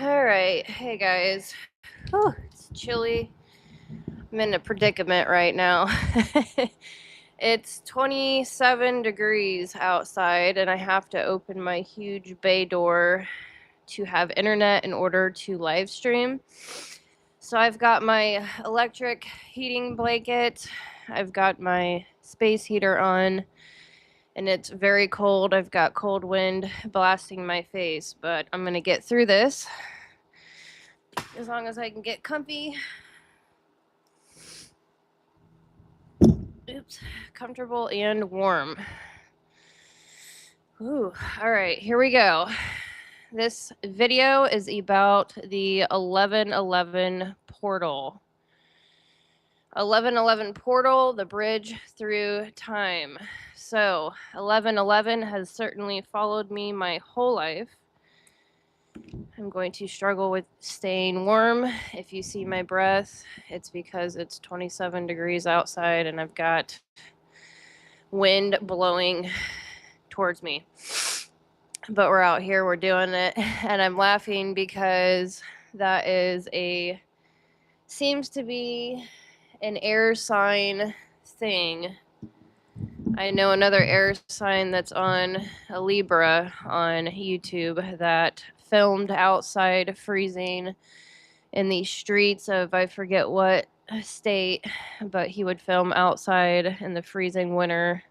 All right. Hey guys. Oh, it's chilly. I'm in a predicament right now. It's 27 degrees outside, and I have to open my huge bay door to have internet in order to live stream. So I've got my electric heating blanket, I've got my space heater on, and it's very cold. I've got cold wind blasting my face, but I'm gonna get through this as long as I can get comfy. Oops, comfortable and warm. Ooh, all right, here we go. This video is about the 1111 portal. 1111 portal, the bridge through time. So 1111 has certainly followed me my whole life. I'm going to struggle with staying warm. If you see my breath, it's because it's 27 degrees outside and I've got wind blowing towards me. But we're out here, we're doing it, and I'm laughing because that seems to be an air sign thing. I know another air sign that's on a Libra on YouTube that filmed outside freezing in the streets of I forget what state, but he would film outside in the freezing winter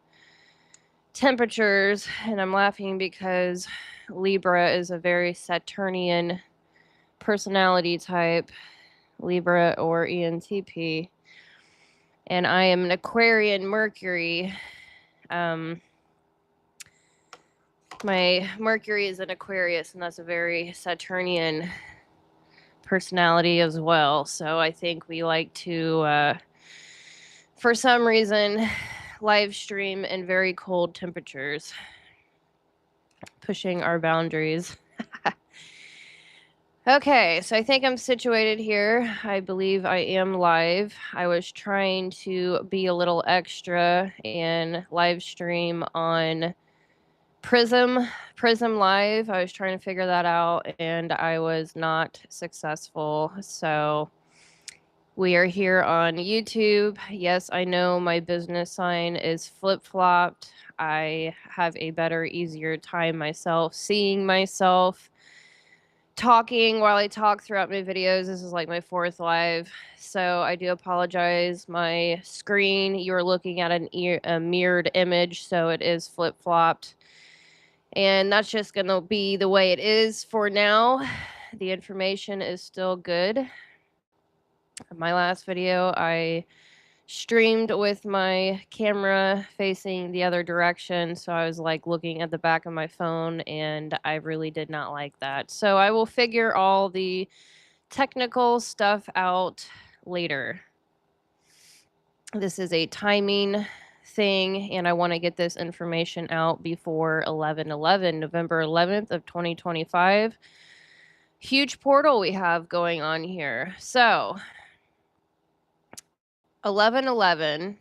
temperatures, and I'm laughing because Libra is a very Saturnian personality type, Libra or ENTP, and I am an Aquarian Mercury. My Mercury is an Aquarius, and that's a very Saturnian personality as well. So I think we like to, for some reason, live stream in very cold temperatures, pushing our boundaries. Okay, so I think I'm situated here. I believe I am live. I was trying to be a little extra and live stream on Prism Live. I was trying to figure that out and I was not successful. So we are here on YouTube. Yes, I know my business sign is flip-flopped. I have a better, easier time myself seeing myself talking while I talk throughout my videos. This is like my 4th live, so I do apologize. My screen, you're looking at a mirrored image, so it is flip-flopped. And that's just going to be the way it is for now. The information is still good. My last video, I streamed with my camera facing the other direction, so I was like looking at the back of my phone, and I really did not like that. So I will figure all the technical stuff out later. This is a timing thing, and I want to get this information out before 11/11, November 11th of 2025. Huge portal we have going on here. So 11/11,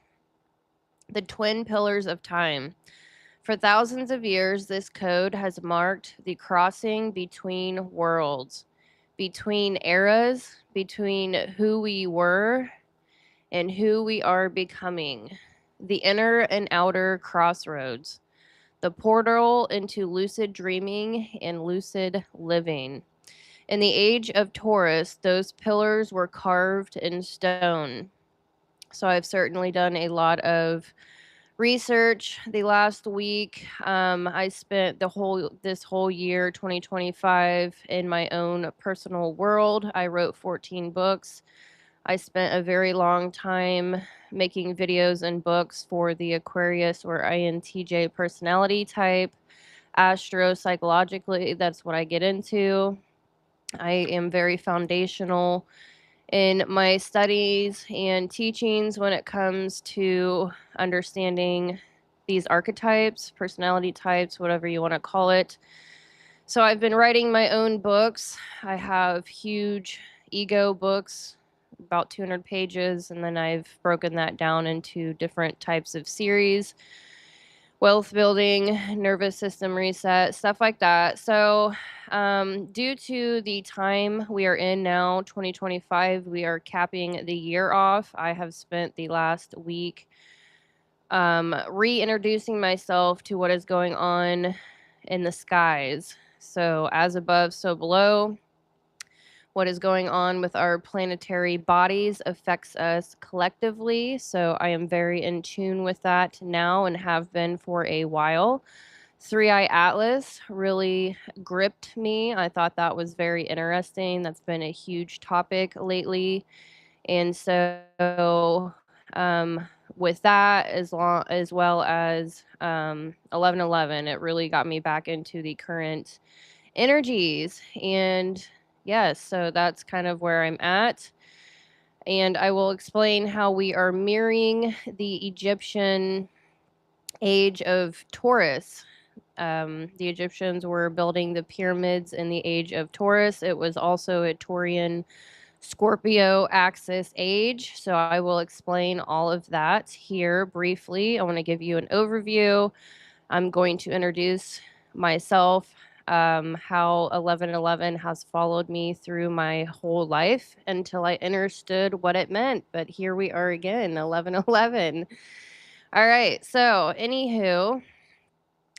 the twin pillars of time. For thousands of years, this code has marked the crossing between worlds, between eras, between who we were and who we are becoming, the inner and outer crossroads, the portal into lucid dreaming and lucid living. In the age of Taurus, those pillars were carved in stone. So I've certainly done a lot of research the last week. I spent this whole year 2025 in my own personal world. I wrote 14 books. I spent a very long time making videos and books for the Aquarius or INTJ personality type. Astro-psychologically, that's what I get into. I am very foundational in my studies and teachings when it comes to understanding these archetypes, personality types, whatever you want to call it. So I've been writing my own books. I have huge ego books, about 200 pages, and then I've broken that down into different types of series. wealth building, nervous system reset, stuff like that. So, due to the time we are in now, 2025, we are capping the year off. I have spent the last week reintroducing myself to what is going on in the skies. So, as above, so below. What is going on with our planetary bodies affects us collectively. So, I am very in tune with that now and have been for a while. Three-Eye Atlas really gripped me. I thought that was very interesting. That's been a huge topic lately. And so, with that, as well as 1111, it really got me back into the current energies. And yes, so that's kind of where I'm at. And I will explain how we are mirroring the Egyptian age of Taurus. The Egyptians were building the pyramids in the age of Taurus. It was also a Taurian Scorpio axis age. So I will explain all of that here briefly. I want to give you an overview. I'm going to introduce myself, how 1111 has followed me through my whole life until I understood what it meant. But here we are again, 1111. All right. So, anywho,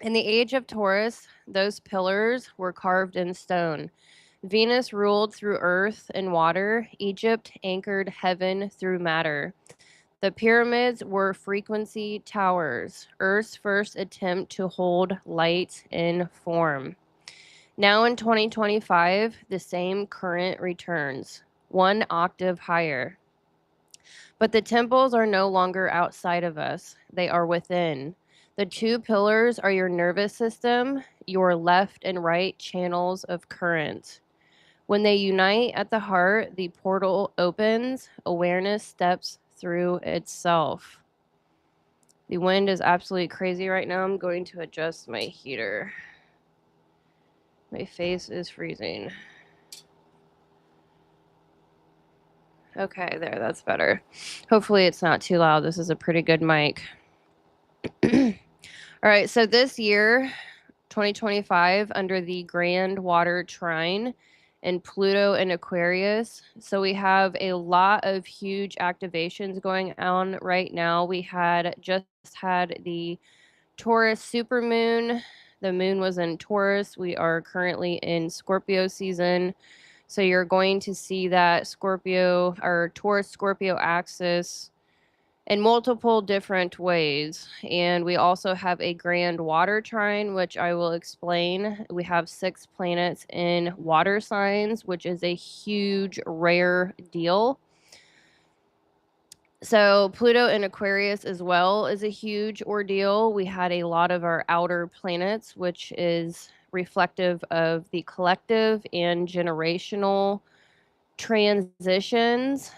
in the age of Taurus, those pillars were carved in stone. Venus ruled through earth and water. Egypt anchored heaven through matter. The pyramids were frequency towers, Earth's first attempt to hold light in form. Now in 2025, the same current returns, one octave higher. But the temples are no longer outside of us, they are within. The two pillars are your nervous system, your left and right channels of current. When they unite at the heart, the portal opens, awareness steps through itself. The wind is absolutely crazy right now. I'm going to adjust my heater. My face is freezing. Okay, there, that's better. Hopefully it's not too loud. This is a pretty good mic. All right, so this year, 2025, under the Grand Water Trine and Pluto and Aquarius. So we have a lot of huge activations going on right now. We had just had the Taurus supermoon. The moon was in Taurus. We are currently in Scorpio season. So you're going to see that Scorpio or Taurus Scorpio axis in multiple different ways. And we also have a grand water trine, which I will explain. We have 6 planets in water signs, which is a huge, rare deal. So Pluto in Aquarius as well is a huge ordeal. We had a lot of our outer planets, which is reflective of the collective and generational transitions.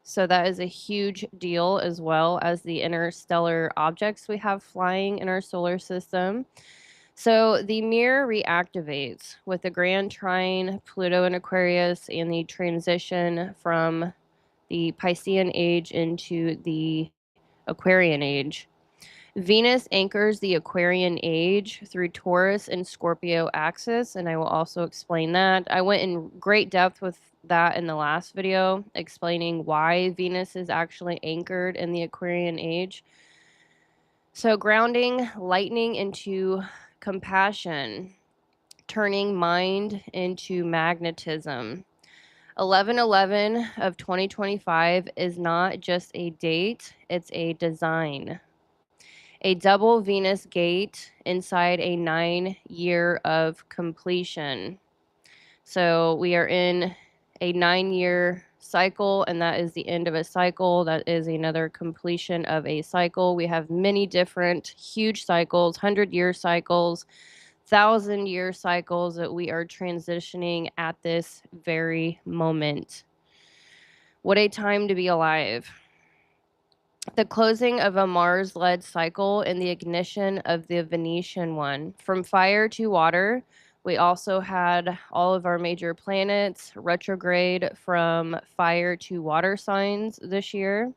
So that is a huge deal, as well as the interstellar objects we have flying in our solar system. So the mirror reactivates with the grand trine, Pluto in Aquarius, and the transition from the Piscean age into the Aquarian age. Venus anchors the Aquarian age through Taurus and Scorpio axis, and I will also explain that. I went in great depth with that in the last video, explaining why Venus is actually anchored in the Aquarian age. So grounding lightning into compassion, turning mind into magnetism. 11/11 of 2025 is not just a date, it's a design. A double Venus gate inside a 9-year of completion. So we are in a 9-year cycle, and that is the end of a cycle. That is another completion of a cycle. We have many different huge cycles, 100-year cycles, 1,000-year cycles that we are transitioning at this very moment. What a time to be alive. The closing of a Mars-led cycle and the ignition of the Venusian one. From fire to water, we also had all of our major planets retrograde from fire to water signs this year.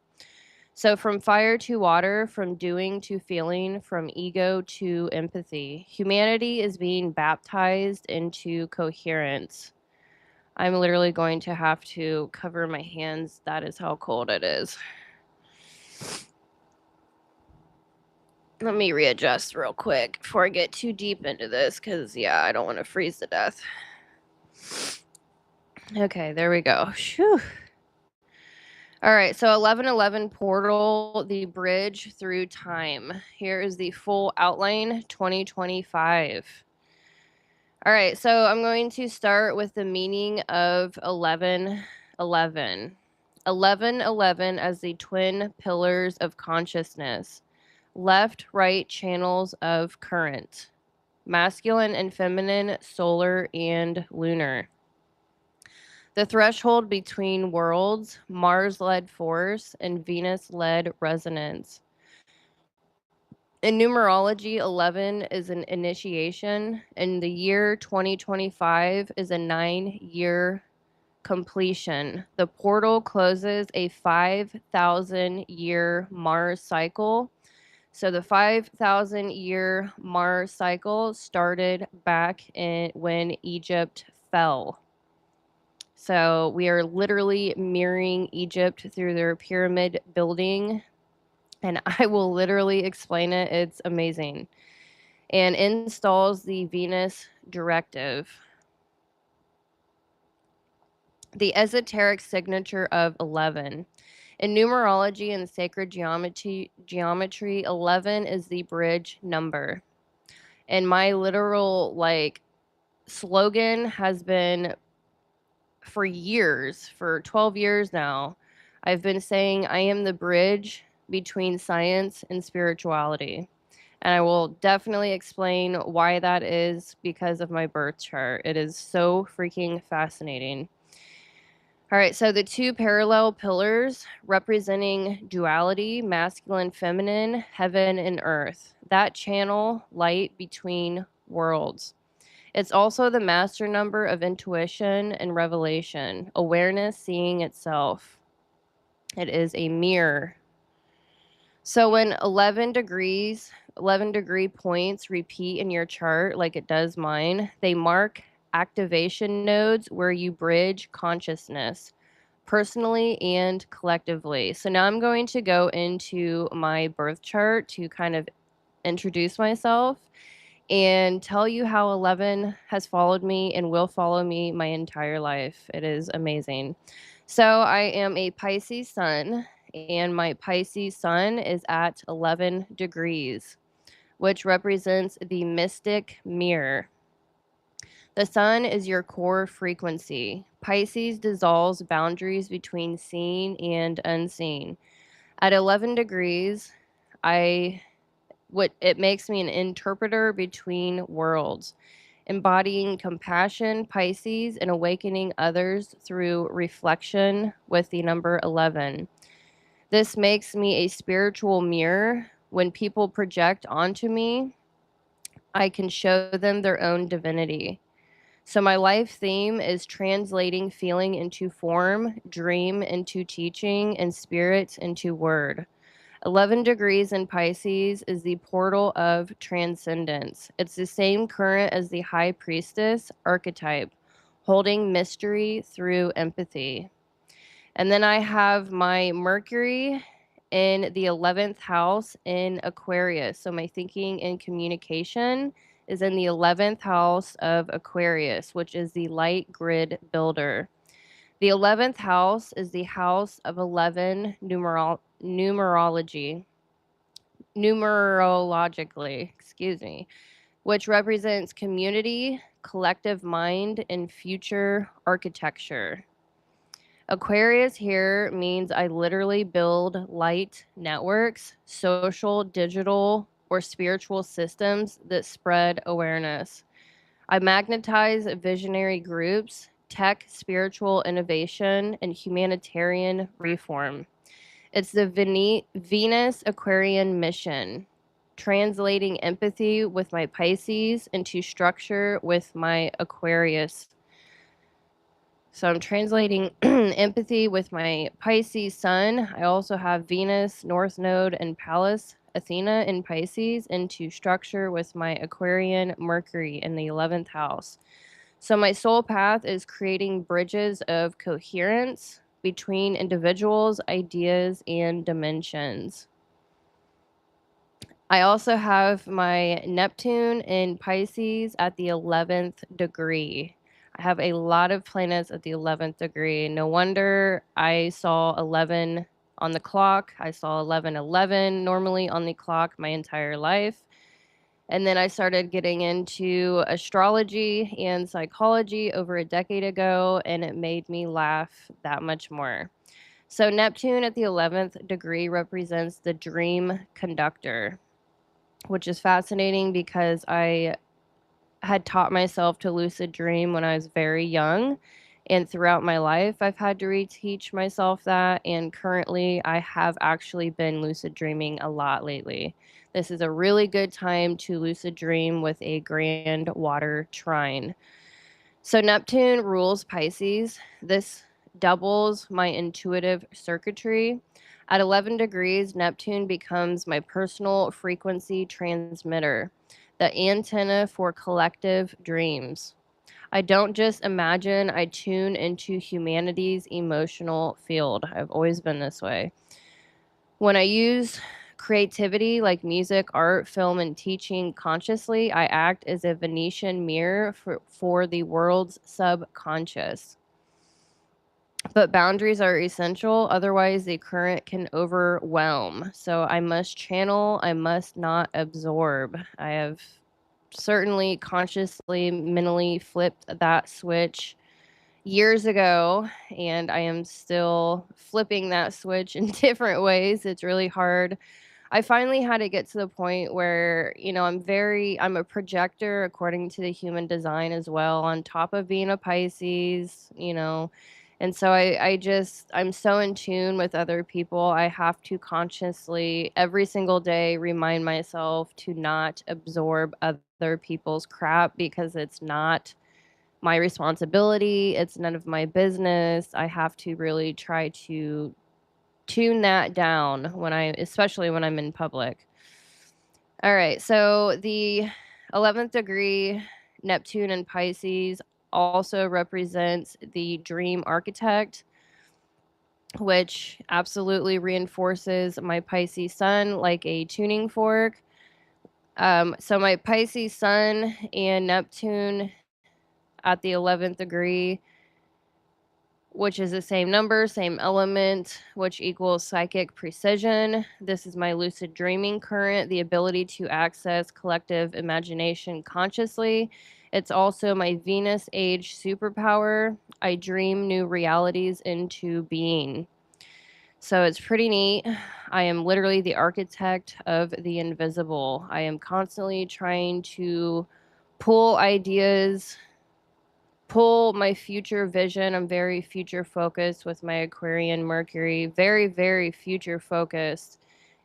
So from fire to water, from doing to feeling, from ego to empathy, humanity is being baptized into coherence. I'm literally going to have to cover my hands. That is how cold it is. Let me readjust real quick before I get too deep into this, because, yeah, I don't want to freeze to death. Okay, there we go. Whew. All right, so 1111 portal, the bridge through time. Here is the full outline 2025. All right, so I'm going to start with the meaning of 1111. 1111 as the twin pillars of consciousness, left, right channels of current, masculine and feminine, solar and lunar. The threshold between worlds, Mars-led force, and Venus-led resonance. In numerology, 11 is an initiation, and the year 2025 is a 9-year completion. The portal closes a 5,000-year Mars cycle. So the 5,000-year Mars cycle started back when Egypt fell. So we are literally mirroring Egypt through their pyramid building, and I will literally explain it. It's amazing. And installs the Venus directive. The esoteric signature of 11. In numerology and sacred geometry, 11 is the bridge number. And my literal, slogan has been for years, for 12 years now, I've been saying I am the bridge between science and spirituality. And I will definitely explain why that is because of my birth chart. It is so freaking fascinating. All right, so the two parallel pillars representing duality, masculine, feminine, heaven and earth. That channel light between worlds. It's also the master number of intuition and revelation, awareness seeing itself. It is a mirror. So when 11 degree points repeat in your chart, like it does mine, they mark activation nodes where you bridge consciousness, personally and collectively. So now I'm going to go into my birth chart to kind of introduce myself and tell you how 11 has followed me and will follow me my entire life. It is amazing. So I am a Pisces Sun, and my Pisces Sun is at 11 degrees, which represents the mystic mirror. The Sun is your core frequency. Pisces dissolves boundaries between seen and unseen. At 11 degrees, it makes me an interpreter between worlds, embodying compassion, Pisces, and awakening others through reflection with the number 11. This makes me a spiritual mirror. When people project onto me, I can show them their own divinity. So my life theme is translating feeling into form, dream into teaching, and spirit into word. 11 degrees in Pisces is the portal of transcendence. It's the same current as the high priestess archetype, holding mystery through empathy. And then I have my Mercury in the 11th house in Aquarius. So my thinking and communication is in the 11th house of Aquarius, which is the light grid builder. The 11th house is the house of 11 numerologically, which represents community, collective mind, and future architecture. Aquarius here means I literally build light networks, social, digital, or spiritual systems that spread awareness. I magnetize visionary groups, tech, spiritual innovation, and humanitarian reform. It's the Venus Aquarian mission, translating empathy with my Pisces into structure with my Aquarius. So I'm translating empathy with my Pisces Sun. I also have Venus, North Node, and Pallas Athena in Pisces into structure with my Aquarian Mercury in the 11th house. So my soul path is creating bridges of coherence between individuals, ideas, and dimensions. I also have my Neptune in Pisces at the 11th degree. I have a lot of planets at the 11th degree. No wonder I saw 11 on the clock. I saw 11:11 normally on the clock my entire life. And then I started getting into astrology and psychology over a decade ago, and it made me laugh that much more. So, Neptune at the 11th degree represents the dream conductor, which is fascinating because I had taught myself to lucid dream when I was very young. And throughout my life, I've had to reteach myself that. And currently, I have actually been lucid dreaming a lot lately. This is a really good time to lucid dream with a grand water trine. So, Neptune rules Pisces. This doubles my intuitive circuitry. At 11 degrees, Neptune becomes my personal frequency transmitter, the antenna for collective dreams. I don't just imagine, I tune into humanity's emotional field. I've always been this way. When I use creativity like music, art, film, and teaching consciously, I act as a Venetian mirror for the world's subconscious. But boundaries are essential, otherwise, the current can overwhelm. So I must channel, I must not absorb. I have certainly consciously, mentally flipped that switch years ago, and I am still flipping that switch in different ways. It's really hard. I finally had to get to the point where, I'm a projector according to the human design as well, on top of being a Pisces. And so I'm so in tune with other people. I have to consciously every single day remind myself to not absorb other people's crap because it's not my responsibility. It's none of my business. I have to really try to tune that down especially when I'm in public. All right. So the 11th degree Neptune and Pisces also represents the dream architect, which absolutely reinforces my Pisces Sun like a tuning fork. So my Pisces Sun and Neptune at the 11th degree, which is the same number, same element, which equals psychic precision. This is my lucid dreaming current, the ability to access collective imagination consciously. It's also my Venus age superpower. I dream new realities into being. So it's pretty neat. I am literally the architect of the invisible. I am constantly trying to pull ideas, pull my future vision. I'm very future focused with my Aquarian Mercury, very, very future focused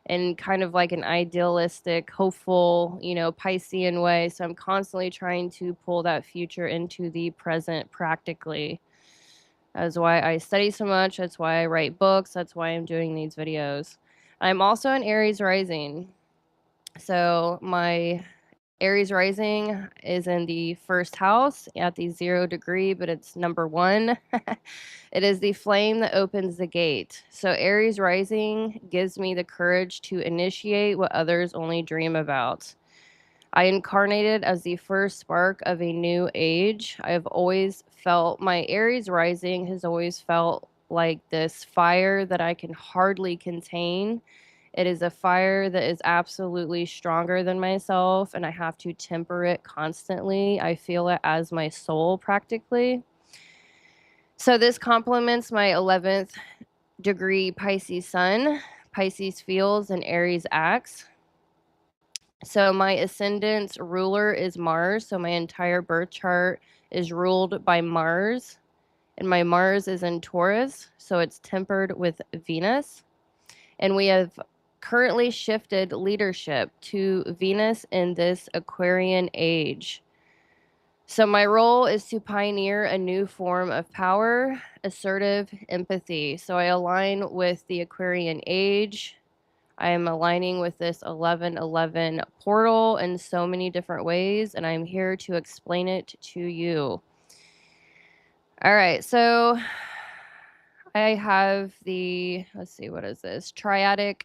and kind of like an idealistic, hopeful, Piscean way. So I'm constantly trying to pull that future into the present practically. That's why I study so much. That's why I write books. That's why I'm doing these videos. I'm also an Aries rising. So my Aries rising is in the first house at the 0 degree, but it's number 1. It is the flame that opens the gate. So Aries rising gives me the courage to initiate what others only dream about. I incarnated as the first spark of a new age. I've always felt my Aries rising has always felt like this fire that I can hardly contain. It is a fire that is absolutely stronger than myself, and I have to temper it constantly. I feel it as my soul practically. So, this complements my 11th degree Pisces Sun. Pisces feels and Aries acts. So, my ascendant's ruler is Mars. So, my entire birth chart is ruled by Mars, and my Mars is in Taurus. So, it's tempered with Venus. And we have currently shifted leadership to Venus in this Aquarian age. So my role is to pioneer a new form of power, assertive empathy. So I align with the Aquarian Age. I am aligning with this 1111 portal in so many different ways, and I'm here to explain it to you. All right, so I have the, let's see, what is this? Triadic.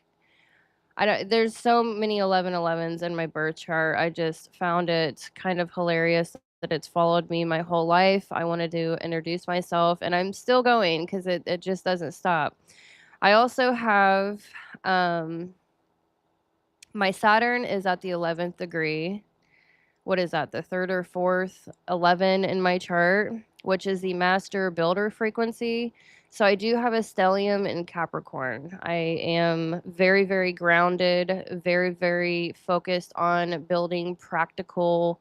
There's so many 1111s in my birth chart. I just found it kind of hilarious that it's followed me my whole life. I wanted to introduce myself, and I'm still going because it just doesn't stop. I also have my Saturn is at the 11th degree. What is that? The third or fourth 11 in my chart, which is the master builder frequency. So I do have a stellium in Capricorn. I am very, very grounded, very, very focused on building practical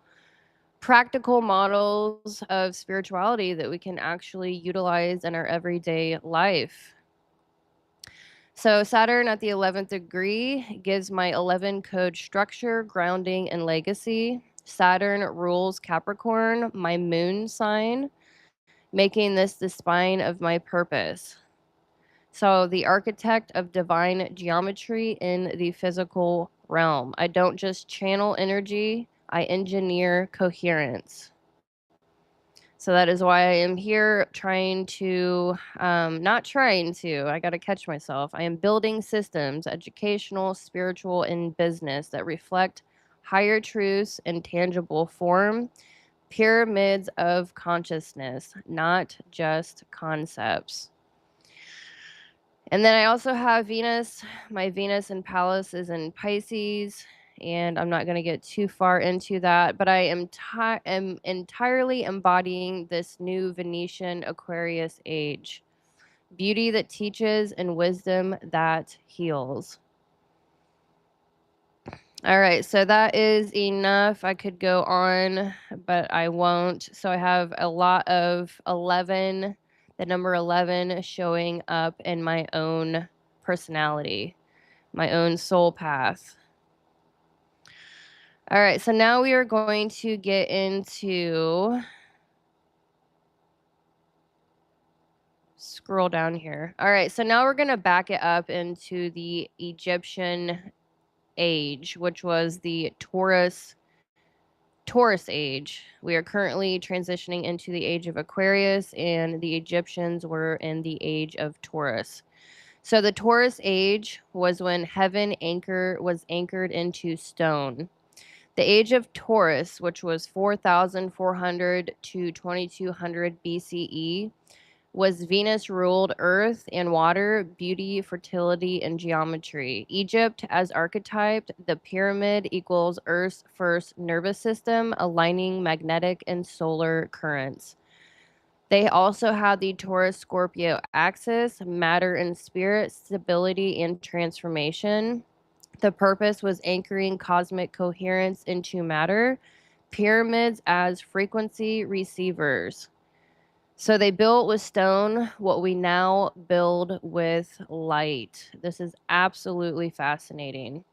models of spirituality that we can actually utilize in our everyday life. So Saturn at the 11th degree gives my 11 code structure, grounding, and legacy. Saturn rules Capricorn, my moon sign, making this the spine of my purpose. So the architect of divine geometry in the physical realm. I don't just channel energy, I engineer coherence. So that is why I am here trying to, not trying to, I got to catch myself. I am building systems, educational, spiritual, and business that reflect higher truths in tangible form, pyramids of consciousness, not just concepts. And then I also have Venus. My Venus in Pallas is in Pisces, and I'm not going to get too far into that, but I am entirely embodying this new Venetian Aquarius age. Beauty that teaches and wisdom that heals. All right, so that is enough. I could go on, but I won't. So I have a lot of 11, the number 11 showing up in my own personality, my own soul path. All right, so now we are going to get into, scroll down here. All right, so now we're going to back it up into the Egyptian age, which was the Taurus age. We are currently transitioning into the age of Aquarius, and the Egyptians were in the age of Taurus. So the Taurus age was when heaven was anchored into stone. The age of Taurus, which was 4,400 to 2,200 BCE, was Venus ruled earth and water, beauty, fertility, and geometry. Egypt as archetype, the pyramid equals Earth's first nervous system, aligning magnetic and solar currents. They also had the Taurus Scorpio axis, matter and spirit, stability and transformation. The purpose was anchoring cosmic coherence into matter, pyramids as frequency receivers. So they built with stone what we now build with light. This is absolutely fascinating.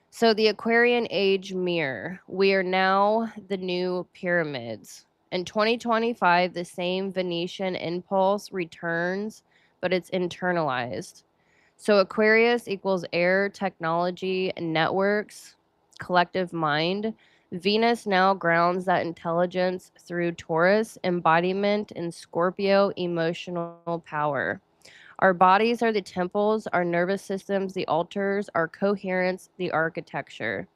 So the Aquarian Age mirror. We are now the new pyramids. In 2025, the same Venetian impulse returns, but it's internalized. So Aquarius equals air, technology, networks, collective mind. Venus now grounds that intelligence through Taurus, embodiment, and Scorpio, emotional power. Our bodies are the temples, our nervous systems, the altars, our coherence, the architecture.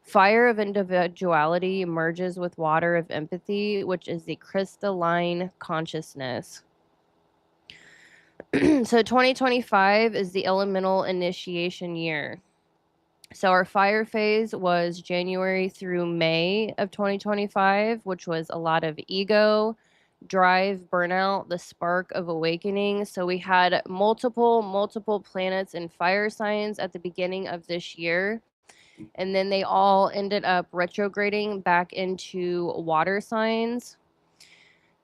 Fire of individuality merges with water of empathy, which is the crystalline consciousness. So 2025 is the elemental initiation year. So our fire phase was January through May of 2025, which was a lot of ego, drive, burnout, the spark of awakening. So we had multiple planets in fire signs at the beginning of this year. And then they all ended up retrograding back into water signs.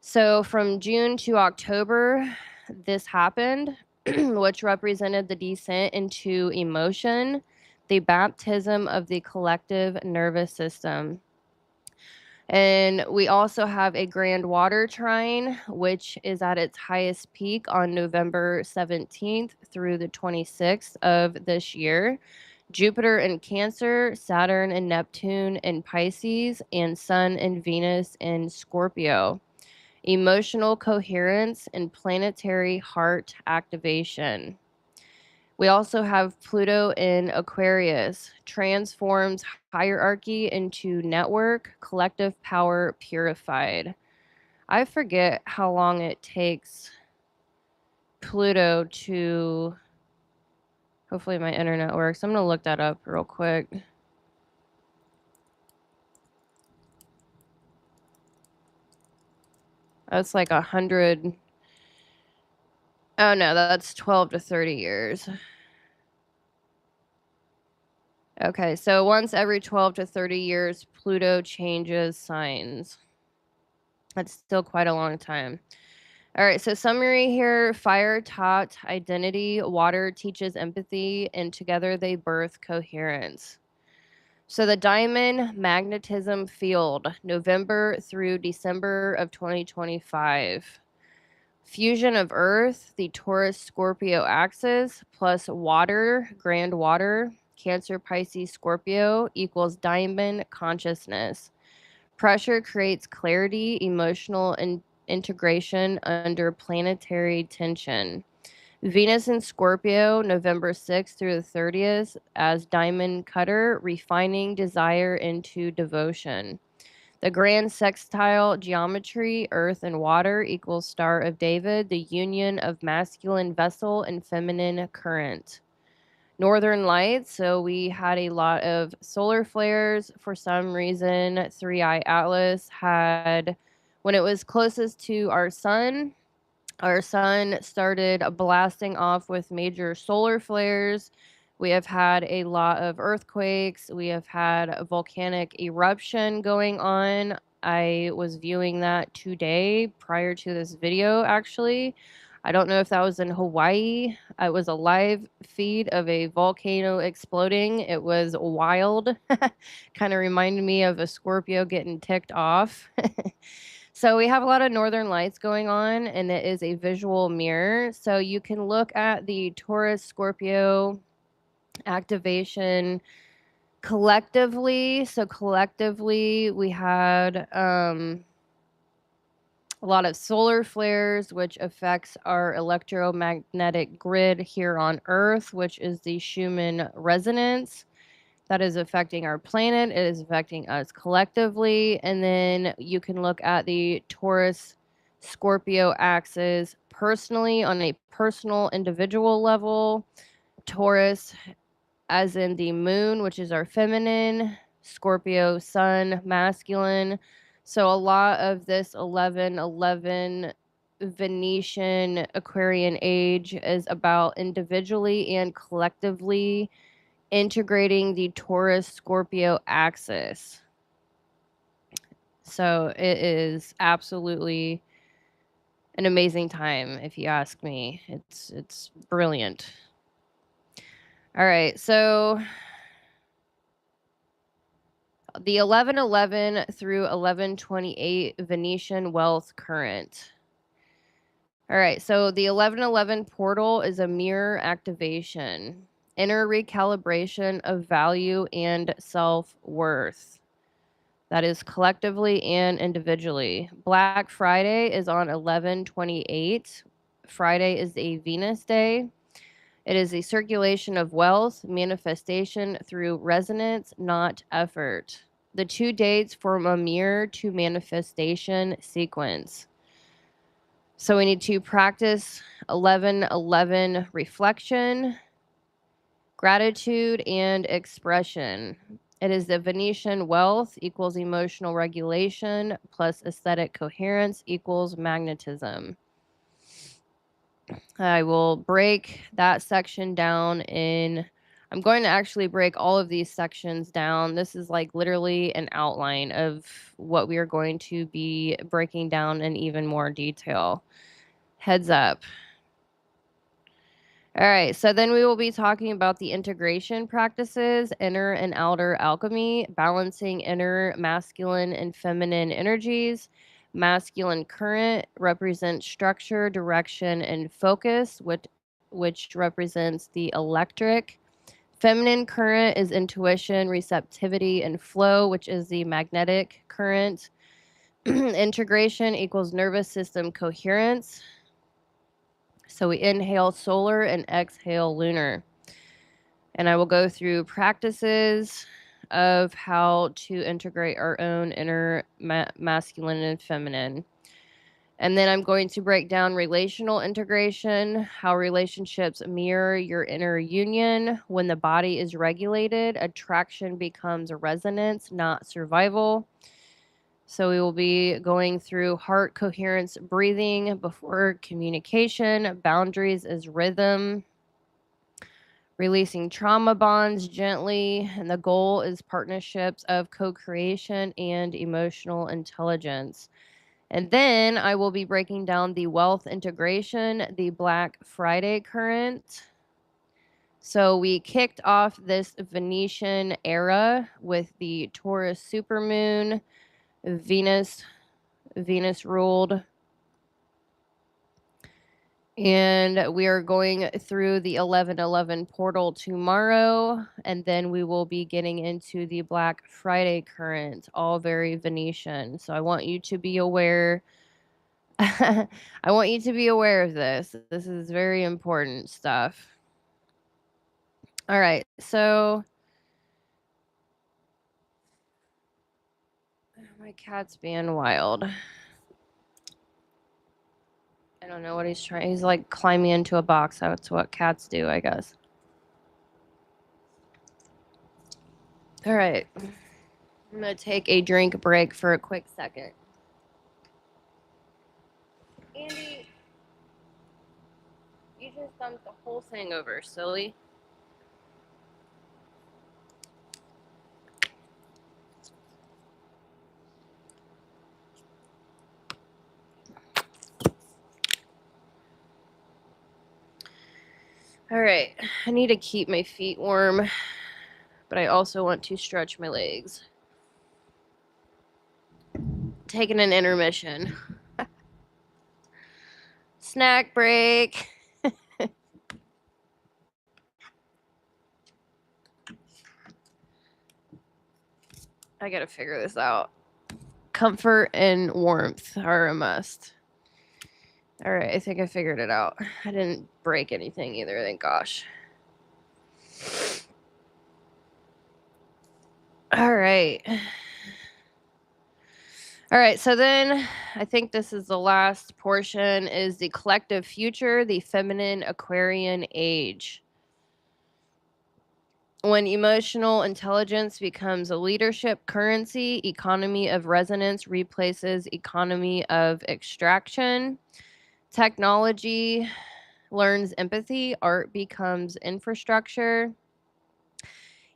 So from June to October, this happened, which represented the descent into emotion, the baptism of the collective nervous system. And we also have a grand water trine, which is at its highest peak on November 17th through the 26th of this year. Jupiter in Cancer, Saturn and Neptune in Pisces, and Sun and Venus in Scorpio. Emotional coherence and planetary heart activation. We also have Pluto in Aquarius, transforms hierarchy into network, collective power purified. I forget how long it takes Pluto to, hopefully my internet works. I'm going to look that up real quick. That's like 100. Oh no, that's 12 to 30 years. Okay, so once every 12 to 30 years, Pluto changes signs. That's still quite a long time. All right, so summary here: fire taught identity, water teaches empathy, and together they birth coherence. So the diamond magnetism field, November through December of 2025. Fusion of Earth, the Taurus Scorpio axis, plus water, grand water, Cancer, Pisces, Scorpio equals diamond consciousness. Pressure creates clarity, emotional integration under planetary tension. Venus in Scorpio, November 6th through the 30th, as diamond cutter, refining desire into devotion. The grand sextile geometry, earth and water equals Star of David, the union of masculine vessel and feminine current. Northern lights, so we had a lot of solar flares. For some reason, 3i Atlas had, when it was closest to our sun started blasting off with major solar flares. We have had a lot of earthquakes. We have had a volcanic eruption going on. I was viewing that today prior to this video, actually. I don't know if that was in Hawaii. It was a live feed of a volcano exploding. It was wild. Kind of reminded me of a Scorpio getting ticked off. So we have a lot of northern lights going on, and it is a visual mirror. So you can look at the Taurus Scorpio activation collectively. So collectively, we had a lot of solar flares, which affects our electromagnetic grid here on Earth, which is the Schumann resonance. That is affecting our planet. It is affecting us collectively. And then you can look at the Taurus Scorpio axis personally on a personal individual level. Taurus, as in the moon, which is our feminine, Scorpio, sun, masculine. So a lot of this 1111 Venetian Aquarian age is about individually and collectively integrating the Taurus Scorpio axis. So it is absolutely an amazing time, if you ask me. It's brilliant. All right, so the 1111 through 1128 Venetian wealth current. All right, so the 1111 portal is a mirror activation, inner recalibration of value and self-worth. That is collectively and individually. Black Friday is on 11/28. Friday is a Venus day. It is a circulation of wealth, manifestation through resonance, not effort. The two dates form a mirror to manifestation sequence. So we need to practice 11/11 reflection, gratitude, and expression. It is the Venetian wealth equals emotional regulation plus aesthetic coherence equals magnetism. I will break that section down I'm going to actually break all of these sections down. This is like literally an outline of what we are going to be breaking down in even more detail. Heads up. All right, so then we will be talking about the integration practices, inner and outer alchemy, balancing inner masculine and feminine energies. Masculine current represents structure, direction, and focus, which represents the electric. Feminine current is intuition, receptivity, and flow, which is the magnetic current. Integration equals nervous system coherence. So we inhale solar and exhale lunar. And I will go through practices of how to integrate our own inner masculine and feminine. And then I'm going to break down relational integration, how relationships mirror your inner union. When the body is regulated, attraction becomes resonance, not survival. So we will be going through heart coherence breathing before communication, boundaries as rhythm, releasing trauma bonds gently, and the goal is partnerships of co-creation and emotional intelligence. And then I will be breaking down the wealth integration, the Black Friday current. So we kicked off this Venusian era with the Taurus supermoon, Venus ruled. And we are going through the 11/11 portal tomorrow, and then we will be getting into the Black Friday current, all very Venetian. So I want you to be aware. I want you to be aware of this. This is very important stuff. All right, so my cat's being wild. I don't know what he's trying. He's like climbing into a box. That's what cats do, I guess. All right. I'm going to take a drink break for a quick second. Andy, you just dumped the whole thing over, silly. All right. I need to keep my feet warm, but I also want to stretch my legs. Taking an intermission. Snack break. I gotta figure this out. Comfort and warmth are a must. All right, I think I figured it out. I didn't break anything either, thank gosh. All right. All right, so then I think this is the last portion, is the collective future, the feminine Aquarian age. When emotional intelligence becomes a leadership currency, economy of resonance replaces economy of extraction. Technology learns empathy, art becomes infrastructure.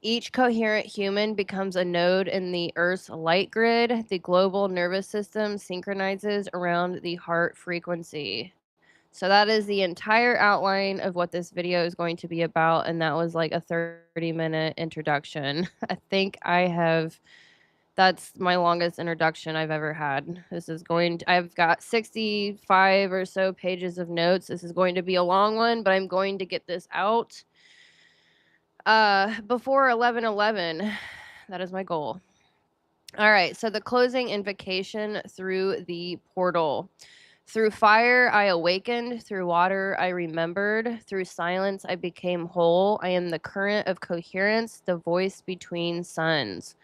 Each coherent human becomes a node in the Earth's light grid. The global nervous system synchronizes around the heart frequency. So that is the entire outline of what this video is going to be about, and that was like a 30-minute introduction. I think that's my longest introduction I've ever had. I've got 65 or so pages of notes. This is going to be a long one, but I'm going to get this out before 11/11. That is my goal. All right, so the closing invocation through the portal. Through fire I awakened, through water I remembered, through silence I became whole. I am the current of coherence, the voice between suns.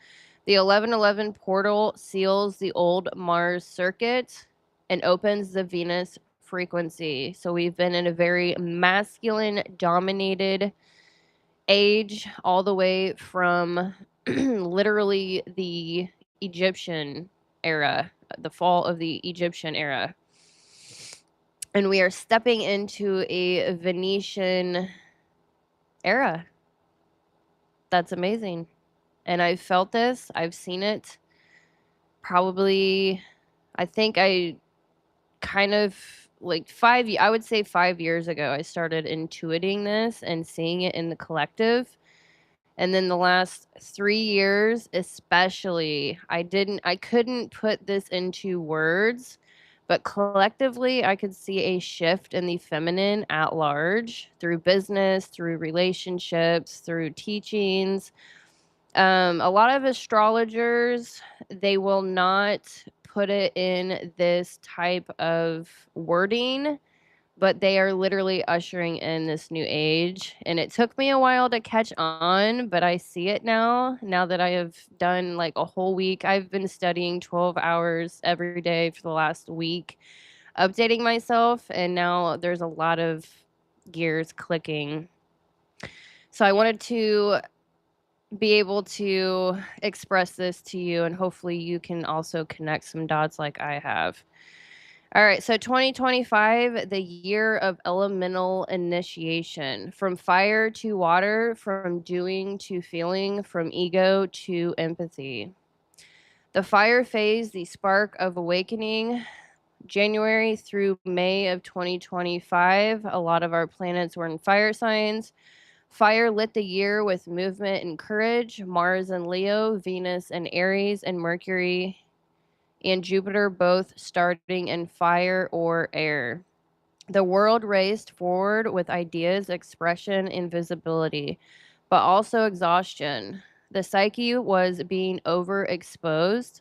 The 11/11 portal seals the old Mars circuit and opens the Venus frequency. So we've been in a very masculine dominated age all the way from literally the Egyptian era, the fall of the Egyptian era. And we are stepping into a Venetian era. That's amazing. And I've felt this, I've seen it. Probably, I think I kind of like I would say 5 years ago, I started intuiting this and seeing it in the collective. And then the last 3 years, especially, I couldn't put this into words, but collectively, I could see a shift in the feminine at large through business, through relationships, through teachings. A lot of astrologers, they will not put it in this type of wording, but they are literally ushering in this new age. And it took me a while to catch on, but I see it now that I have done like a whole week. I've been studying 12 hours every day for the last week, updating myself, and now there's a lot of gears clicking. So I wanted to be able to express this to you, and hopefully you can also connect some dots like I have. All right, so 2025, the year of elemental initiation, from fire to water, from doing to feeling, from ego to empathy. The fire phase, the spark of awakening, January through May of 2025, a lot of our planets were in fire signs. Fire lit the year with movement and courage. Mars and Leo, Venus and Aries, and Mercury and Jupiter both starting in fire or air. The world raced forward with ideas, expression, and visibility, but also exhaustion. The psyche was being overexposed,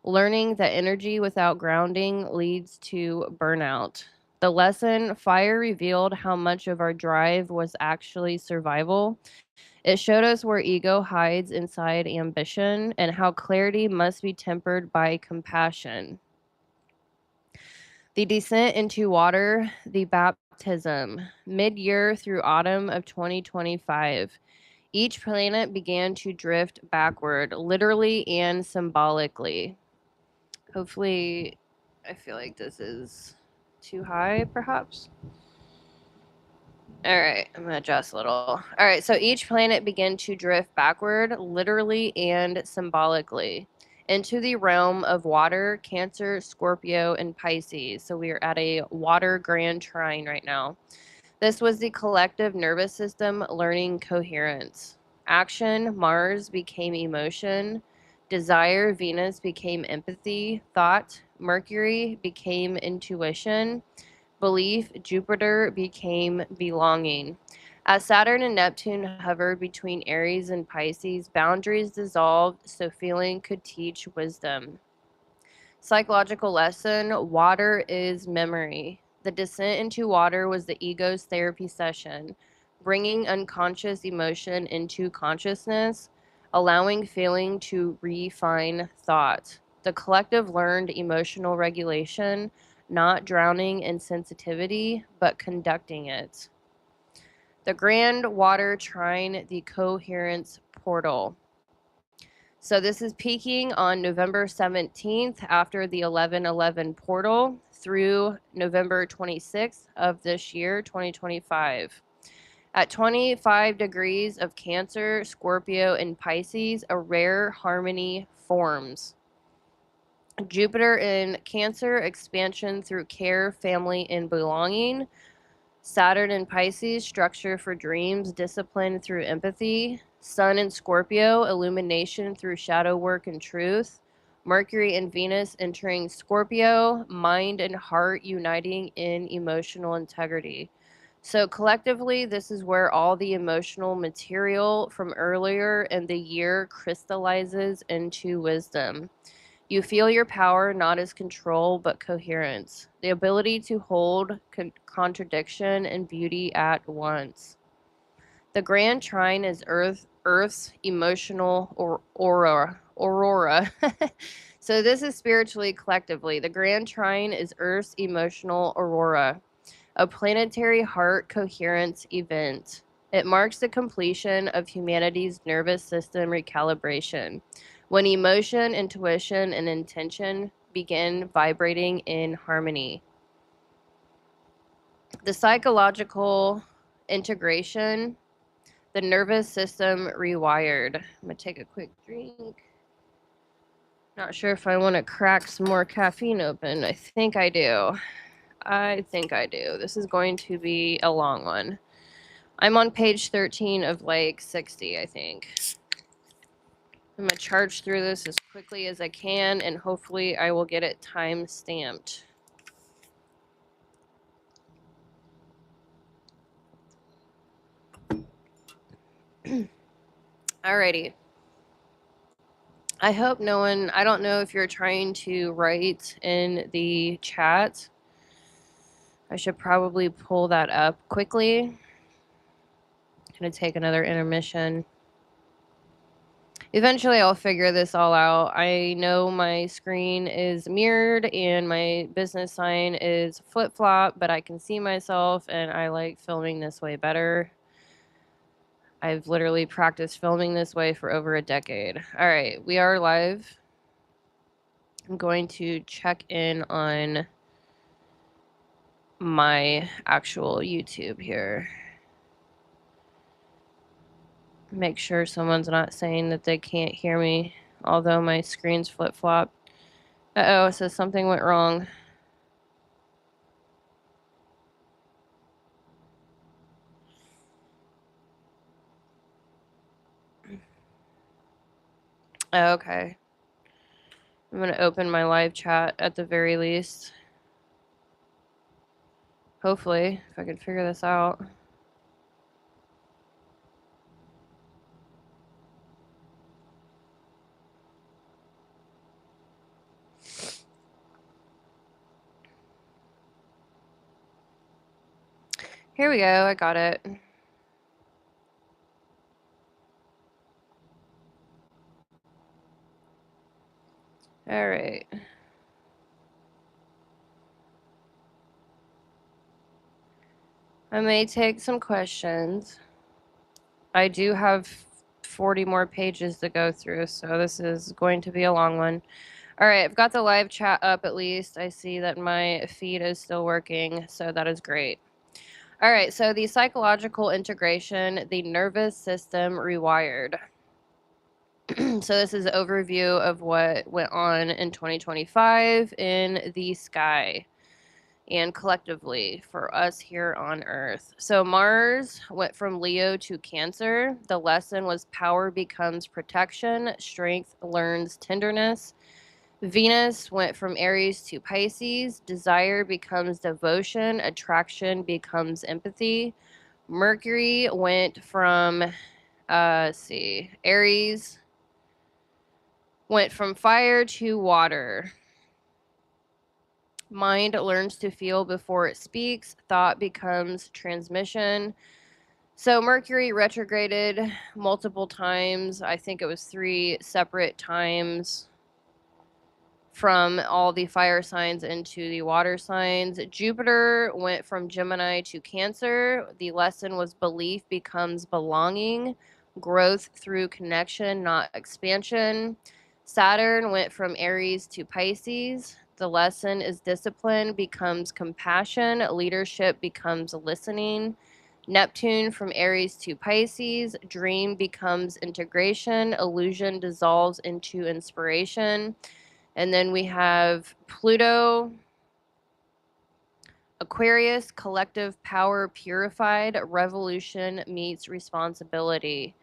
learning that energy without grounding leads to burnout. The lesson, fire revealed how much of our drive was actually survival. It showed us where ego hides inside ambition and how clarity must be tempered by compassion. The descent into water, the baptism, mid year through autumn of 2025. Each planet began to drift backward, literally and symbolically. Hopefully, I feel like this is too high, perhaps. All right, I'm going to adjust a little. All right, so each planet began to drift backward, literally and symbolically, into the realm of water, Cancer, Scorpio, and Pisces. So we are at a water grand trine right now. This was the collective nervous system learning coherence. Action, Mars became emotion. Desire, Venus became empathy. Thought, Mercury became intuition. Belief, Jupiter became belonging. As Saturn and Neptune hovered between Aries and Pisces, boundaries dissolved so feeling could teach wisdom. Psychological lesson, water is memory. The descent into water was the ego's therapy session, bringing unconscious emotion into consciousness, allowing feeling to refine thought. The collective learned emotional regulation, not drowning in sensitivity, but conducting it. The grand water trine, the coherence portal. So this is peaking on November 17th after the 11/11 portal through November 26th of this year, 2025. At 25 degrees of Cancer, Scorpio, and Pisces, a rare harmony forms. Jupiter in Cancer, expansion through care, family, and belonging. Saturn in Pisces, structure for dreams, discipline through empathy. Sun in Scorpio, illumination through shadow work and truth. Mercury and Venus entering Scorpio, mind and heart uniting in emotional integrity. So collectively, this is where all the emotional material from earlier in the year crystallizes into wisdom. You feel your power not as control, but coherence, the ability to hold contradiction and beauty at once. The grand trine is Earth's emotional aurora. So this is spiritually collectively. The grand trine is Earth's emotional aurora, a planetary heart coherence event. It marks the completion of humanity's nervous system recalibration, when emotion, intuition, and intention begin vibrating in harmony. The psychological integration, the nervous system rewired. I'm going to take a quick drink. Not sure if I want to crack some more caffeine open. I think I do. I think I do. This is going to be a long one. I'm on page 13 of like 60, I think. I'm going to charge through this as quickly as I can, and hopefully I will get it time stamped. Alrighty. I hope no one, I don't know if you're trying to write in the chat. I should probably pull that up quickly. I'm going to take another intermission. Eventually I'll figure this all out. I know my screen is mirrored and my business sign is flip-flop, but I can see myself and I like filming this way better. I've literally practiced filming this way for over a decade. All right, we are live. I'm going to check in on my actual YouTube here. Make sure someone's not saying that they can't hear me, although my screen's flip-flop. Uh-oh, it says something went wrong. Oh, okay. I'm going to open my live chat at the very least. Hopefully, if I can figure this out. Here we go. I got it. All right. I may take some questions. I do have 40 more pages to go through, so this is going to be a long one. All right, I've got the live chat up at least. I see that my feed is still working, so that is great. All right, so the psychological integration, the nervous system rewired. So this is an overview of what went on in 2025 in the sky and collectively for us here on Earth. So Mars went from Leo to Cancer. The lesson was power becomes protection, strength learns tenderness. Venus went from Aries to Pisces. Desire becomes devotion, attraction becomes empathy. Mercury went from Aries went from fire to water. Mind learns to feel before it speaks. Thought becomes transmission. So Mercury retrograded multiple times. I think it was 3 separate times from all the fire signs into the water signs. Jupiter went from Gemini to Cancer. The lesson was belief becomes belonging. Growth through connection, not expansion. Saturn went from Aries to Pisces. The lesson is discipline becomes compassion. Leadership becomes listening. Neptune from Aries to Pisces. Dream becomes integration. Illusion dissolves into inspiration. And then we have Pluto, Aquarius, collective power purified. Revolution meets responsibility.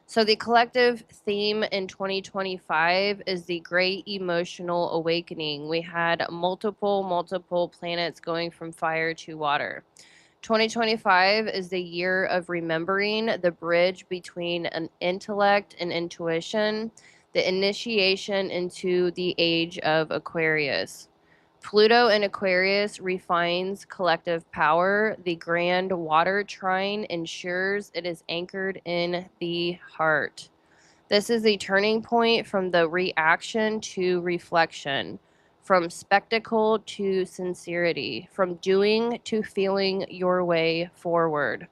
So the collective theme in 2025 is the great emotional awakening. We had multiple planets going from fire to water. 2025 is the year of remembering, the bridge between an intellect and intuition, the initiation into the age of Aquarius. Pluto in Aquarius refines collective power. The grand water trine ensures it is anchored in the heart. This is a turning point from the reaction to reflection, from spectacle to sincerity, from doing to feeling your way forward.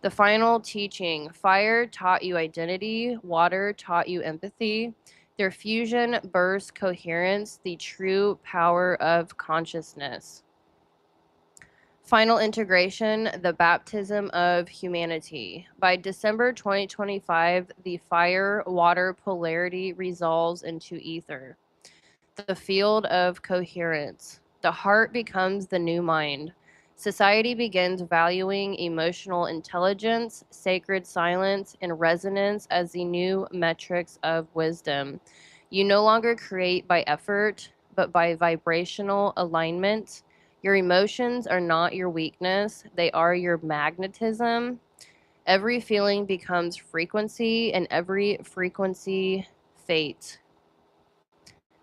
The final teaching: fire taught you identity, water taught you empathy. Their fusion bursts coherence, the true power of consciousness. Final integration, the baptism of humanity. By December 2025, the fire-water polarity resolves into ether, the field of coherence. The heart becomes the new mind. Society begins valuing emotional intelligence, sacred silence, and resonance as the new metrics of wisdom. You no longer create by effort, but by vibrational alignment. Your emotions are not your weakness, they are your magnetism. Every feeling becomes frequency, and every frequency, fate.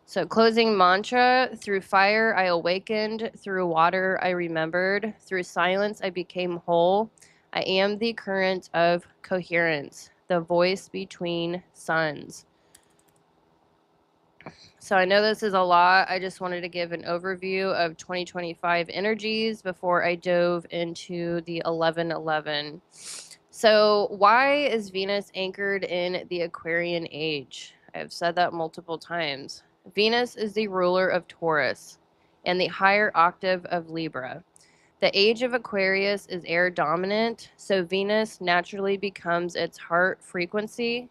So, closing mantra: through fire I awakened, through water I remembered, through silence I became whole. I am the current of coherence, the voice between suns. So, I know this is a lot. I just wanted to give an overview of 2025 energies before I dove into the 1111. So, why is Venus anchored in the Aquarian age? I've said that multiple times. Venus is the ruler of Taurus and the higher octave of Libra. The age of Aquarius is air dominant, so Venus naturally becomes its heart frequency.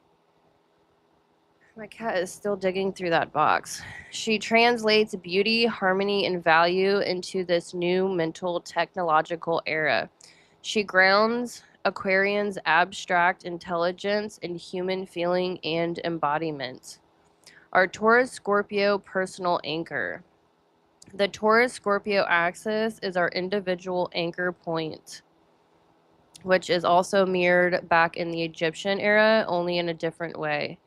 My cat is still digging through that box. She translates beauty, harmony, and value into this new mental technological era. She grounds Aquarians' abstract intelligence in human feeling and embodiment. Our Taurus Scorpio personal anchor. The Taurus Scorpio axis is our individual anchor point, which is also mirrored back in the Egyptian era, only in a different way.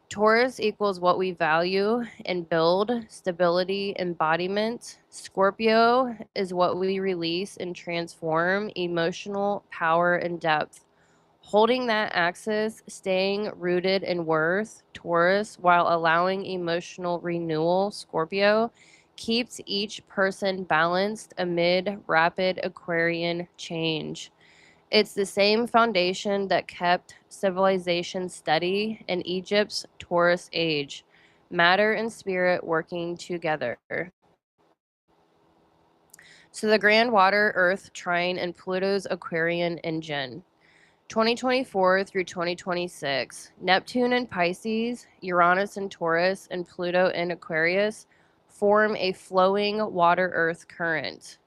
Taurus equals what we value and build, stability, embodiment. Scorpio is what we release and transform, emotional power and depth. Holding that axis, staying rooted in worth, Taurus, while allowing emotional renewal, Scorpio, keeps each person balanced amid rapid Aquarian change. It's the same foundation that kept civilization steady in Egypt's Taurus age, matter and spirit working together. So the grand water, Earth, Trine, and Pluto's Aquarian engine. 2024 through 2026, Neptune in Pisces, Uranus in Taurus, and Pluto in Aquarius form a flowing water-earth current.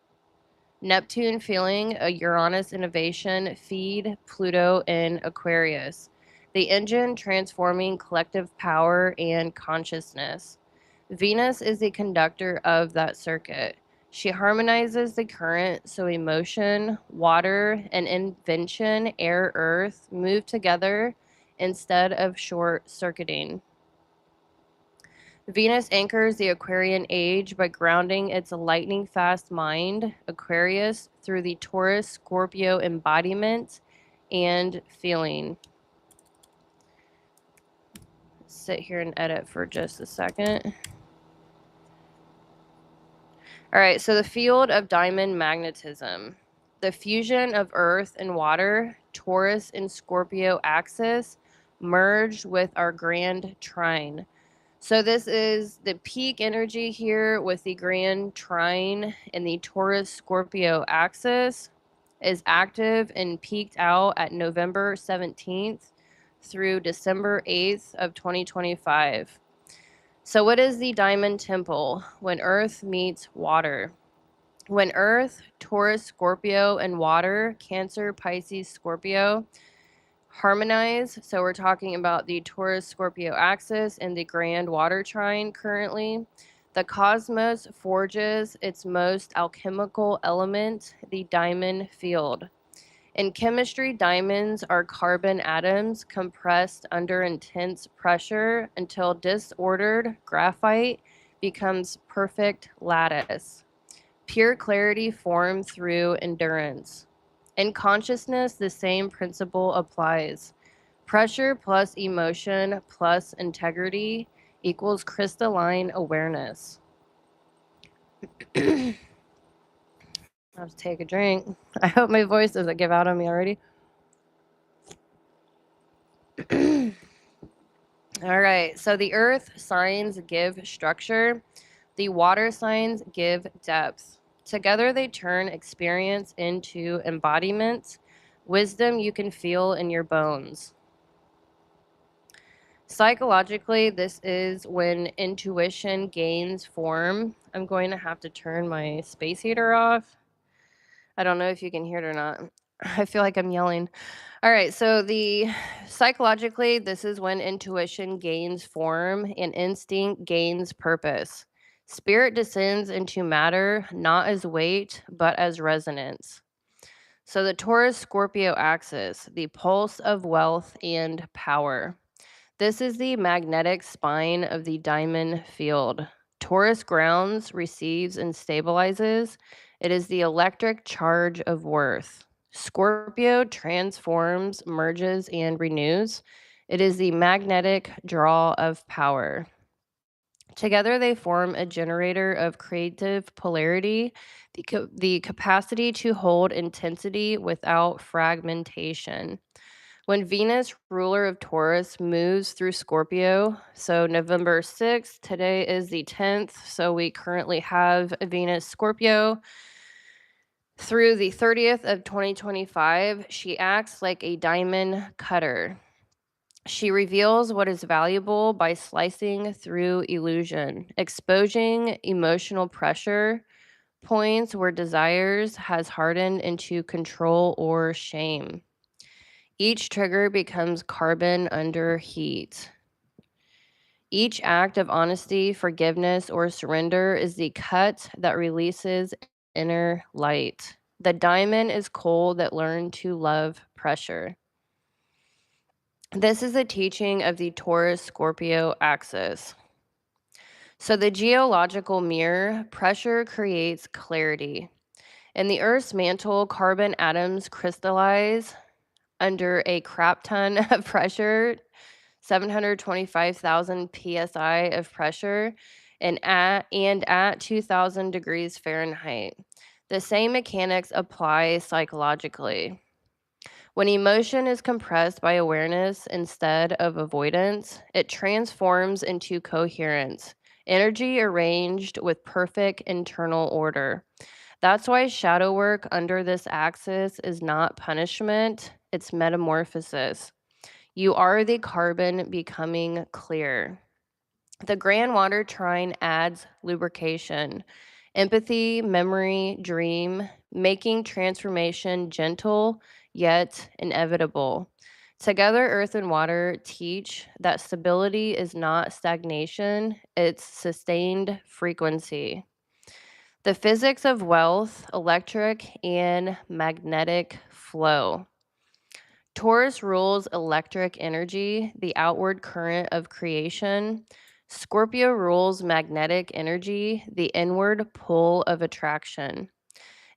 Neptune feeling a Uranus innovation feed Pluto in Aquarius. The engine transforming collective power and consciousness. Venus is the conductor of that circuit. She harmonizes the current so emotion, water, and invention, air, earth, move together instead of short circuiting. Venus anchors the Aquarian age by grounding its lightning fast mind, Aquarius, through the Taurus Scorpio embodiment and feeling. Sit here and edit for just a second. All right, so the field of diamond magnetism. The fusion of Earth and water, Taurus and Scorpio axis, merged with our grand trine. So this is the peak energy here with the grand trine, and the Taurus Scorpio axis is active and peaked out at November 17th through December 8th of 2025. So what is the diamond temple? When Earth meets water. When Earth, Taurus, Scorpio, and water, Cancer, Pisces, Scorpio, harmonize. So we're talking about the Taurus Scorpio axis and the grand water trine currently. The cosmos forges its most alchemical element, the diamond field. In chemistry, diamonds are carbon atoms compressed under intense pressure until disordered graphite becomes perfect lattice. Pure clarity formed through endurance. In consciousness, the same principle applies. Pressure plus emotion plus integrity equals crystalline awareness. I'll have to take a drink. I hope my voice doesn't give out on me already. All right, so the earth signs give structure, the water signs give depth. Together they turn experience into embodiment, wisdom you can feel in your bones. Psychologically, this is when intuition gains form. I'm going to have to turn my space heater off. I don't know if you can hear it or not. I feel like I'm yelling. All right, so psychologically, this is when intuition gains form and instinct gains purpose. Spirit descends into matter not as weight, but as resonance. So the Taurus Scorpio axis, the pulse of wealth and power. This is the magnetic spine of the diamond field. Taurus grounds, receives, and stabilizes. It is the electric charge of worth. Scorpio transforms, merges, and renews. It is the magnetic draw of power. Together, they form a generator of creative polarity, the capacity to hold intensity without fragmentation. When Venus, ruler of Taurus, moves through Scorpio, so November 6th, today is the 10th, so we currently have Venus Scorpio. Through the 30th of 2025, she acts like a diamond cutter. She reveals what is valuable by slicing through illusion, exposing emotional pressure points where desires has hardened into control or shame. Each trigger becomes carbon under heat. Each act of honesty, forgiveness, or surrender is the cut that releases inner light. The diamond is coal that learned to love pressure. This is the teaching of the Taurus Scorpio axis. So, the geological mirror, pressure creates clarity. In the Earth's mantle, carbon atoms crystallize under a crap ton of pressure, 725,000 psi of pressure, and at 2,000 degrees Fahrenheit. The same mechanics apply psychologically. When emotion is compressed by awareness instead of avoidance, it transforms into coherence, energy arranged with perfect internal order. That's why shadow work under this axis is not punishment, it's metamorphosis. You are the carbon becoming clear. The grand water trine adds lubrication, empathy, memory, dream, making transformation gentle yet inevitable. Together, earth and water teach that stability is not stagnation, it's sustained frequency. The physics of wealth, electric and magnetic flow. Taurus rules electric energy, the outward current of creation. Scorpio rules magnetic energy, the inward pull of attraction.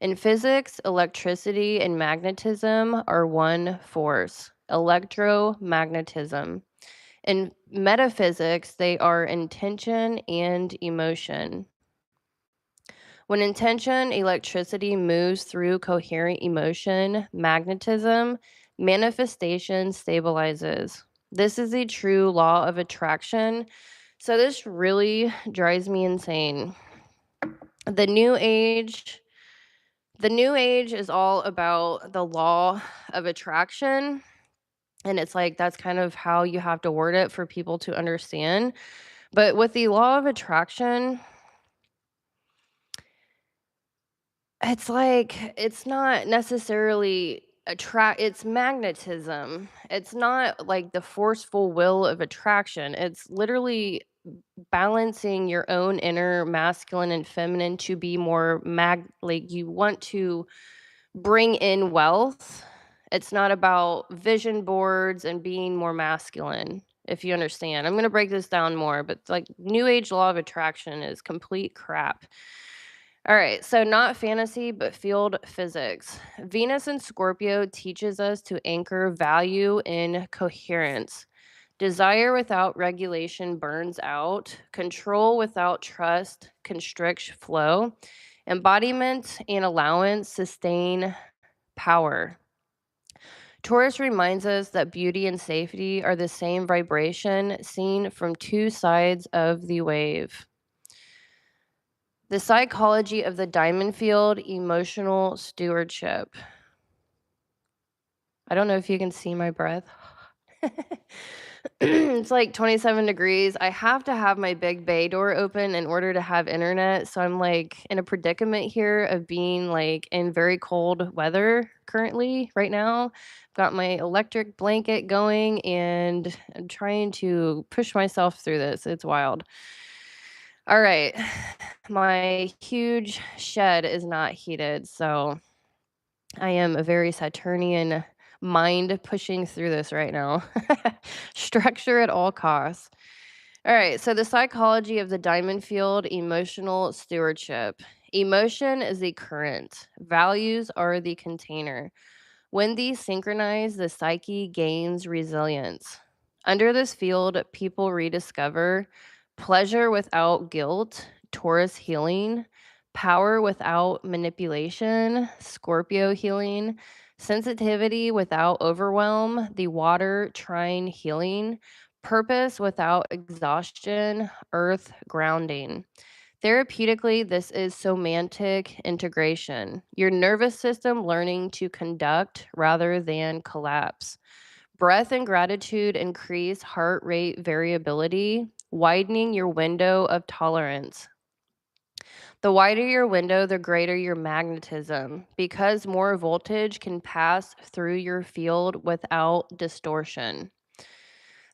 In physics, electricity and magnetism are one force, electromagnetism. In metaphysics, they are intention and emotion. When intention, electricity moves through coherent emotion, magnetism, manifestation stabilizes. This is the true law of attraction. So this really drives me insane. The new age, the new age is all about the law of attraction. And it's like that's kind of how you have to word it for people to understand. But with the law of attraction, it's like, it's not necessarily it's magnetism. It's not like the forceful will of attraction. It's literally balancing your own inner masculine and feminine to be more like you want to bring in wealth. It's not about vision boards and being more masculine, if you understand. I'm going to break this down more, but like new age law of attraction is complete crap. All right, so not fantasy, but field physics. Venus in Scorpio teaches us to anchor value in coherence. Desire without regulation burns out. Control without trust constricts flow. Embodiment and allowance sustain power. Taurus reminds us that beauty and safety are the same vibration seen from two sides of the wave. The psychology of the diamond field, emotional stewardship. I don't know if you can see my breath. It's like 27 degrees. I have to have my big bay door open in order to have internet, so I'm, like, in a predicament here of being, like, in very cold weather currently right now. Got my electric blanket going, and I'm trying to push myself through this. It's wild. Alright. My huge shed is not heated, so I am a very Saturnian mind pushing through this right now. Structure at all costs. All right, so the psychology of the diamond field, emotional stewardship. Emotion is the current, values are the container. When these synchronize, the psyche gains resilience. Under this field, people rediscover pleasure without guilt, Taurus healing, power without manipulation, Scorpio healing, sensitivity without overwhelm, the water, Trine healing, purpose without exhaustion, earth grounding. Therapeutically, this is somatic integration, your nervous system learning to conduct rather than collapse. Breath and gratitude increase heart rate variability, widening your window of tolerance. The wider your window, the greater your magnetism, because more voltage can pass through your field without distortion.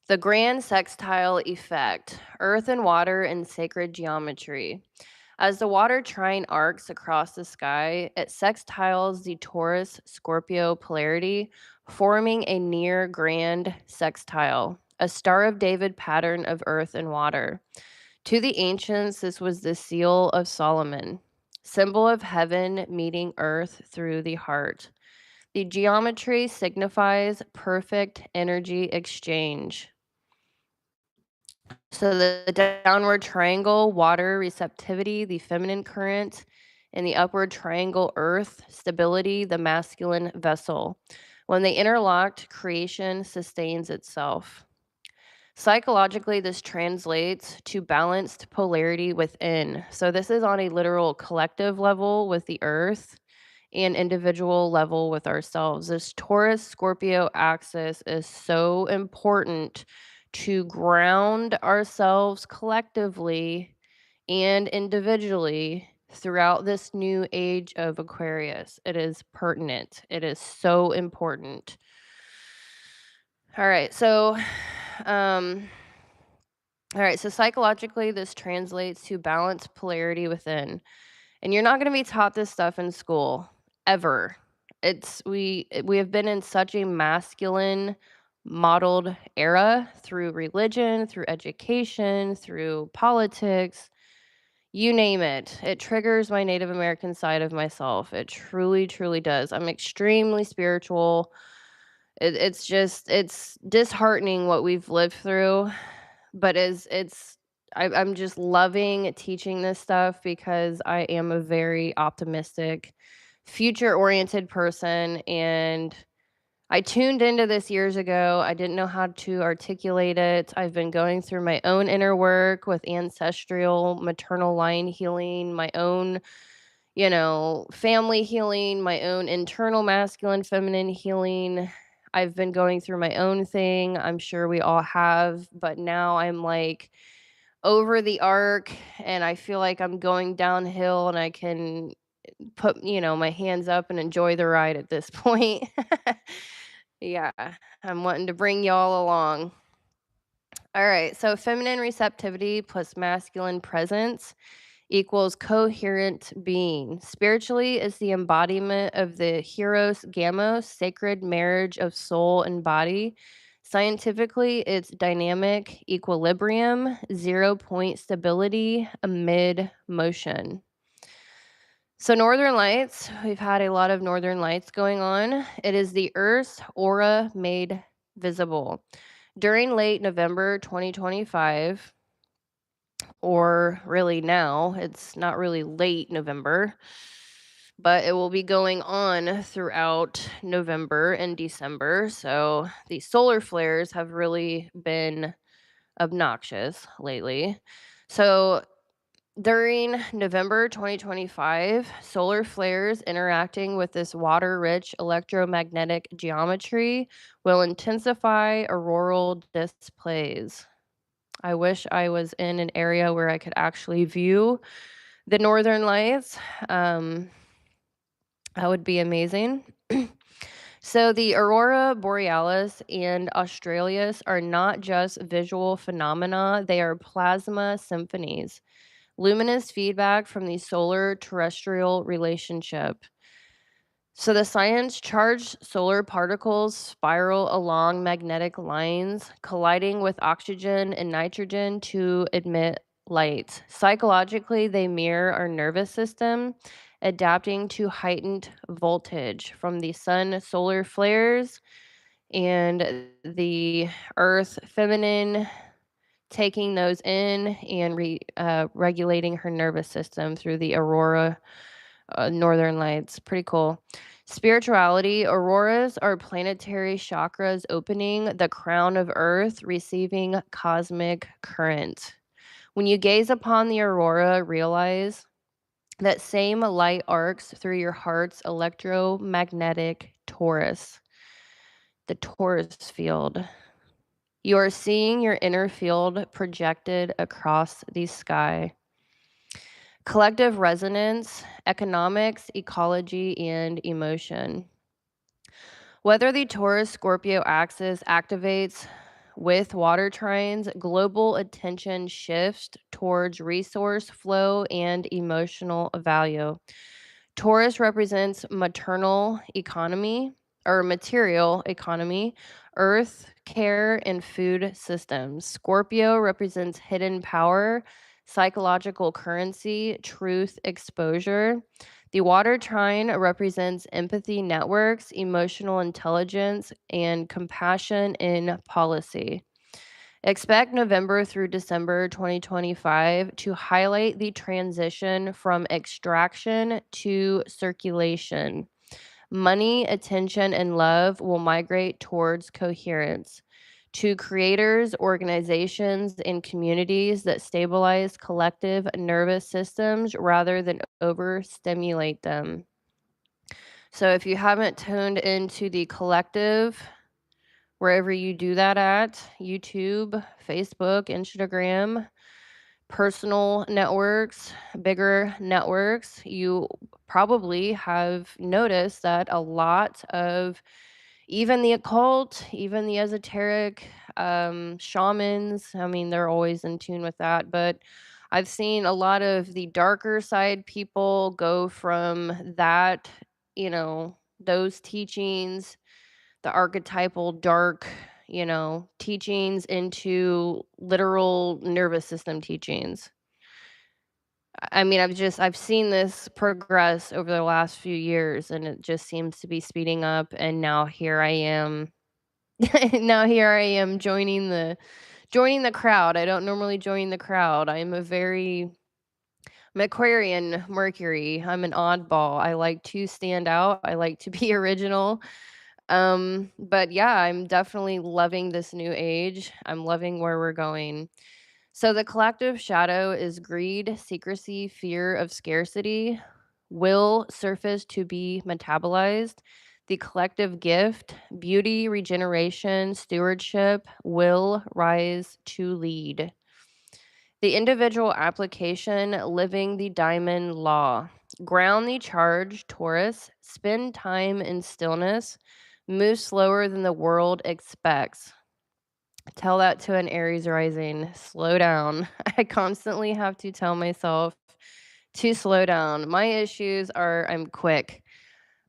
The grand sextile effect, earth and water in sacred geometry. As the water trine arcs across the sky, it sextiles the Taurus Scorpio polarity, forming a near grand sextile, a Star of David pattern of earth and water. To the ancients, this was the seal of Solomon, symbol of heaven meeting earth through the heart. The geometry signifies perfect energy exchange. So the downward triangle, water, receptivity, the feminine current, and the upward triangle, earth, stability, the masculine vessel. When they interlocked, creation sustains itself. Psychologically, this translates to balanced polarity within. So this is on a literal collective level with the earth and individual level with ourselves. This Taurus Scorpio axis is so important to ground ourselves collectively and individually throughout this new age of Aquarius. It is pertinent. It is so important. All right. Um so psychologically this translates to balanced polarity within. And you're not going to be taught this stuff in school ever. We have been in such a masculine modeled era through religion, through education, through politics, you name it. It triggers my Native American side of myself. It truly, truly does. I'm extremely spiritual. It's disheartening what we've lived through, but I'm just loving teaching this stuff because I am a very optimistic, future-oriented person, and I tuned into this years ago. I didn't know how to articulate it. I've been going through my own inner work with ancestral maternal line healing, my own, family healing, my own internal masculine, feminine healing. I've been going through my own thing. I'm sure we all have, but now I'm like over the arc and I feel like I'm going downhill and I can put, my hands up and enjoy the ride at this point. Yeah, I'm wanting to bring y'all along. All right, so feminine receptivity plus masculine presence equals coherent being. Spiritually is the embodiment of the Hieros Gamos, sacred marriage of soul and body. Scientifically, it's dynamic equilibrium, 0 point stability amid motion. So, northern lights, we've had a lot of northern lights going on. It is the Earth's aura made visible. During late November 2025, or really now, it's not really late November, but it will be going on throughout November and December. So the solar flares have really been obnoxious lately. So During November 2025, solar flares interacting with this water-rich electromagnetic geometry will intensify auroral displays. I wish I was in an area where I could actually view the northern lights. That would be amazing. So, the aurora borealis and australis are not just visual phenomena, they are plasma symphonies, luminous feedback from the solar terrestrial relationship. So, the science charged solar particles spiral along magnetic lines, colliding with oxygen and nitrogen to emit light. Psychologically, they mirror our nervous system, adapting to heightened voltage from the sun solar flares and the earth feminine taking those in and regulating her nervous system through the aurora northern lights. Pretty cool. Spirituality, auroras are planetary chakras opening the crown of earth, receiving cosmic current. When you gaze upon the aurora, realize that same light arcs through your heart's electromagnetic torus, the Taurus field. You are seeing your inner field projected across the sky. Collective resonance, economics, ecology, and emotion. Whether the Taurus Scorpio axis activates with water trines, global attention shifts towards resource flow and emotional value. Taurus represents maternal economy or material economy, earth, care, and food systems. Scorpio represents hidden power, psychological currency, truth exposure. The water trine represents empathy networks, emotional intelligence, and compassion in policy. Expect November through December 2025 to highlight the transition from extraction to circulation. Money, attention, and love will migrate towards coherence. To creators, organizations, and communities that stabilize collective nervous systems rather than overstimulate them. So, if you haven't tuned into the collective, wherever you do that at, YouTube, Facebook, Instagram, personal networks, bigger networks, you probably have noticed that a lot of even the occult, even the esoteric, shamans, I mean, they're always in tune with that, but I've seen a lot of the darker side people go from that, those teachings, the archetypal dark, teachings into literal nervous system teachings. I mean, I've seen this progress over the last few years and it just seems to be speeding up and now here I am. Now here I am joining the crowd. I don't normally join the crowd. I'm Aquarian Mercury. I'm an oddball. I like to stand out. I like to be original. But yeah, I'm definitely loving this new age. I'm loving where we're going. So the collective shadow is greed, secrecy, fear of scarcity, will surface to be metabolized. The collective gift, beauty, regeneration, stewardship, will rise to lead. The individual application, living the diamond law. Ground the charge, Taurus. Spend time in stillness. Move slower than the world expects. Tell that to an Aries rising. Slow down. I constantly have to tell myself to slow down. My issues are I'm quick.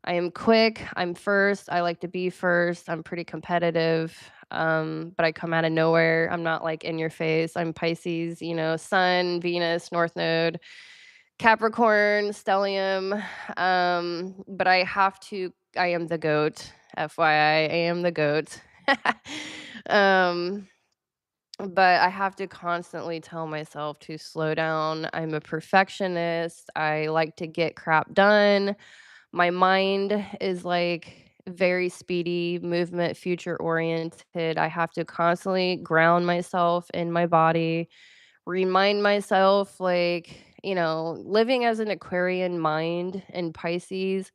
I am quick. I'm first. I like to be first. I'm pretty competitive. But I come out of nowhere. I'm not like in your face. I'm Pisces, Sun, Venus, North Node, Capricorn, Stellium. But I am the goat. FYI, I am the goat. um, but I have to constantly tell myself to slow down. I'm a perfectionist. I like to get crap done. My mind is like very speedy, movement, future oriented. I have to constantly ground myself in my body, remind myself like living as an Aquarian mind in Pisces,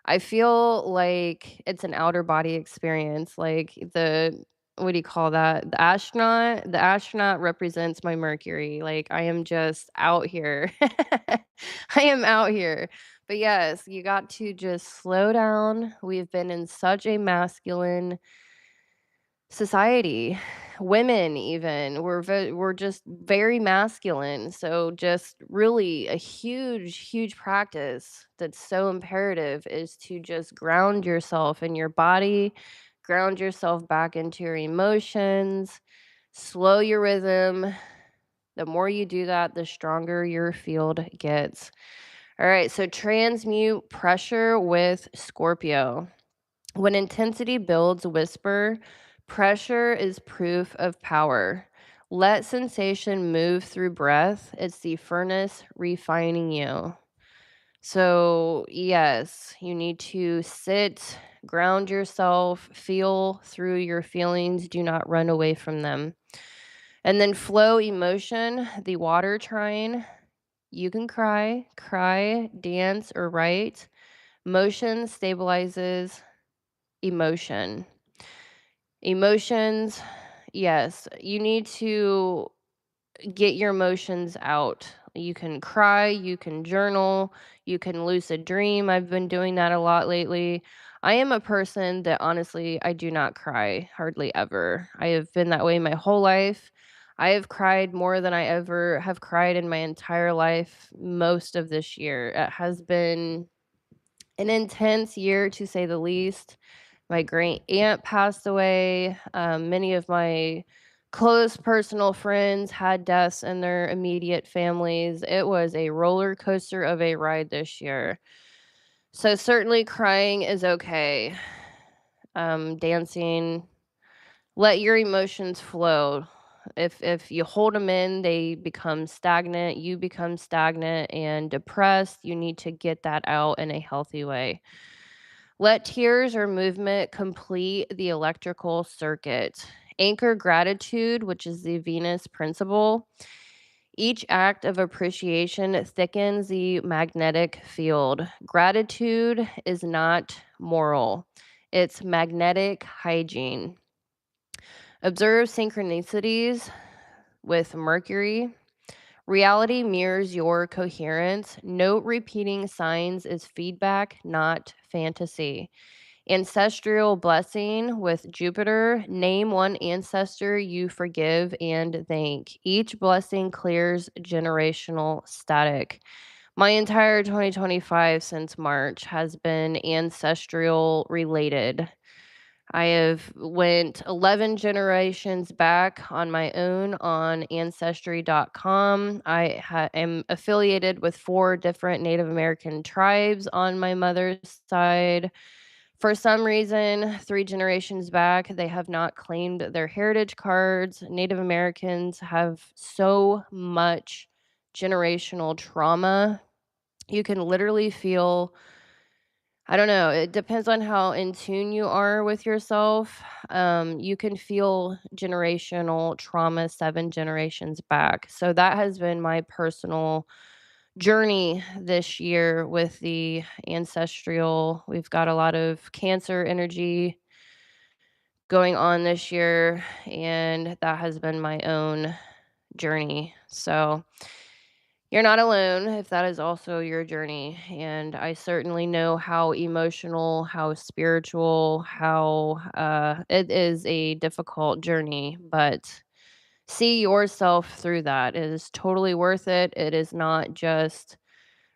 I feel like it's an outer body experience. Like what do you call that? The astronaut represents my Mercury. Like I am just out here. I am out here. But yes, you got to just slow down. We've been in such a masculine society. Women even we're just very masculine, so just really a huge practice that's so imperative is to just ground yourself in your body, ground yourself back into your emotions, slow your rhythm. The more you do that, the stronger your field gets. All right, so transmute pressure with Scorpio. When intensity builds, whisper, pressure is proof of power. Let sensation move through breath. It's the furnace refining you. So, yes, you need to sit, ground yourself, feel through your feelings. Do not run away from them. And then flow emotion, the water trine. You can cry, dance, or write. Motion stabilizes emotion. Emotions, yes, you need to get your emotions out. You can cry, you can journal, you can lucid dream. I've been doing that a lot lately. I am a person that honestly, I do not cry hardly ever. I have been that way my whole life. I have cried more than I ever have cried in my entire life most of this year. It has been an intense year to say the least. My great aunt passed away. Many of my close personal friends had deaths in their immediate families. It was a roller coaster of a ride this year. So certainly crying is okay. Dancing, let your emotions flow. If you hold them in, they become stagnant. You become stagnant and depressed. You need to get that out in a healthy way. Let tears or movement complete the electrical circuit. Anchor gratitude, which is the Venus principle. Each act of appreciation thickens the magnetic field. Gratitude is not moral, it's magnetic hygiene. Observe synchronicities with Mercury. Reality mirrors your coherence. Note repeating signs is feedback, not fantasy. Ancestral blessing with Jupiter. Name one ancestor you forgive and thank. Each blessing clears generational static. My entire 2025 since March has been ancestral related. I have went 11 generations back on my own on ancestry.com. Am affiliated with 4 different Native American tribes on my mother's side. For some reason, 3 generations back, they have not claimed their heritage cards. Native Americans have so much generational trauma. You can literally feel, I don't know, it depends on how in tune you are with yourself. You can feel generational trauma 7 generations back. So that has been my personal journey this year with the ancestral. We've got a lot of Cancer energy going on this year, and that has been my own journey. So you're not alone if that is also your journey. And I certainly know how emotional, how spiritual, how it is a difficult journey, but see yourself through that. It is totally worth it. It is not just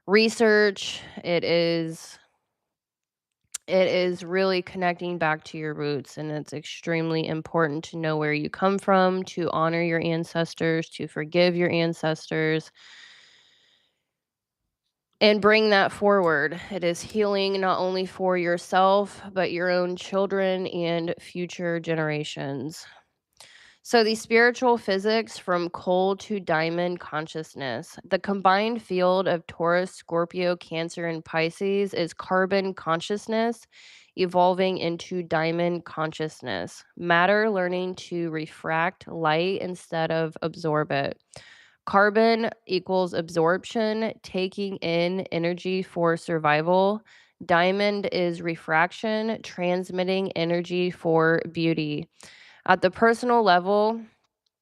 research. It is really connecting back to your roots, and it's extremely important to know where you come from, to honor your ancestors, to forgive your ancestors, and bring that forward. It is healing not only for yourself, but your own children and future generations. So, the spiritual physics from coal to diamond consciousness. The combined field of Taurus, Scorpio, Cancer, and Pisces is carbon consciousness evolving into diamond consciousness. Matter learning to refract light instead of absorb it. Carbon equals absorption, taking in energy for survival. Diamond is refraction, transmitting energy for beauty. At the personal level,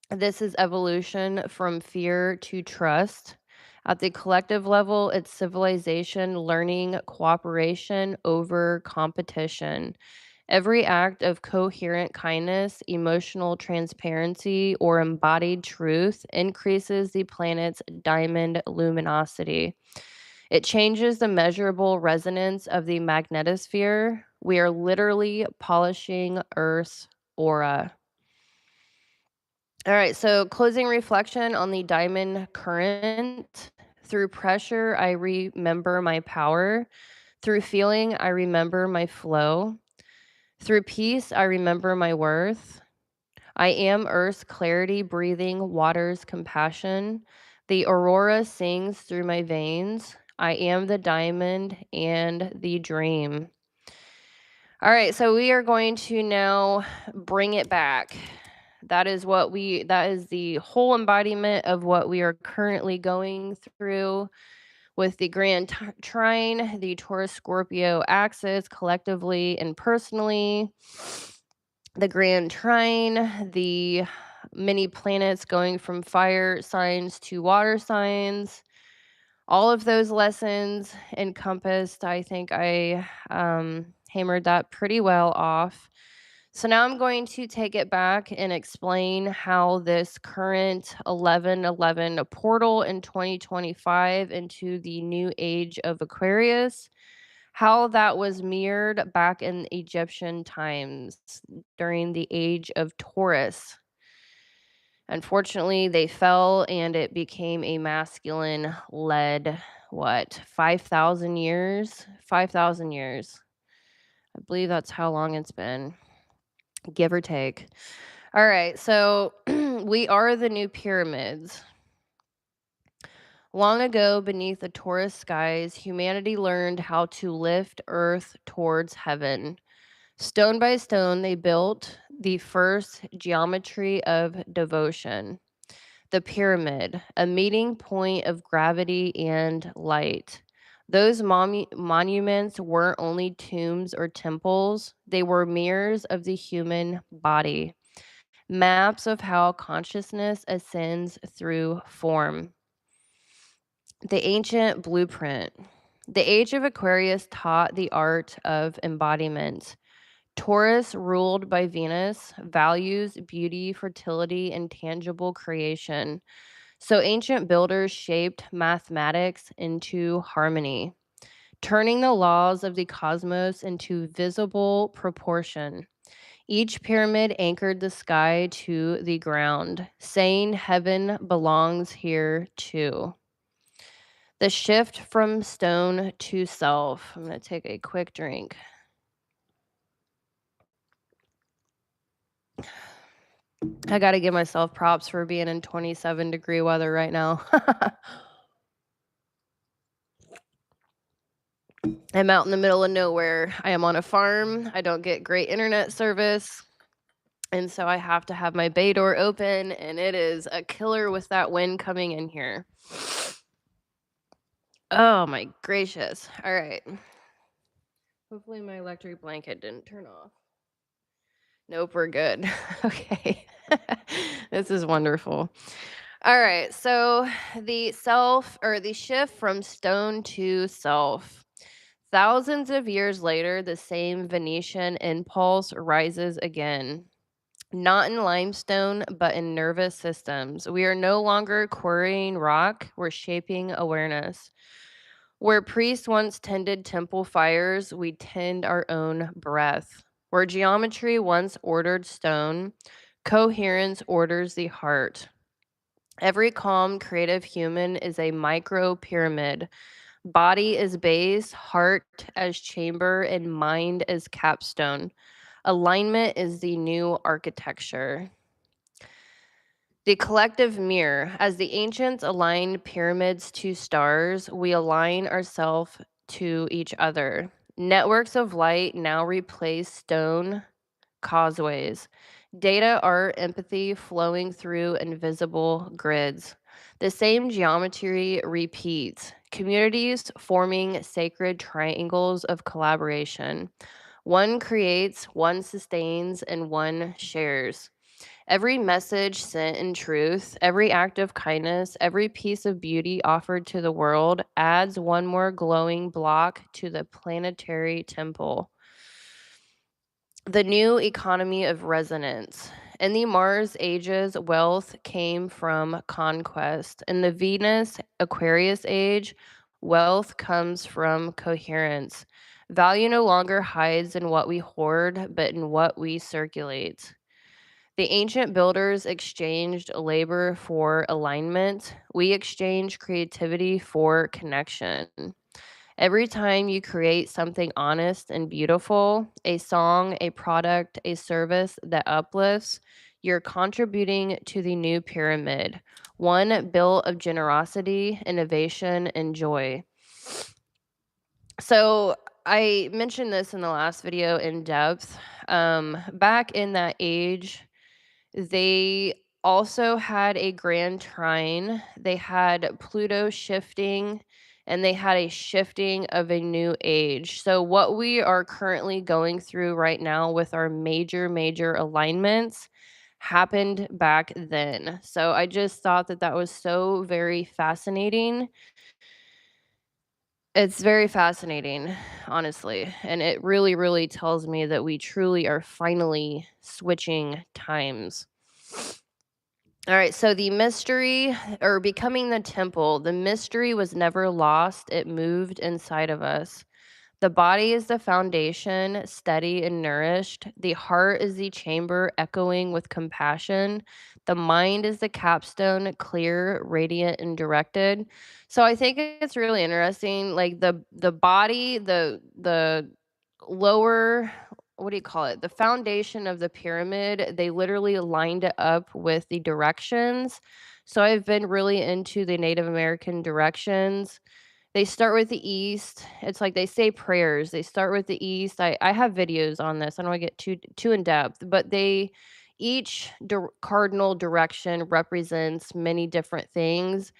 this is evolution from fear to trust. At the collective level, it's civilization learning cooperation over competition. Every act of coherent kindness, emotional transparency, or embodied truth increases the planet's diamond luminosity. It changes the measurable resonance of the magnetosphere. We are literally polishing Earth's aura. All right, so closing reflection on the diamond current. Through pressure, I remember my power. Through feeling, I remember my flow. Through peace, I remember my worth. I am Earth's clarity, breathing water's compassion. The aurora sings through my veins. I am the diamond and the dream. All right, so we are going to now bring it back. That is the whole embodiment of what we are currently going through with the grand trine, the Taurus Scorpio axis collectively and personally, the grand trine, the many planets going from fire signs to water signs. All of those lessons encompassed, I think I hammered that pretty well off. So now I'm going to take it back and explain how this current 1111 portal in 2025 into the new age of Aquarius, how that was mirrored back in Egyptian times during the age of Taurus. Unfortunately, they fell and it became a masculine led, 5,000 years? 5,000 years. I believe that's how long it's been, give or take. All right, so we are the new pyramids. Long ago, beneath the Taurus skies, humanity learned how to lift Earth towards heaven. Stone by stone, they built the first geometry of devotion. The pyramid, a meeting point of gravity and light. Those monuments weren't only tombs or temples, they were mirrors of the human body, maps of how consciousness ascends through form. The ancient blueprint. The age of Aquarius taught the art of embodiment. Taurus, ruled by Venus, values beauty, fertility, and tangible creation. So ancient builders shaped mathematics into harmony, turning the laws of the cosmos into visible proportion. Each pyramid anchored the sky to the ground, saying heaven belongs here too. The shift from stone to self. I'm going to take a quick drink. I got to give myself props for being in 27-degree weather right now. I'm out in the middle of nowhere. I am on a farm. I don't get great internet service. And so I have to have my bay door open, and it is a killer with that wind coming in here. Oh my gracious. All right. Hopefully my electric blanket didn't turn off. Nope, we're good. Okay. This is wonderful. All right. So the shift from stone to self. Thousands of years later, the same Venetian impulse rises again. Not in limestone, but in nervous systems. We are no longer quarrying rock, we're shaping awareness. Where priests once tended temple fires, we tend our own breath. Where geometry once ordered stone, coherence orders the heart. Every calm, creative human is a micro pyramid. Body as base, heart as chamber, and mind as capstone. Alignment is the new architecture. The collective mirror. As the ancients aligned pyramids to stars, we align ourselves to each other. Networks of light now replace stone causeways. Data, art, empathy flowing through invisible grids. The same geometry repeats. Communities forming sacred triangles of collaboration. One creates, one sustains, and one shares. Every message sent in truth, every act of kindness, every piece of beauty offered to the world adds one more glowing block to the planetary temple. The new economy of resonance. In the Mars ages, wealth came from conquest. In the Venus Aquarius age, wealth comes from coherence. Value no longer hides in what we hoard, but in what we circulate. The ancient builders exchanged labor for alignment. We exchange creativity for connection. Every time you create something honest and beautiful, a song, a product, a service that uplifts, you're contributing to the new pyramid, one built of generosity, innovation, and joy. So I mentioned this in the last video in depth. Back in that age, they also had a grand trine. They had Pluto shifting, and they had a shifting of a new age. So what we are currently going through right now with our major alignments happened back then. So I just thought that that was so very fascinating. It's very fascinating, honestly, and it really tells me that we truly are finally switching times. All right, so the mystery or becoming the temple, the mystery was never lost. It moved inside of us. The body is the foundation, steady and nourished. The heart is the chamber, echoing with compassion. The mind is the capstone, clear, radiant, and directed. So I think it's really interesting. Like the body, the lower, what do you call it? The foundation of the pyramid, they literally lined it up with the directions. So I've been really into the Native American directions. They start with the east. It's like they say prayers. They start with the east. I have videos on this. I don't want to get too in depth, but they each cardinal direction represents many different things.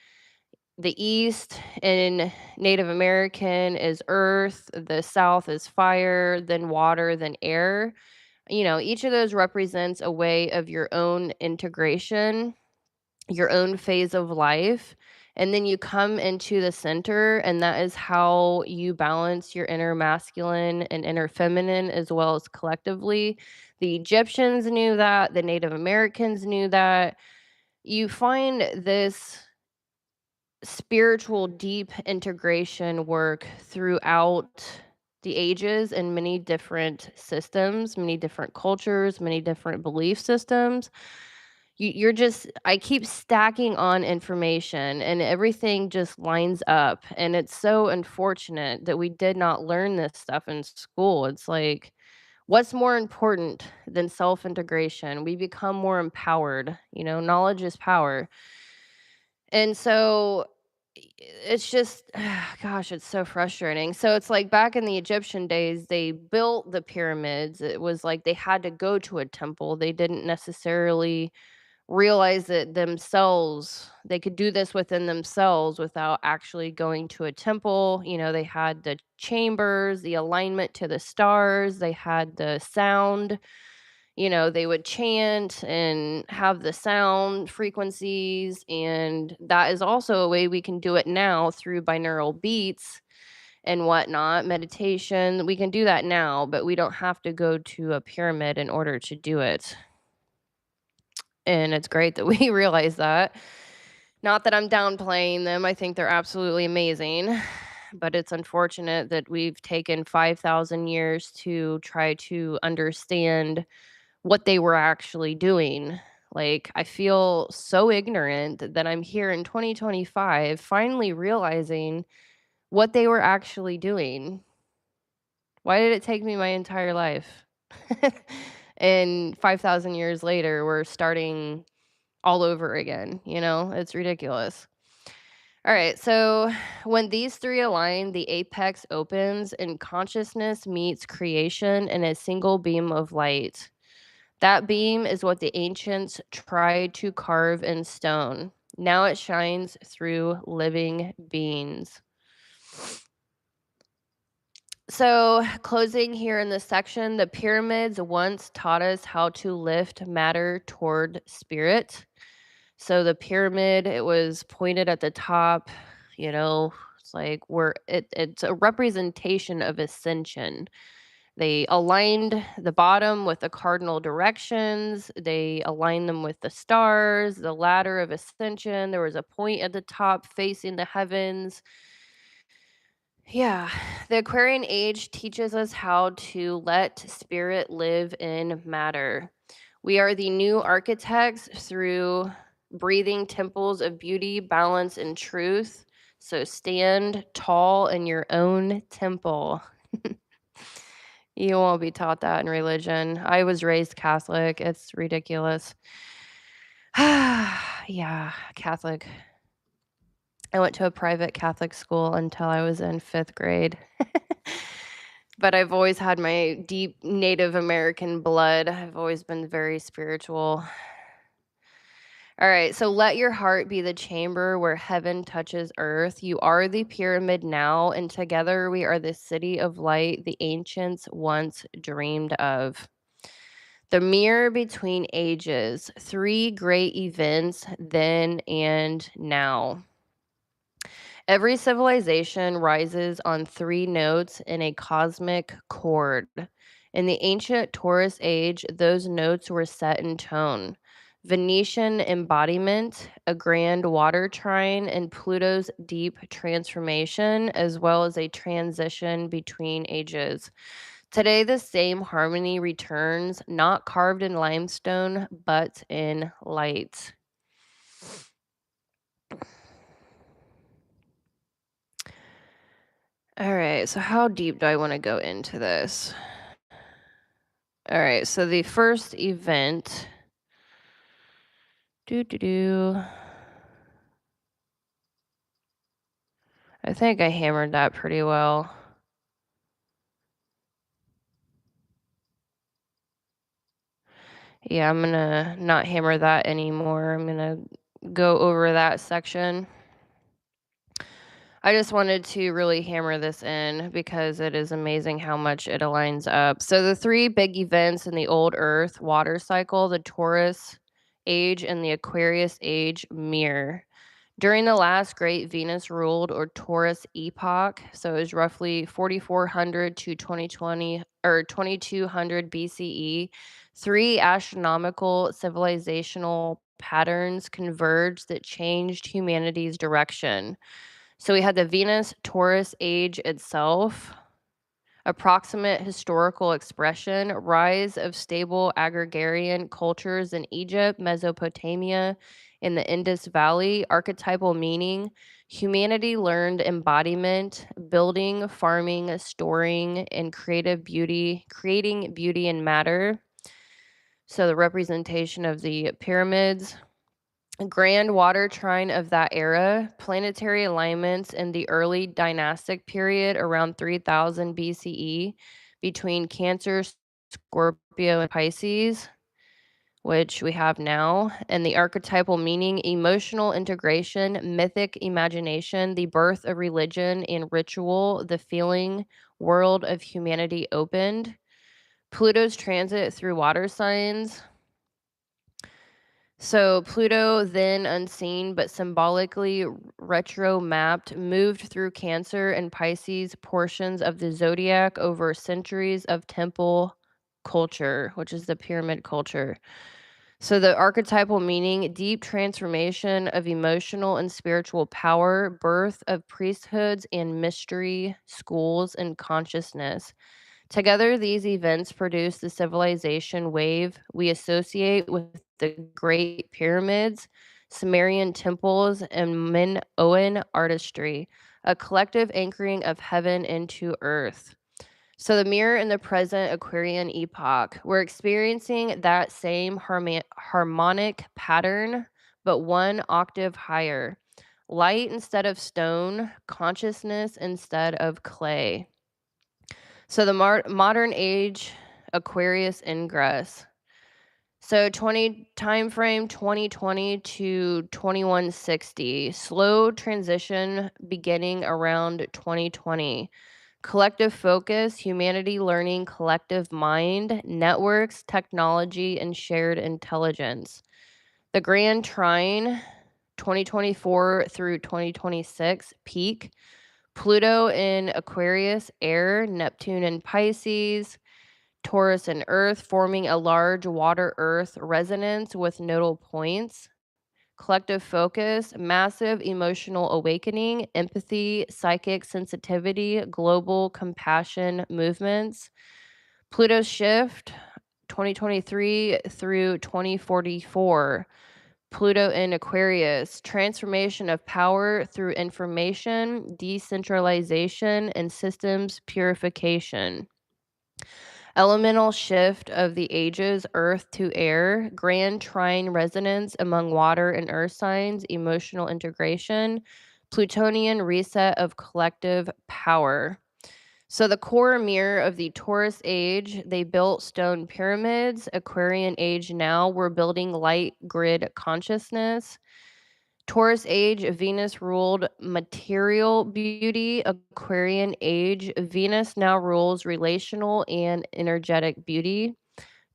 The east in Native American is earth, the south is fire, then water, then air. You know, each of those represents a way of your own integration, your own phase of life, and then you come into the center, and that is how you balance your inner masculine and inner feminine as well as collectively. The Egyptians knew that, the Native Americans knew that. You find this spiritual deep integration work throughout the ages in many different systems, many different cultures, many different belief systems. You're just I keep stacking on information and everything just lines up, and it's so unfortunate that we did not learn this stuff in school. It's like, what's more important than self-integration? We become more empowered, you know, knowledge is power. And so it's just gosh, it's so frustrating. So it's like back in the Egyptian days, they built the pyramids. It was like they had to go to a temple. They didn't necessarily realize that themselves they could do this within themselves without actually going to a temple. You know, they had the chambers, the alignment to the stars, they had the sound. You know, they would chant and have the sound frequencies, and that is also a way we can do it now through binaural beats and whatnot, meditation. We can do that now, but we don't have to go to a pyramid in order to do it. And it's great that we realize that. Not that I'm downplaying them, I think they're absolutely amazing, but it's unfortunate that we've taken 5,000 years to try to understand what they were actually doing. Like, I feel so ignorant that I'm here in 2025 finally realizing what they were actually doing. Why did it take me my entire life? And 5,000 years later, we're starting all over again, you know? It's ridiculous. All right, so when these three align, the apex opens and consciousness meets creation in a single beam of light. That beam is what the ancients tried to carve in stone. Now it shines through living beings. So, closing here in this section, the pyramids once taught us how to lift matter toward spirit. So the pyramid, it was pointed at the top, it's like it's a representation of ascension. They aligned the bottom with the cardinal directions. They aligned them with the stars, the ladder of ascension. There was a point at the top facing the heavens. Yeah, the Aquarian age teaches us how to let spirit live in matter. We are the new architects through breathing temples of beauty, balance, and truth. So stand tall in your own temple. You won't be taught that in religion. I was raised Catholic. It's ridiculous. Yeah, Catholic. I went to a private Catholic school until I was in 5th grade. But I've always had my deep Native American blood. I've always been very spiritual. All right, so let your heart be the chamber where heaven touches earth. You are the pyramid now, and together we are the city of light the ancients once dreamed of. The mirror between ages, 3 great events then and now. Every civilization rises on 3 notes in a cosmic chord. In the ancient Taurus age, those notes were set in tone. Venetian embodiment, a grand water trine, and Pluto's deep transformation, as well as a transition between ages. Today, the same harmony returns, not carved in limestone, but in light. All right, so how deep do I want to go into this? All right, so the first event. I think I hammered that pretty well. Yeah, I'm gonna not hammer that anymore. I'm gonna go over that section. I just wanted to really hammer this in because it is amazing how much it aligns up. So the 3 big events in the old Earth water cycle, the Taurus age and the Aquarius age mirror. During the last great Venus ruled or Taurus epoch, so it was roughly 4400 to 2020 or 2200 BCE, 3 astronomical civilizational patterns converged that changed humanity's direction. So we had the Venus Taurus age itself, approximate historical expression, rise of stable agrarian cultures in Egypt, Mesopotamia, in the Indus Valley, archetypal meaning, humanity learned embodiment, building, farming, storing, and creative beauty, creating beauty and matter. So the representation of the pyramids, grand water trine of that era, planetary alignments in the early dynastic period around 3000 BCE between Cancer, Scorpio, and Pisces, which we have now, and the archetypal meaning, emotional integration, mythic imagination, the birth of religion and ritual, the feeling world of humanity opened. Pluto's transit through water signs. So Pluto, then unseen but symbolically retro-mapped, moved through Cancer and Pisces portions of the zodiac over centuries of temple culture, which is the pyramid culture. So the archetypal meaning, deep transformation of emotional and spiritual power, birth of priesthoods and mystery, schools, and consciousness. Together, these events produce the civilization wave we associate with the Great Pyramids, Sumerian temples, and Minoan artistry, a collective anchoring of heaven into earth. So, the mirror in the present Aquarian epoch, we're experiencing that same harmonic pattern, but 1 octave higher. Light instead of stone, consciousness instead of clay. So the modern age Aquarius ingress. So 20 time frame 2020 to 2160. Slow transition beginning around 2020. Collective focus, humanity learning, collective mind, networks, technology, and shared intelligence. The Grand Trine 2024 through 2026 peak. Pluto in Aquarius, air, Neptune in Pisces, Taurus and Earth, forming a large water Earth resonance with nodal points. Collective focus, massive emotional awakening, empathy, psychic sensitivity, global compassion movements. Pluto shift 2023 through 2044. Pluto in Aquarius, transformation of power through information, decentralization, and systems purification. Elemental shift of the ages, earth to air, grand trine resonance among water and earth signs, emotional integration, Plutonian reset of collective power. So, the core mirror of the Taurus age, they built stone pyramids. Aquarian age now, we're building light grid consciousness. Taurus age, Venus ruled material beauty. Aquarian age, Venus now rules relational and energetic beauty.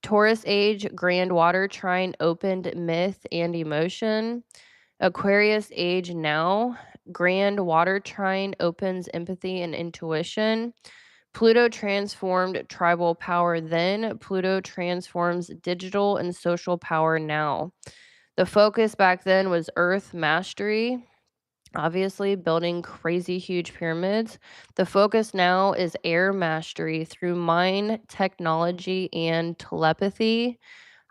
Taurus age, grand water trine opened myth and emotion. Aquarius age now, grand water trine opens empathy and intuition. Pluto transformed tribal power then. Pluto transforms digital and social power now. The focus back then was earth mastery, obviously building crazy huge pyramids. The focus now is air mastery through mind, technology, and telepathy.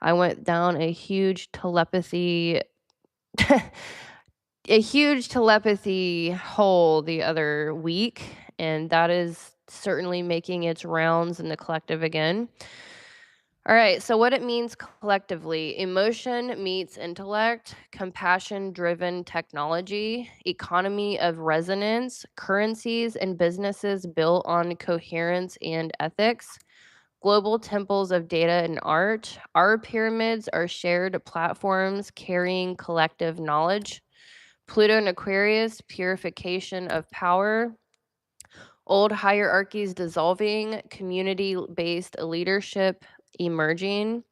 I went down a huge telepathy a huge telepathy hole the other week, and that is certainly making its rounds in the collective again. All right, so what it means collectively: emotion meets intellect, compassion driven technology, economy of resonance, currencies and businesses built on coherence and ethics, global temples of data and art. Our pyramids are shared platforms carrying collective knowledge. Pluto and Aquarius, purification of power. Old hierarchies dissolving, community based leadership emerging.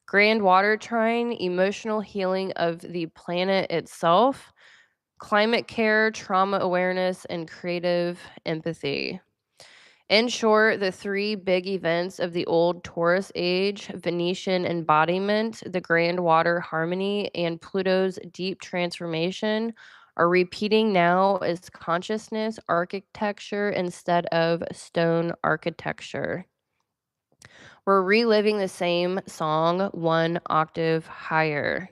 Grand water trine, emotional healing of the planet itself. Climate care, trauma awareness, and creative empathy. In short, the three big events of the old Taurus age, Venusian embodiment, the grand water harmony, and Pluto's deep transformation, are repeating now as consciousness architecture instead of stone architecture. We're reliving the same song one octave higher.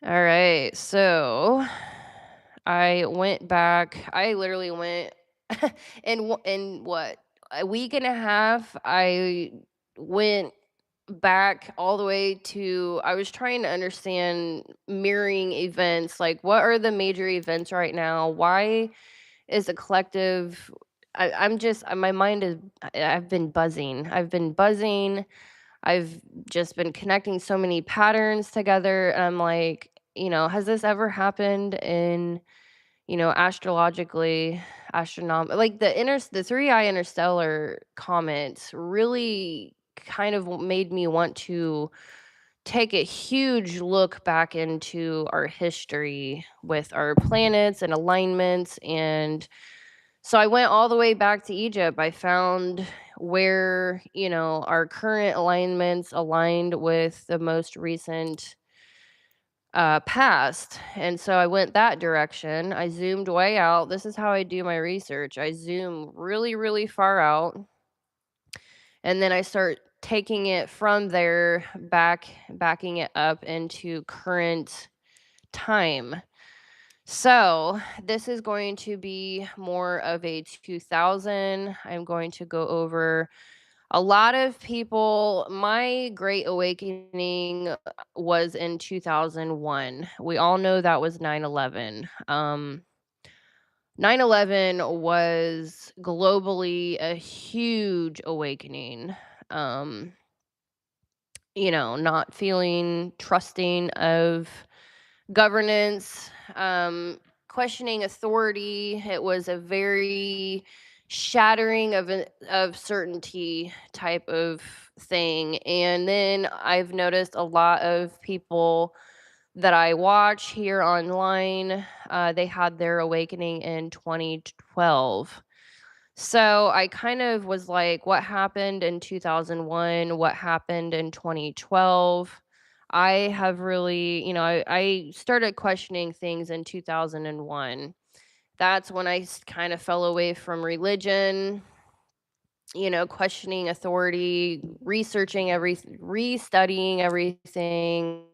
All right, so I went back. I literally went in what, a week and a half. I went back all the way to, I was trying to understand mirroring events. Like, what are the major events right now? Why is the collective? I'm just, my mind is. I've been buzzing. I've just been connecting so many patterns together. And I'm like, has this ever happened in, astrologically, like the 3-eye interstellar comets really kind of made me want to take a huge look back into our history with our planets and alignments. And so I went all the way back to Egypt. I found where, our current alignments aligned with the most recent past. And so I went that direction. I zoomed way out. This is how I do my research. I zoom really, really far out, and then I start taking it from there, backing it up into current time. So this is going to be more of a 2000. I'm going to go over a lot of people. My great awakening was in 2001. We all know that was 9/11. 9/11 was globally a huge awakening. Um, not feeling trusting of governance, questioning authority. It was a very shattering of certainty type of thing. And then I've noticed a lot of people that I watch here online, they had their awakening in 2012. So I kind of was like, what happened in 2001? What happened in 2012? I have really, I started questioning things in 2001. That's when I kind of fell away from religion, questioning authority, researching everything, restudying everything.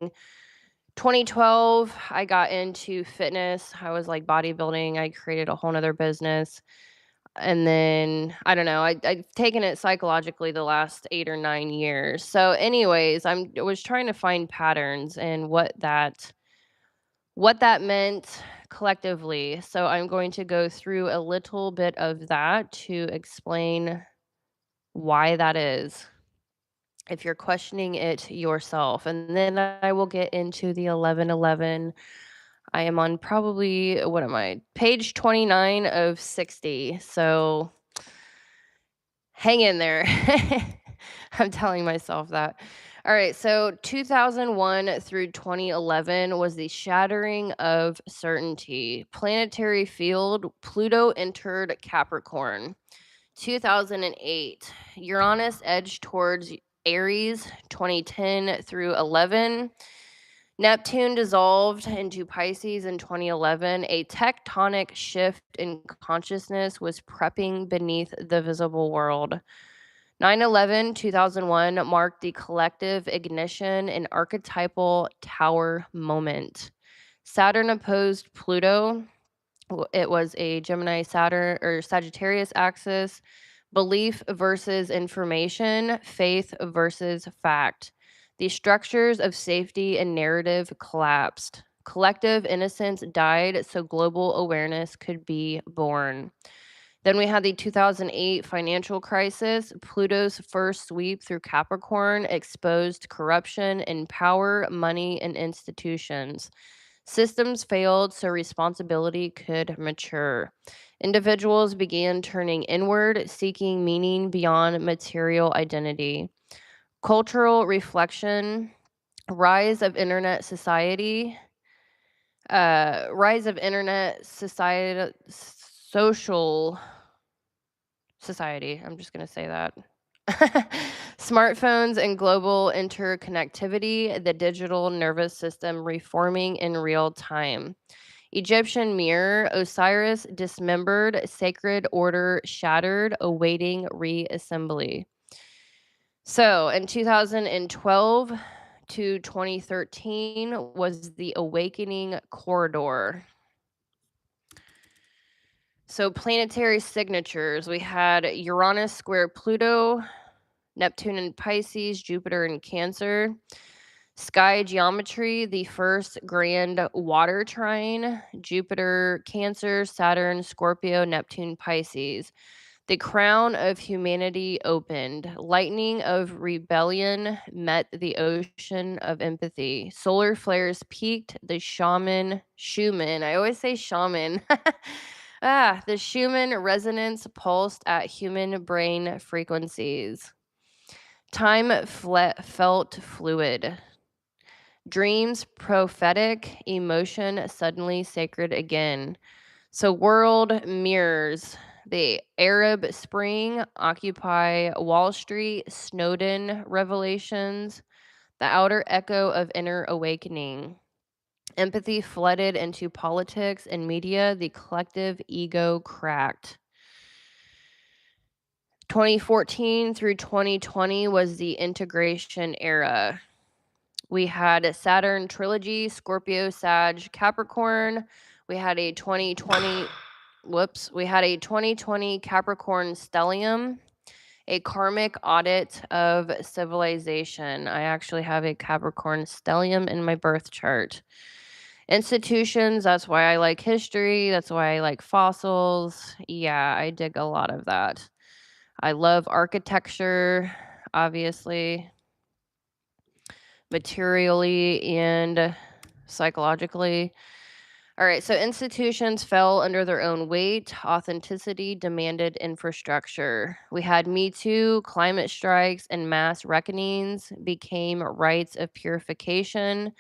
2012, I got into fitness. I was like bodybuilding. I created a whole nother business. And then I don't know, I've taken it psychologically the last 8 or 9 years. So anyways, I was trying to find patterns and what that meant collectively. So I'm going to go through a little bit of that to explain why that is, if you're questioning it yourself. And then I will get into the 1111. I am on probably, what am I? Page 29 of 60. So hang in there. I'm telling myself that. All right, so 2001 through 2011 was the shattering of certainty. Planetary field, Pluto entered Capricorn. 2008, Uranus edged towards Aries, 2010 through 11. Neptune dissolved into Pisces in 2011. A tectonic shift in consciousness was prepping beneath the visible world. 9/11, 2001 marked the collective ignition and archetypal tower moment. Saturn opposed Pluto. It was a Gemini Saturn or Sagittarius axis. Belief versus information, faith versus fact. The structures of safety and narrative collapsed. Collective innocence died so global awareness could be born. Then we had the 2008 financial crisis. Pluto's first sweep through Capricorn exposed corruption in power, money, and institutions. Systems failed so responsibility could mature. Individuals began turning inward, seeking meaning beyond material identity. Cultural reflection, rise of internet society, social society. I'm just going to say that. Smartphones and global interconnectivity, the digital nervous system reforming in real time. Egyptian mirror, Osiris dismembered, sacred order shattered, awaiting reassembly. So in 2012 to 2013 was the awakening corridor. So planetary signatures, we had Uranus square Pluto, Neptune in Pisces, Jupiter in Cancer. Sky geometry, the first grand water trine, Jupiter, Cancer, Saturn, Scorpio, Neptune, Pisces. The crown of humanity opened. Lightning of rebellion met the ocean of empathy. Solar flares peaked. The Schumann, I always say shaman. The Schumann resonance pulsed at human brain frequencies. Time felt fluid. Dreams prophetic, emotion suddenly sacred again. So world mirrors. The Arab Spring, Occupy Wall Street, Snowden revelations, the outer echo of inner awakening. Empathy flooded into politics and media, the collective ego cracked. 2014 through 2020 was the integration era. We had Saturn trilogy, Scorpio, Sag, Capricorn. We had a 2020 Capricorn stellium, a karmic audit of civilization. I actually have a Capricorn stellium in my birth chart. Institutions, that's why I like history, that's why I like fossils. Yeah, I dig a lot of that. I love architecture, obviously. materially and psychologically. All right, so institutions fell under their own weight. Authenticity demanded infrastructure. We had Me Too, climate strikes, and mass reckonings became rites of purification.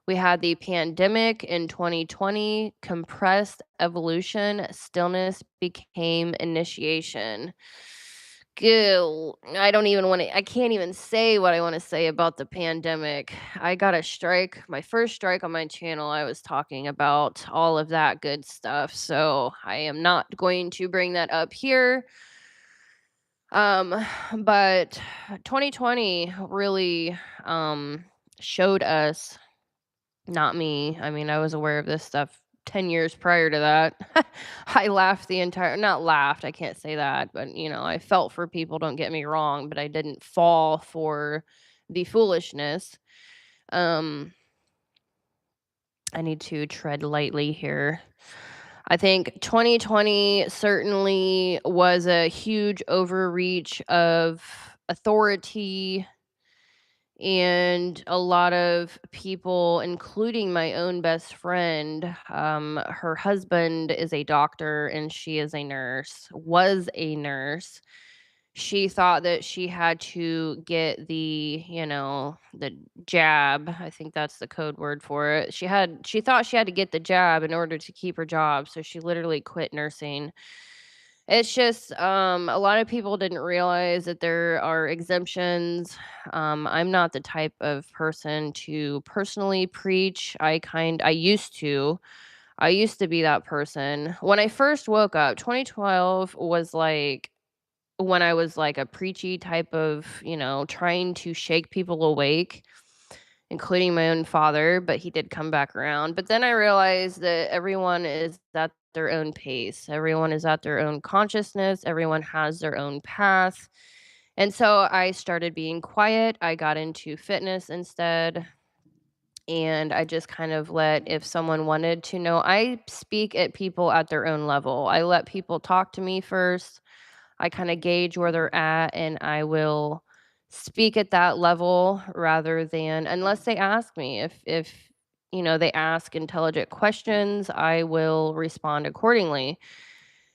We had the pandemic in 2020, compressed evolution, stillness became initiation. Gil, I can't even say what I want to say about the pandemic. I got a strike, my first strike on my channel. I was talking about all of that good stuff. So I am not going to bring that up here. But 2020 really showed us, not me. I mean, I was aware of this stuff 10 years prior to that. I laughed not laughed, I can't say that, but I felt for people, don't get me wrong, but I didn't fall for the foolishness. Um, I need to tread lightly here. I think 2020 certainly was a huge overreach of authority, and a lot of people, including my own best friend, her husband is a doctor and she is a nurse, was a nurse. She thought that she had to get the jab. I think that's the code word for it. She thought she had to get the jab in order to keep her job, so she literally quit nursing. It's just, a lot of people didn't realize that there are exemptions. I'm not the type of person to personally preach. I used to be that person. When I first woke up, 2012 was like when I was like a preachy type of, trying to shake people awake, including my own father, but he did come back around. But then I realized that everyone is at their own pace. Everyone is at their own consciousness. Everyone has their own path. And so I started being quiet. I got into fitness instead. And I just kind of if someone wanted to know, I speak at people at their own level. I let people talk to me first. I kind of gauge where they're at, and I will speak at that level rather than, unless they ask me. If they ask intelligent questions, I will respond accordingly.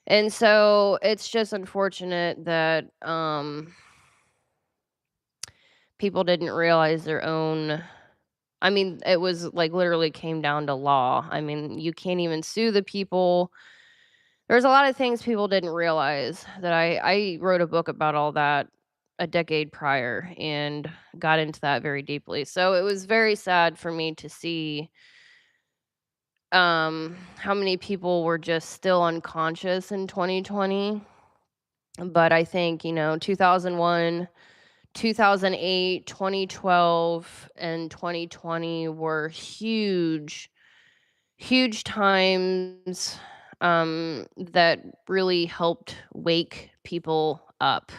And so it's just unfortunate that people didn't realize their own. I mean, it was like literally came down to law. I mean, you can't even sue the people. There's a lot of things people didn't realize that I wrote a book about all that a decade prior and got into that very deeply. So it was very sad for me to see how many people were just still unconscious in 2020. But I think, 2001, 2008, 2012, and 2020 were huge, huge times that really helped wake people up.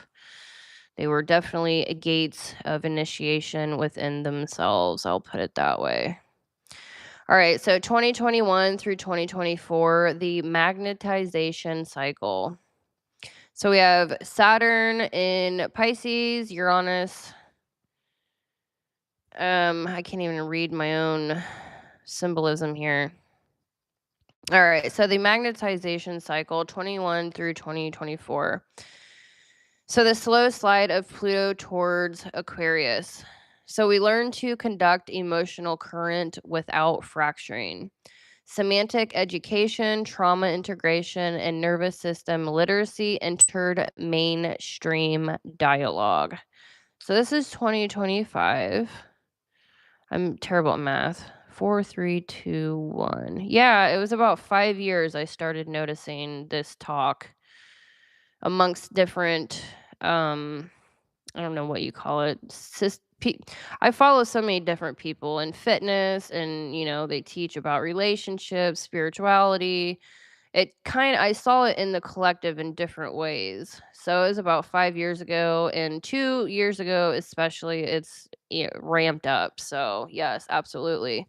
They were definitely gates of initiation within themselves. I'll put it that way. All right, so 2021 through 2024, the magnetization cycle. So we have Saturn in Pisces, Uranus. I can't even read my own symbolism here. All right, so the magnetization cycle, 21 through 2024. So the slow slide of Pluto towards Aquarius. So we learn to conduct emotional current without fracturing. Semantic education, trauma integration, and nervous system literacy entered mainstream dialogue. So this is 2025. I'm terrible at math. 4, 3, 2, 1. Yeah, it was about 5 years I started noticing this talk amongst different, I don't know what you call it. I follow so many different people in fitness, and they teach about relationships, spirituality. I saw it in the collective in different ways. So it was about 5 years ago, and 2 years ago especially, it's ramped up. So yes, absolutely.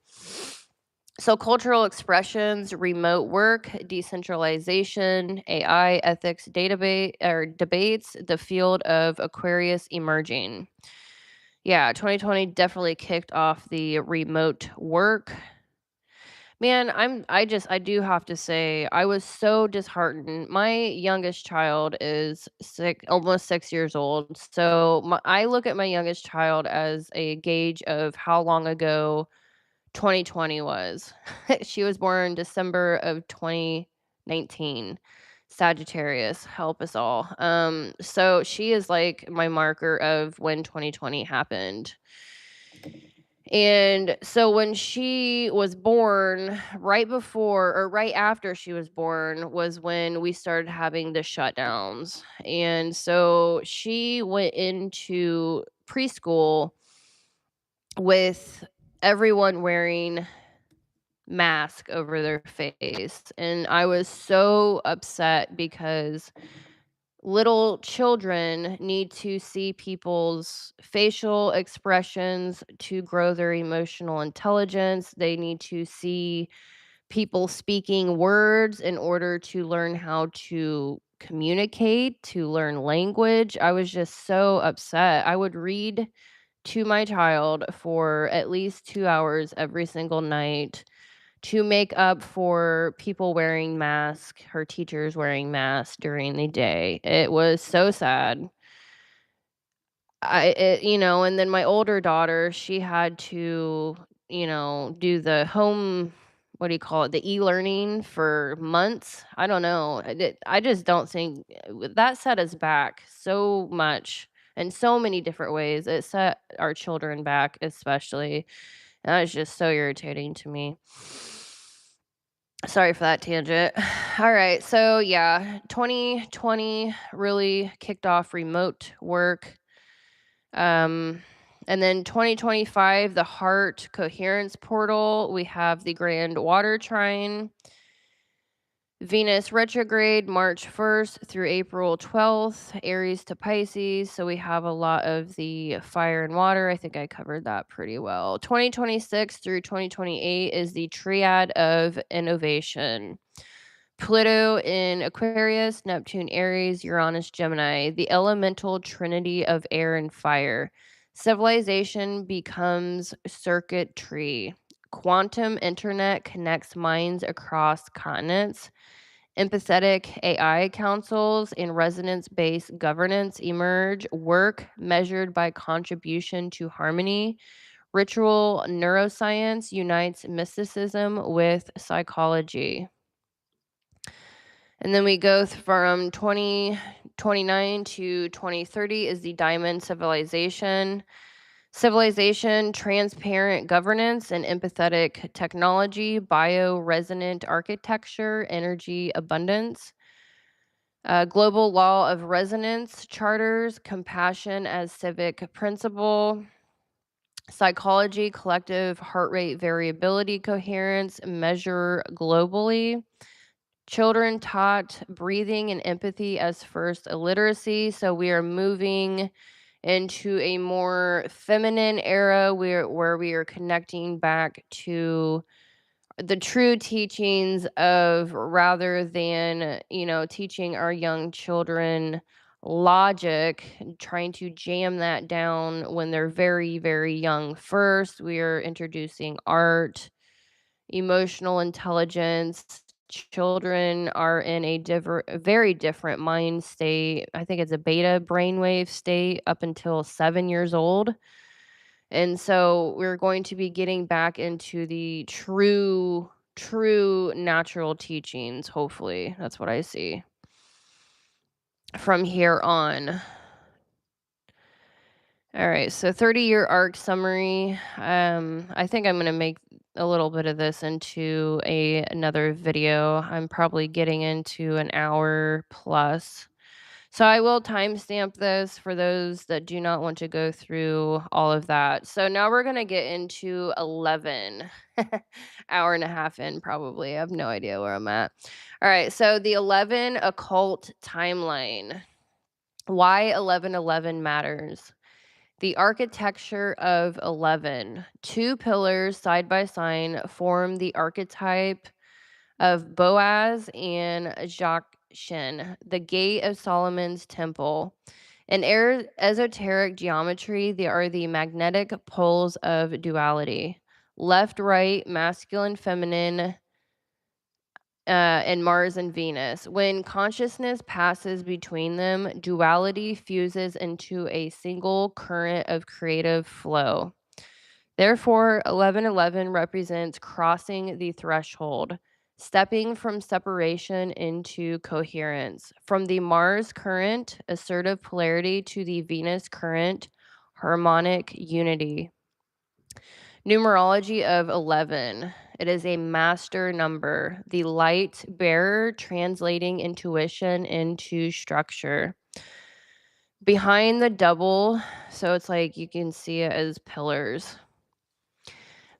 So cultural expressions, remote work, decentralization, AI, ethics, database or debates, the field of Aquarius emerging. Yeah, 2020 definitely kicked off the remote work. Man, I do have to say, I was so disheartened. My youngest child is almost 6 years old. So I look at my youngest child as a gauge of how long ago 2020 was. She was born December of 2019. Sagittarius, help us all. So she is like my marker of when 2020 happened. And so when she was born, right before or right after she was born was when we started having the shutdowns. And so she went into preschool with everyone wearing mask over their face. And I was so upset because little children need to see people's facial expressions to grow their emotional intelligence. They need to see people speaking words in order to learn how to communicate, to learn language. I was just so upset. I would read to my child for at least 2 hours every single night to make up for people wearing masks, her teachers wearing masks during the day. It was so sad. And then my older daughter, she had to, do the home, what do you call it, the e-learning for months. I don't know. I just don't think that set us back so much in so many different ways. It set our children back, especially. And that was just so irritating to me. Sorry for that tangent. All right. So, yeah, 2020 really kicked off remote work. And then 2025, the heart coherence portal, we have the grand water trine. Venus retrograde March 1st through April 12th, Aries to Pisces. So we have a lot of the fire and water. I think I covered that pretty well. 2026 through 2028 is the triad of innovation. Pluto in Aquarius, Neptune Aries, Uranus Gemini, the elemental trinity of air and fire. Civilization becomes circuitry. Quantum internet connects minds across continents. Empathetic AI councils and resonance-based governance emerge. Work measured by contribution to harmony. Ritual neuroscience unites mysticism with psychology. And then we go from 2029 to 2030 is the diamond civilization. Civilization, transparent governance, and empathetic technology, bio-resonant architecture, energy abundance. Global law of resonance, charters, compassion as civic principle. Psychology, collective heart rate variability, coherence, measure globally. Children taught breathing and empathy as first illiteracy. So we are moving into a more feminine era where we are connecting back to the true teachings of, rather than, teaching our young children logic, trying to jam that down when they're very, very young. First, we are introducing art, emotional intelligence. Children are in a very different mind state. I think it's a beta brainwave state up until 7 years old. And so we're going to be getting back into the true natural teachings, hopefully. That's what I see from here on. All right, so 30-year arc summary. I think I'm going to make a little bit of this into another video. I'm probably getting into an hour plus. So I will timestamp this for those that do not want to go through all of that. So now we're going to get into 11. Hour and a half in, probably. I have no idea where I'm at. All right, so the 11 occult timeline. Why 1111 matters. The architecture of 11. Two pillars side by side form the archetype of Boaz and Jachin, the gate of Solomon's temple. In esoteric geometry, they are the magnetic poles of duality. Left, right, masculine, feminine, and Mars and Venus. When consciousness passes between them, duality fuses into a single current of creative flow. Therefore, 1111 represents crossing the threshold, stepping from separation into coherence. From the Mars current, assertive polarity, to the Venus current, harmonic unity. Numerology of 11. It is a master number, the light bearer translating intuition into structure. Behind the double, so it's like you can see it as pillars.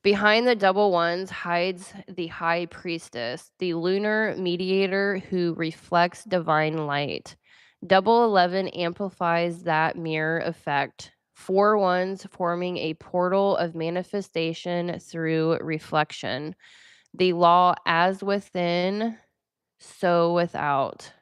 Behind the double ones hides the high priestess, the lunar mediator who reflects divine light. Double 11 amplifies that mirror effect. 4 ones forming a portal of manifestation through reflection. The law as within, so without.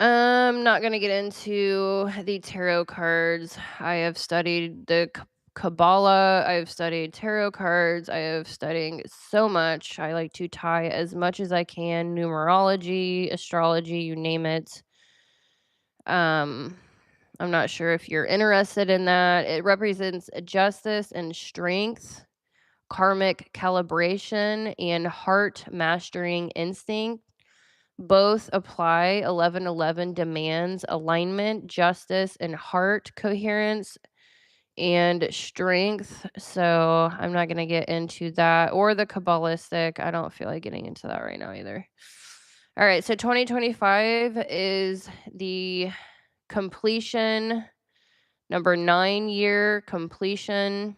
I'm not going to get into the tarot cards. I have studied the Kabbalah. I've studied tarot cards. I have studied so much. I like to tie as much as I can, numerology, astrology, you name it. I'm not sure if you're interested in that. It represents justice and strength, karmic calibration, and heart mastering instinct. Both apply. 1111 demands alignment, justice, and heart coherence and strength. So I'm not going to get into that or the Kabbalistic. I don't feel like getting into that right now either. All right. So 2025 is the completion, number 9 year completion.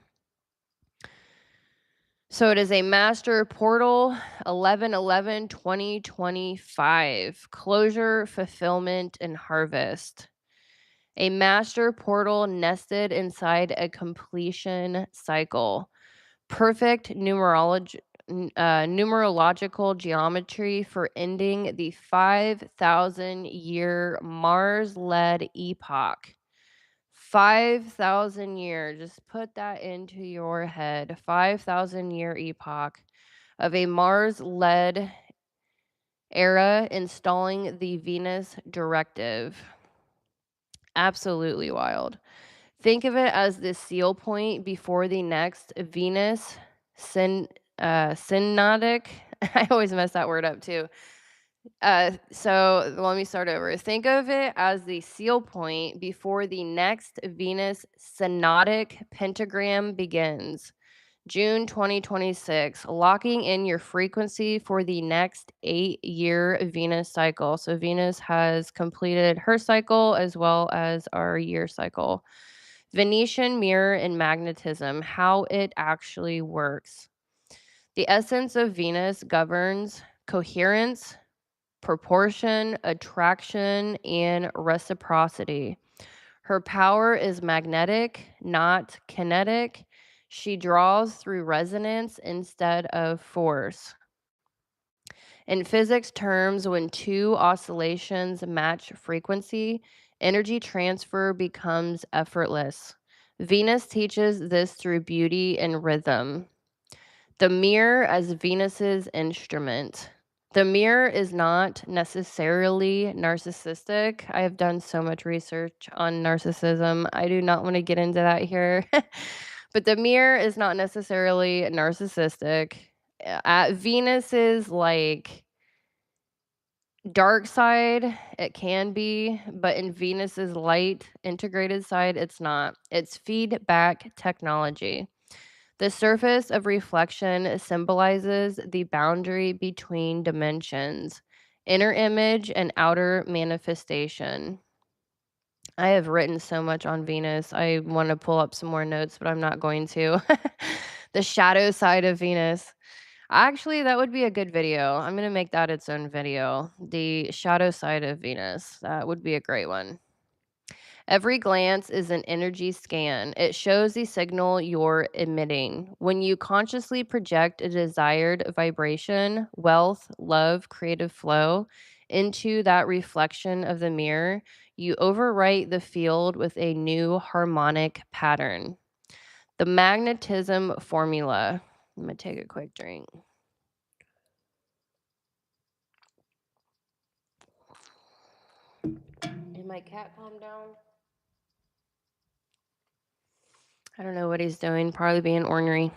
So it is a master portal, 11/11, 2025, closure, fulfillment, and harvest. A master portal nested inside a completion cycle. Perfect numerological geometry for ending the 5,000-year Mars-led epoch. 5,000 years. Just put that into your head. 5,000-year epoch of a Mars-led era installing the Venus directive. Absolutely wild. Think of it as the seal point before the next Venus synodic. I always mess that word up too. So let me start over. Think of it as the seal point before the next Venus synodic pentagram begins. June 2026, locking in your frequency for the next 8-year Venus cycle. So Venus has completed her cycle as well as our year cycle. Venusian mirror and magnetism, how it actually works. The essence of Venus governs coherence, proportion, attraction, and reciprocity. Her power is magnetic, not kinetic. She draws through resonance instead of force. In physics terms, when 2 oscillations match frequency, energy transfer becomes effortless. Venus teaches this through beauty and rhythm. The mirror as Venus's instrument. The mirror is not necessarily narcissistic. I have done so much research on narcissism. I do not want to get into that here. But the mirror is not necessarily narcissistic. At Venus's like dark side, it can be, but in Venus's light integrated side, it's not. It's feedback technology. The surface of reflection symbolizes the boundary between dimensions, inner image and outer manifestation. I have written so much on Venus. I want to pull up some more notes, but I'm not going to. The shadow side of Venus. Actually, that would be a good video. I'm going to make that its own video. The shadow side of Venus. That would be a great one. Every glance is an energy scan. It shows the signal you're emitting. When you consciously project a desired vibration, wealth, love, creative flow, into that reflection of the mirror, you overwrite the field with a new harmonic pattern. The magnetism formula. I'm going to take a quick drink. Did my cat calm down? I don't know what he's doing, probably being ornery.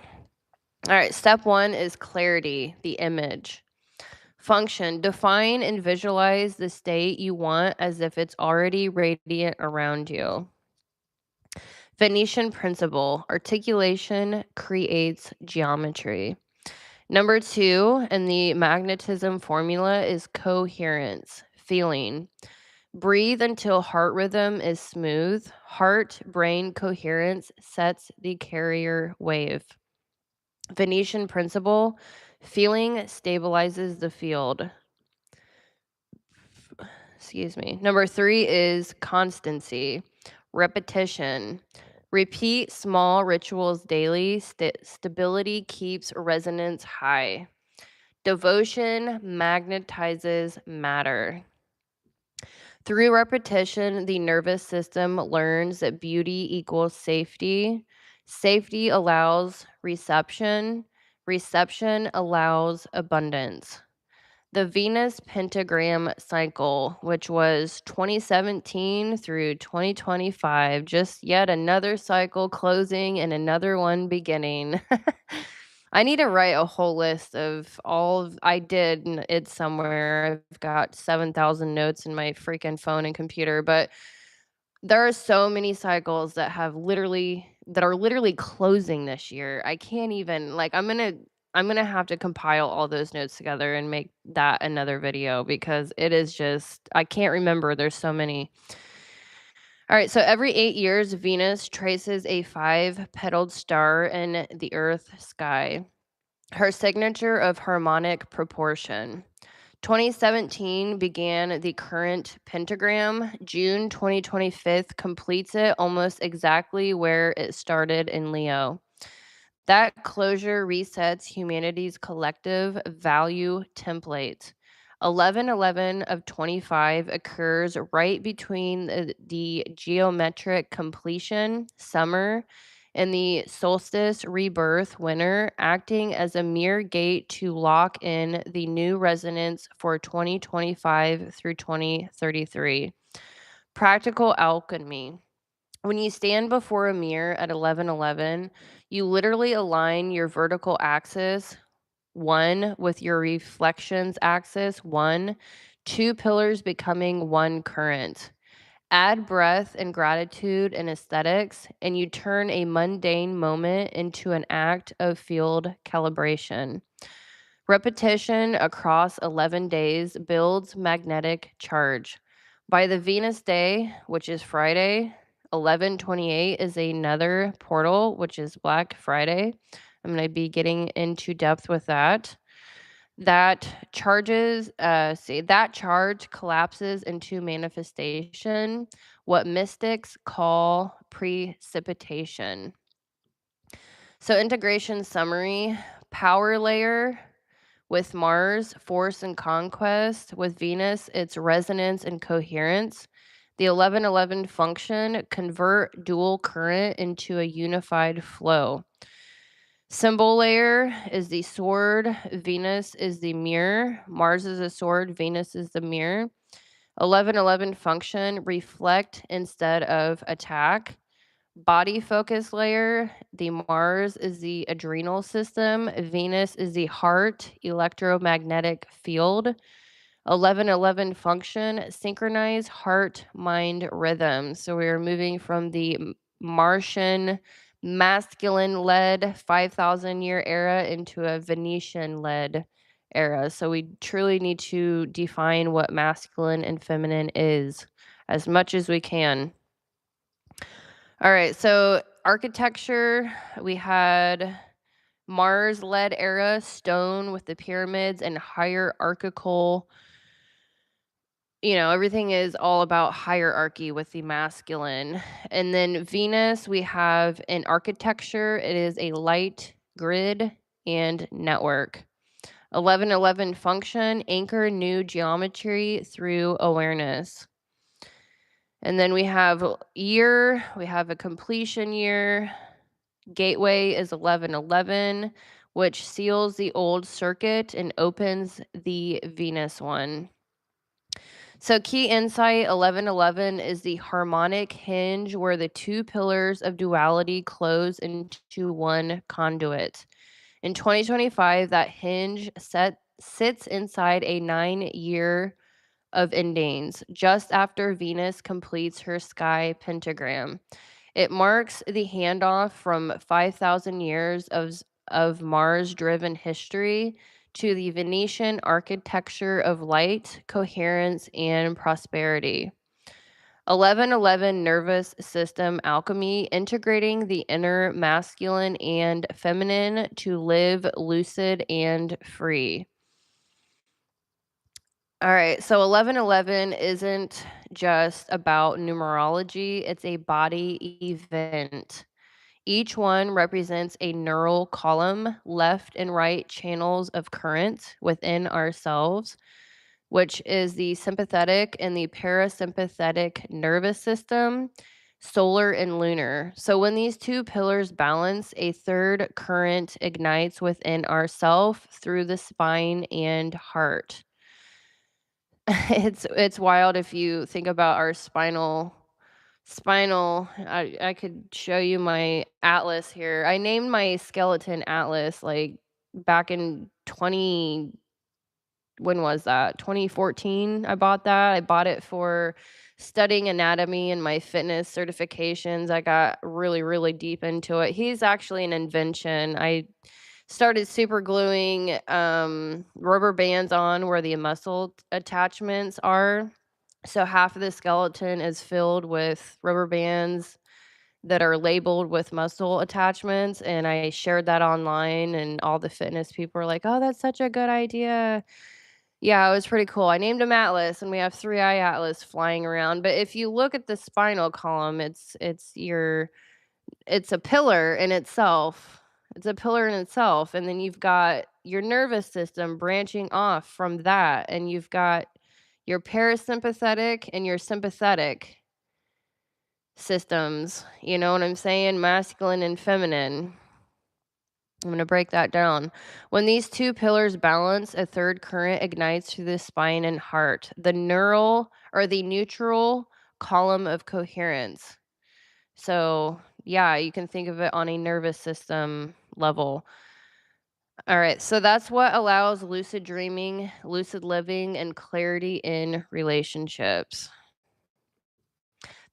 All right, step 1 is clarity, the image. Function, define and visualize the state you want as if it's already radiant around you. Venusian principle, articulation creates geometry. Number 2 in the magnetism formula is coherence, feeling. Breathe until heart rhythm is smooth. Heart-brain coherence sets the carrier wave. Venusian principle, feeling stabilizes the field. Excuse me. Number 3 is constancy, repetition. Repeat small rituals daily. Stability keeps resonance high. Devotion magnetizes matter. Through repetition, the nervous system learns that beauty equals safety. Safety allows reception. Reception allows abundance. The Venus pentagram cycle, which was 2017 through 2025, just yet another cycle closing and another one beginning. I need to write a whole list of I did it somewhere. I've got 7,000 notes in my freaking phone and computer, but there are so many cycles that are literally closing this year. I can't even I'm gonna have to compile all those notes together and make that another video because it is just I can't remember. There's so many. All right, so every 8 years, Venus traces a 5-petaled star in the Earth sky. Her signature of harmonic proportion. 2017 began the current pentagram. June 2025 completes it almost exactly where it started in Leo. That closure resets humanity's collective value template. 11/11 of 25 occurs right between the geometric completion, summer, and the solstice rebirth, winter, acting as a mere gate to lock in the new resonance for 2025 through 2033. Practical alchemy. When you stand before a mirror at 11/11, you literally align your vertical axis 1 with your reflections axis 1, 2 pillars becoming one current. Add breath and gratitude and aesthetics, and you turn a mundane moment into an act of field calibration. Repetition across 11 days builds magnetic charge. By the Venus day, which is Friday, 11/28 is another portal, which is Black Friday. I'm going to be getting into depth with that. That charge collapses into manifestation, what mystics call precipitation. So integration summary, power layer with Mars, force and conquest. With Venus, it's resonance and coherence. The 11/11 function, convert dual current into a unified flow. Symbol layer is the sword. Venus is the mirror. Mars is a sword. Venus is the mirror. 11/11 function, reflect instead of attack. Body focus layer, the Mars is the adrenal system. Venus is the heart, electromagnetic field. 11/11 function, synchronize heart mind rhythm. So we are moving from the Martian masculine led 5,000 year era into a Venetian led era. So we truly need to define what masculine and feminine is as much as we can. All right, so architecture, we had Mars led era, stone with the pyramids and hierarchical. Everything is all about hierarchy with the masculine. And then Venus, we have in architecture, it is a light grid and network. 1111 function, anchor new geometry through awareness. And then we have year, we have a completion year. Gateway is 1111, which seals the old circuit and opens the Venus one. So key insight 1111 is the harmonic hinge where the two pillars of duality close into one conduit. In 2025, that hinge sits inside a 9-year of endings, just after Venus completes her sky pentagram. It marks the handoff from 5,000 years of Mars-driven history to the Venetian architecture of light, coherence, and prosperity. 1111 nervous system alchemy, integrating the inner masculine and feminine to live lucid and free. All right, so 1111 isn't just about numerology, it's a body event. Each one represents a neural column, left and right channels of current within ourselves, which is the sympathetic and the parasympathetic nervous system, solar and lunar. So when these two pillars balance, a third current ignites within ourself through the spine and heart. It's wild if you think about our spinal. I could show you my atlas here. I named my skeleton Atlas like back in when was that? 2014 I bought that. I bought it for studying anatomy and my fitness certifications. I got really, really deep into it. He's actually an invention. I started super gluing rubber bands on where the muscle attachments are. So half of the skeleton is filled with rubber bands that are labeled with muscle attachments, and I shared that online, and all the fitness people were like, "Oh, that's such a good idea." Yeah, it was pretty cool. I named him Atlas, and we have three-eye Atlas flying around, but if you look at the spinal column, it's a pillar in itself. It's a pillar in itself, and then you've got your nervous system branching off from that, and you've got your parasympathetic and your sympathetic systems. You know what I'm saying? Masculine and feminine. I'm going to break that down. When these two pillars balance, a third current ignites through the spine and heart, the neutral column of coherence. So, yeah, you can think of it on a nervous system level. All right, so that's what allows lucid dreaming, lucid living, and clarity in relationships.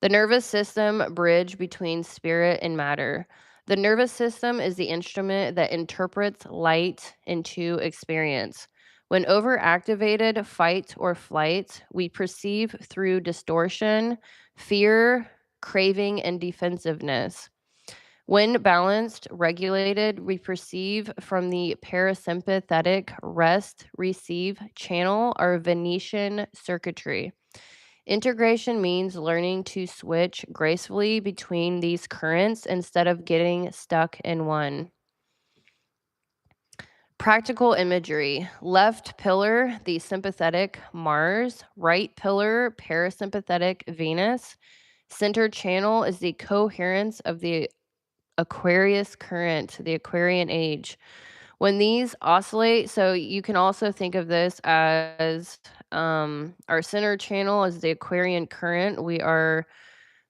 The nervous system bridge between spirit and matter. The nervous system is the instrument that interprets light into experience. When overactivated, fight or flight, we perceive through distortion, fear, craving, and defensiveness. When balanced, regulated, we perceive from the parasympathetic rest receive channel or Venetian circuitry. Integration means learning to switch gracefully between these currents instead of getting stuck in one. Practical imagery. Left pillar, the sympathetic Mars. Right pillar, parasympathetic Venus. Center channel is the coherence of the Aquarius current, the Aquarian age. When these oscillate, so you can also think of this as our center channel is the Aquarian current. We are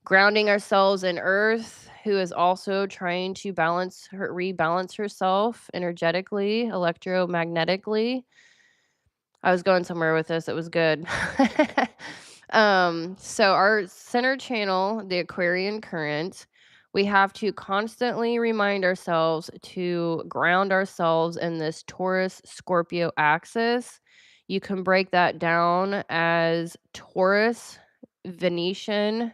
grounding ourselves in Earth, who is also trying to rebalance herself energetically, electromagnetically. I was going somewhere with this. It was good. So our center channel, the Aquarian current, we have to constantly remind ourselves to ground ourselves in this Taurus Scorpio axis. You can break that down as Taurus, Venetian,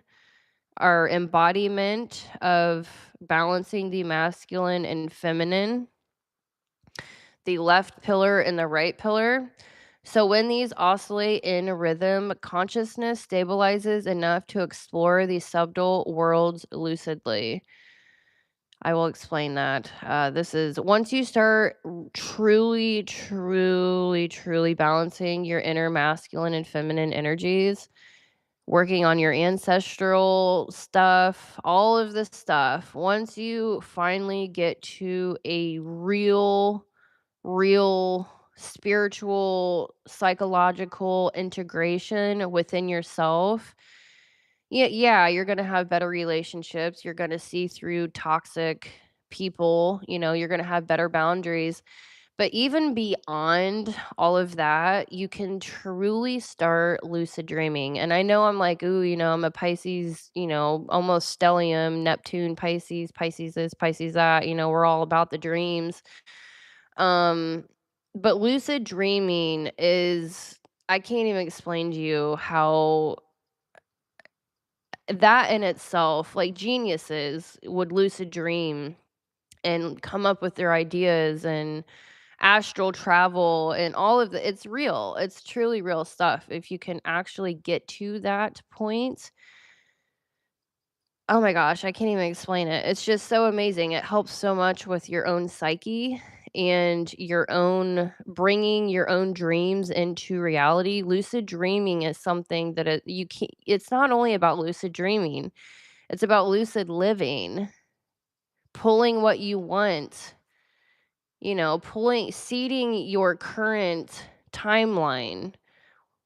our embodiment of balancing the masculine and feminine, the left pillar and the right pillar. So when these oscillate in rhythm, consciousness stabilizes enough to explore these subtle worlds lucidly. I will explain that. This is once you start truly, truly, truly balancing your inner masculine and feminine energies, working on your ancestral stuff, all of this stuff, once you finally get to a real spiritual, psychological integration within yourself, yeah, you're gonna have better relationships. You're gonna see through toxic people. You're gonna have better boundaries. But even beyond all of that, you can truly start lucid dreaming. And I know I'm like, ooh, I'm a Pisces, almost stellium, Neptune, Pisces, Pisces this, Pisces that. We're all about the dreams. Um, but lucid dreaming is, I can't even explain to you how that in itself, like geniuses would lucid dream and come up with their ideas and astral travel and all of the it's real. It's truly real stuff. If you can actually get to that point, oh my gosh, I can't even explain it. It's just so amazing. It helps so much with your own psyche and your own bringing your own dreams into reality. Lucid dreaming is something that you can't, it's not only about lucid dreaming, it's about lucid living, pulling what you want, seeding your current timeline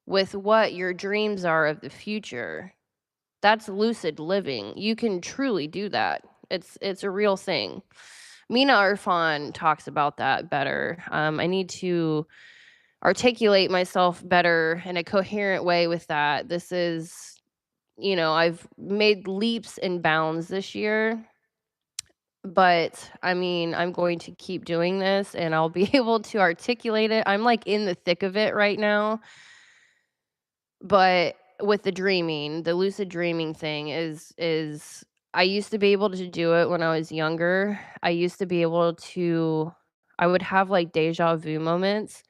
with what your dreams are of the future. That's lucid living. You can truly do that. It's a real thing. Mina Arfan talks about that better. I need to articulate myself better in a coherent way with that. This is, I've made leaps and bounds this year, but I mean, I'm going to keep doing this and I'll be able to articulate it. I'm like in the thick of it right now. But with the lucid dreaming thing is I used to be able to do it when I was younger. I would have like deja vu moments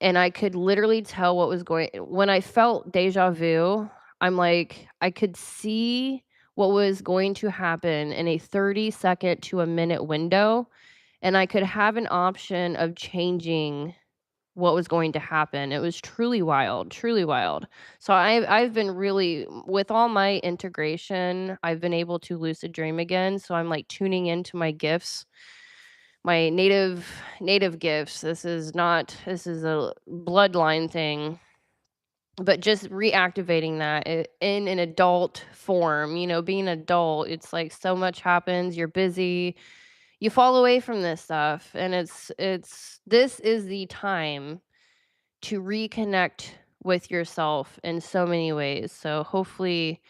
and I could literally tell what was going when I felt deja vu, I'm like I could see what was going to happen in a 30-second to a minute window, and I could have an option of changing what was going to happen. It was truly wild, truly wild. So I've been really with all my integration, I've been able to lucid dream again, so I'm, like, tuning into my gifts, my native gifts. This is a bloodline thing, but just reactivating that in an adult form. Being an adult, it's like so much happens, you're busy, you fall away from this stuff, and this is the time to reconnect with yourself in so many ways. So hopefully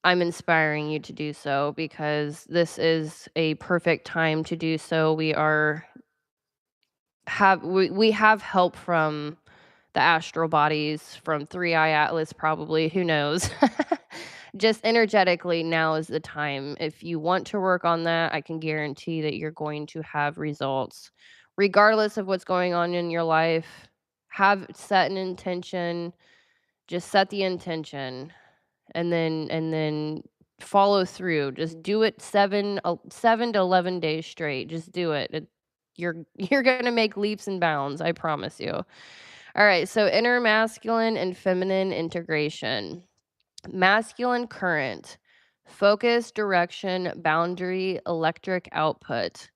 I'm inspiring you to do so because this is a perfect time to do so. We have help from the astral bodies, from Three Eye Atlas probably, who knows. Just energetically, now is the time. If you want to work on that, I can guarantee that you're going to have results. Regardless of what's going on in your life, set an intention, just set the intention and then follow through. Just do it 7 to 11 days straight. Just do it. You're going to make leaps and bounds, I promise you. All right, so inner masculine and feminine integration. Masculine current, focus, direction, boundary, electric output.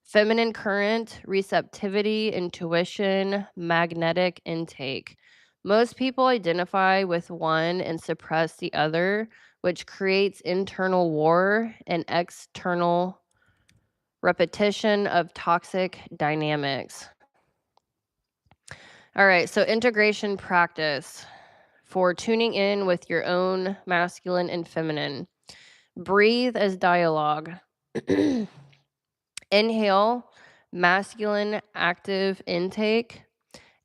Feminine current, receptivity, intuition, magnetic intake. Most people identify with one and suppress the other, which creates internal war and external repetition of toxic dynamics. All right, so integration practice for tuning in with your own masculine and feminine. Breathe as dialogue. Inhale, masculine active intake.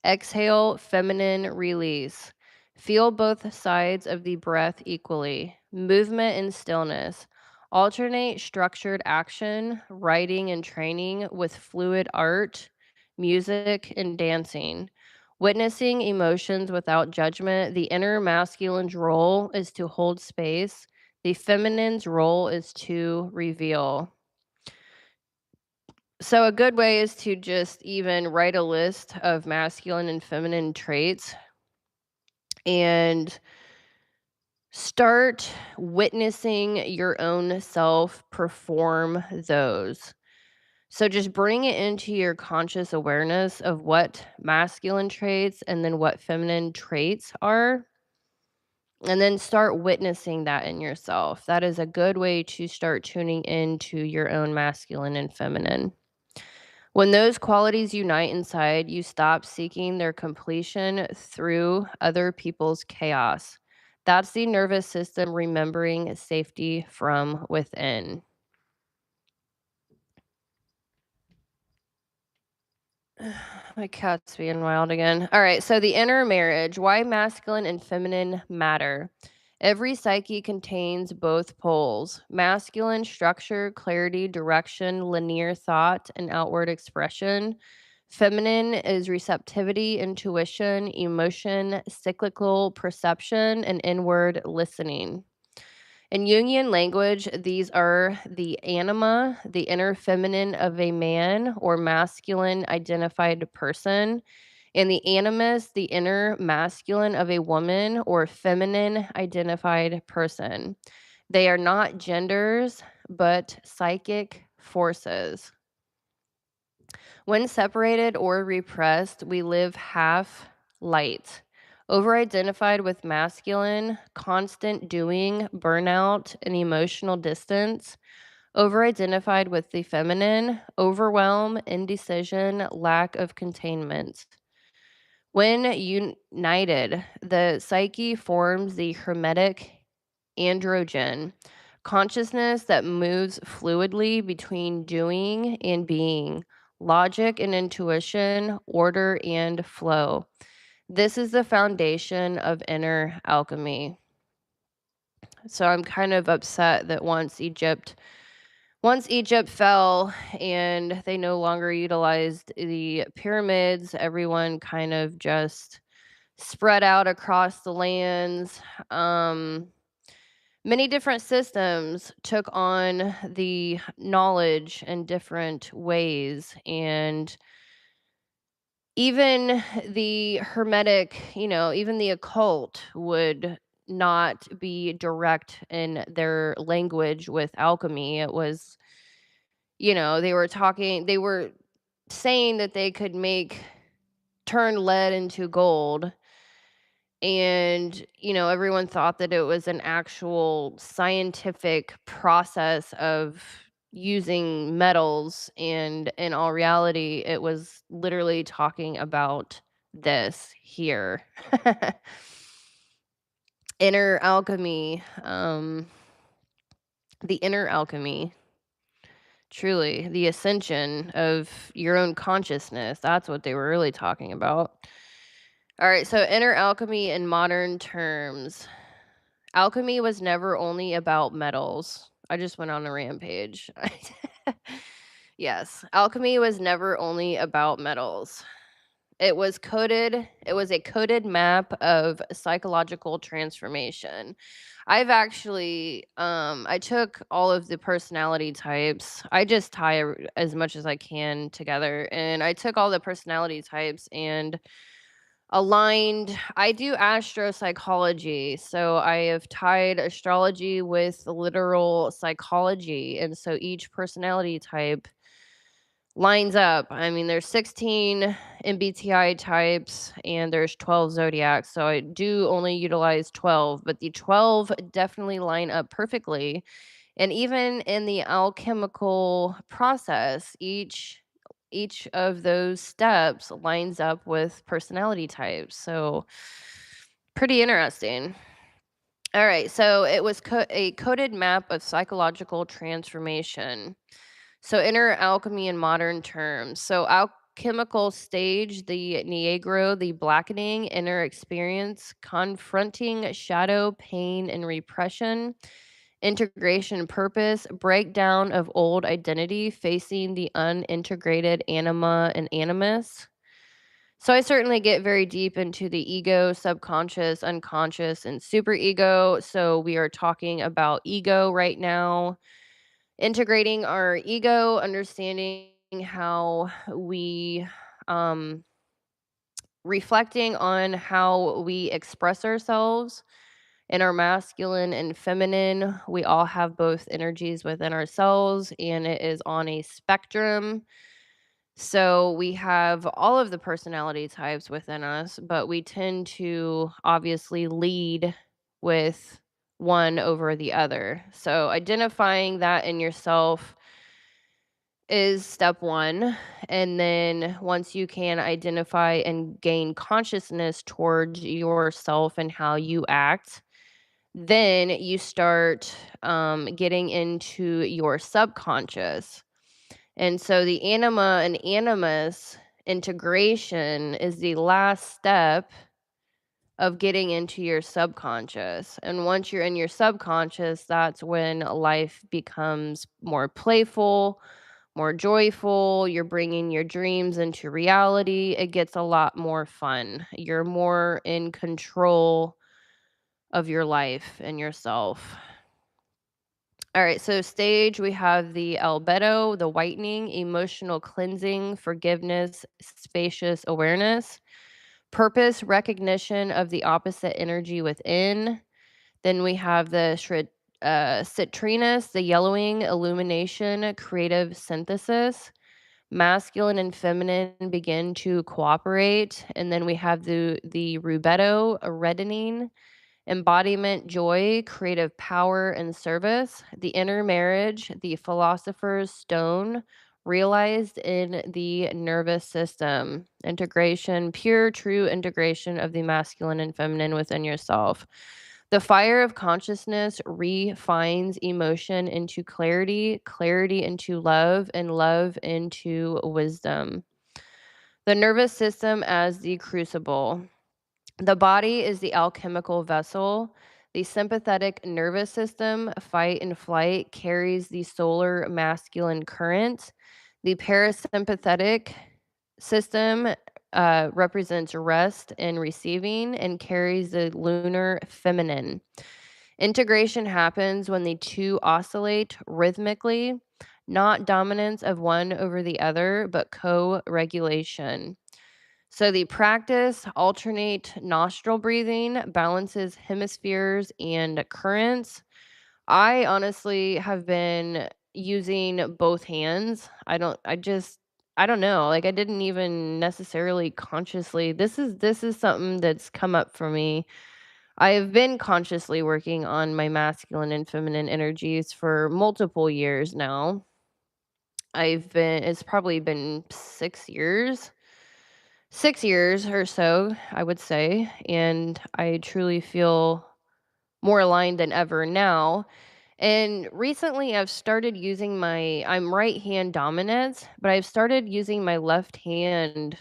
Exhale, feminine release. Feel both sides of the breath equally. Movement and stillness. Alternate structured action, writing and training with fluid art, music, and dancing. Witnessing emotions without judgment. The inner masculine's role is to hold space. The feminine's role is to reveal. So a good way is to just even write a list of masculine and feminine traits and start witnessing your own self perform those. So just bring it into your conscious awareness of what masculine traits and then what feminine traits are. And then start witnessing that in yourself. That is a good way to start tuning into your own masculine and feminine. When those qualities unite inside, you stop seeking their completion through other people's chaos. That's the nervous system remembering safety from within. My cat's being wild again. All right, so the inner marriage, why masculine and feminine matter. Every psyche contains both poles masculine structure, clarity, direction, linear thought, and outward expression. Feminine is receptivity, intuition, emotion, cyclical perception, and inward listening. In Jungian language, these are the anima, the inner feminine of a man or masculine identified person, and the animus, the inner masculine of a woman or feminine identified person. They are not genders, but psychic forces. When separated or repressed, we live half light. Over identified with masculine, constant doing, burnout, and emotional distance. Over identified with the feminine, overwhelm, indecision, lack of containment. When united, the psyche forms the hermetic androgen, consciousness that moves fluidly between doing and being, logic and intuition, order and flow. This is the foundation of inner alchemy. So I'm kind of upset that once Egypt fell and they no longer utilized the pyramids, everyone kind of just spread out across the lands. Many different systems took on the knowledge in different ways. And even the hermetic, even the occult would not be direct in their language with alchemy. It was, they were saying that they could turn lead into gold. And, everyone thought that it was an actual scientific process of using metals. And in all reality, it was literally talking about this here. Inner alchemy. The inner alchemy. Truly, the ascension of your own consciousness. That's what they were really talking about. All right, so inner alchemy in modern terms. Alchemy was never only about metals. I just went on a rampage. Yes, alchemy was never only about metals. It was a coded map of psychological transformation. I've actually I took all of the personality types. I just tie as much as I can together, and I took all the personality types and aligned. I do astro-psychology, so I have tied astrology with literal psychology, and so each personality type lines up. I mean, there's 16 MBTI types and there's 12 zodiacs, so I do only utilize 12, but the 12 definitely line up perfectly. And even in the alchemical process, each of those steps lines up with personality types. So pretty interesting. All right, so it was a coded map of psychological transformation. So inner alchemy in modern terms. So alchemical stage, the Negro, the blackening, inner experience, confronting shadow, pain, and repression, integration purpose, breakdown of old identity, facing the unintegrated anima and animus. So I certainly get very deep into the ego, subconscious, unconscious, and superego. So we are talking about ego right now, integrating our ego, understanding how we um reflecting on how we express ourselves in our masculine and feminine. We all have both energies within ourselves, and it is on a spectrum. So we have all of the personality types within us, but we tend to obviously lead with one over the other. So identifying that in yourself is step one. And then once you can identify and gain consciousness towards yourself and how you act, then you start getting into your subconscious. And so the anima and animus integration is the last step of getting into your subconscious. And once you're in your subconscious, that's when life becomes more playful, more joyful. You're bringing your dreams into reality. It gets a lot more fun. You're more in control of your life and yourself. All right, so stage we have the albedo, the whitening, emotional cleansing, forgiveness, spacious awareness, purpose, recognition of the opposite energy within. Then we have the citrinus, the yellowing, illumination, creative synthesis. Masculine and feminine begin to cooperate. And then we have the rubedo, a reddening, embodiment, joy, creative power, and service. The inner marriage, the philosopher's stone, realized in the nervous system. Integration, pure, true integration of the masculine and feminine within yourself. The fire of consciousness refines emotion into clarity, clarity into love, and love into wisdom. The nervous system as the crucible. The body is the alchemical vessel. The sympathetic nervous system, fight and flight, carries the solar masculine current. The parasympathetic system represents rest and receiving and carries the lunar feminine. Integration happens when the two oscillate rhythmically, not dominance of one over the other, but co regulation. So the practice alternate nostril breathing, balances hemispheres and currents. I honestly have been using both hands. I don't know. Like I didn't even necessarily consciously. This is something that's come up for me. I have been consciously working on my masculine and feminine energies for multiple years now. It's probably been 6 years 6 years or so, I would say, and I truly feel more aligned than ever now. And recently, I've started using I'm right hand dominant, but I've started using my left hand.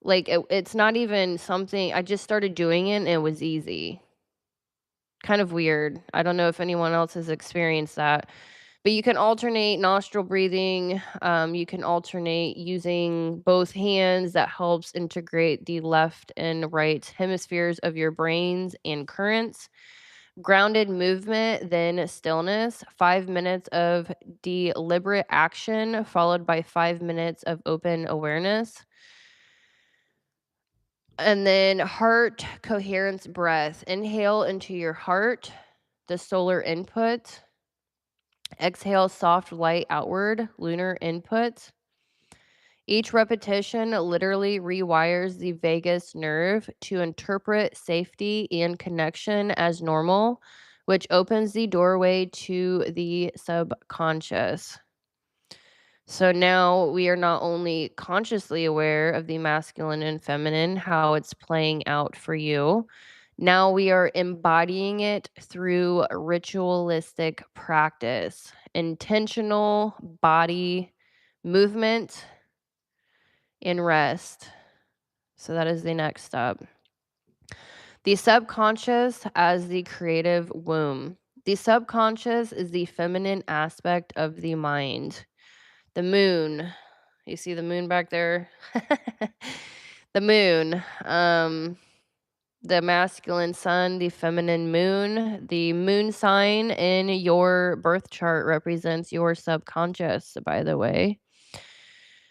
Like, it's not even something, I just started doing it and it was easy. Kind of weird. I don't know if anyone else has experienced that. But you can alternate nostril breathing. You can alternate using both hands. That helps integrate the left and right hemispheres of your brains and currents. Grounded movement, then stillness. 5 minutes of deliberate action, followed by 5 minutes of open awareness. And then heart coherence breath. Inhale into your heart, the solar input. Exhale, soft light outward, lunar input. Each repetition literally rewires the vagus nerve to interpret safety and connection as normal, which opens the doorway to the subconscious. So now we are not only consciously aware of the masculine and feminine, how it's playing out for you. Now we are embodying it through ritualistic practice, intentional body movement and rest. So that is the next step. The subconscious as the creative womb. The subconscious is the feminine aspect of the mind. The moon. You see the moon back there? The moon. The masculine sun, the feminine moon. The moon sign in your birth chart represents your subconscious, by the way.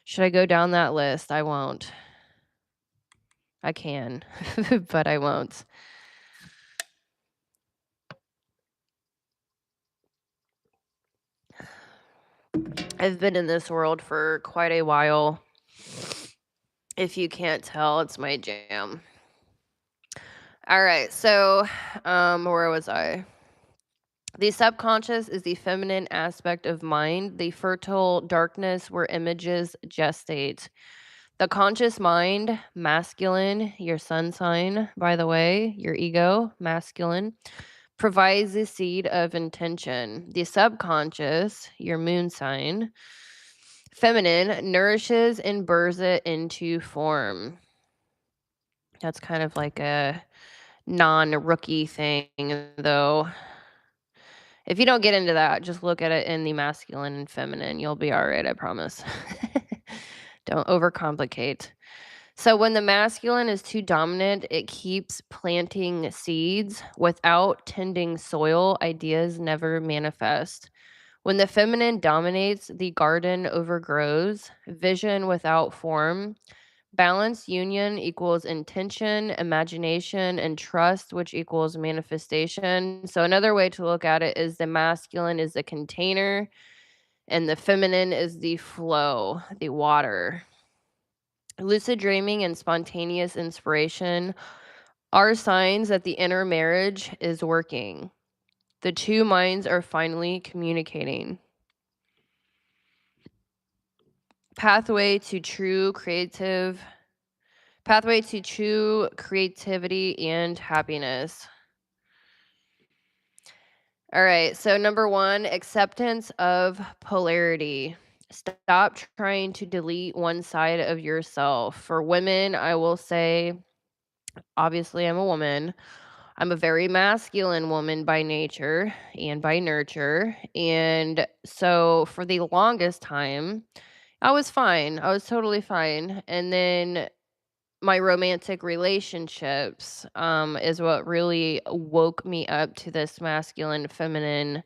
Should I go down that list? I won't. I can, but I won't. I've been in this world for quite a while. If you can't tell, it's my jam. All right, so where was I? The subconscious is the feminine aspect of mind, the fertile darkness where images gestate. The conscious mind, masculine, your sun sign, by the way, your ego, masculine, provides the seed of intention. The subconscious, your moon sign, feminine, nourishes and births it into form. That's kind of like a non-rookie thing, though. If you don't get into that, just look at it in the masculine and feminine. You'll be all right, I promise. Don't overcomplicate. So when the masculine is too dominant, it keeps planting seeds. Without tending soil, ideas never manifest. When the feminine dominates, the garden overgrows. Vision without form. Balanced union equals intention, imagination, and trust, which equals manifestation. So another way to look at it is the masculine is the container, and the feminine is the flow, the water. Lucid dreaming and spontaneous inspiration are signs that the inner marriage is working. The two minds are finally communicating. Pathway to true creativity and happiness. All right, so number 1, acceptance of polarity. Stop trying to delete one side of yourself. For women, I will say, obviously, I'm a woman. I'm a very masculine woman by nature and by nurture. And so for the longest time, I was fine. I was totally fine. And then my romantic relationships is what really woke me up to this masculine feminine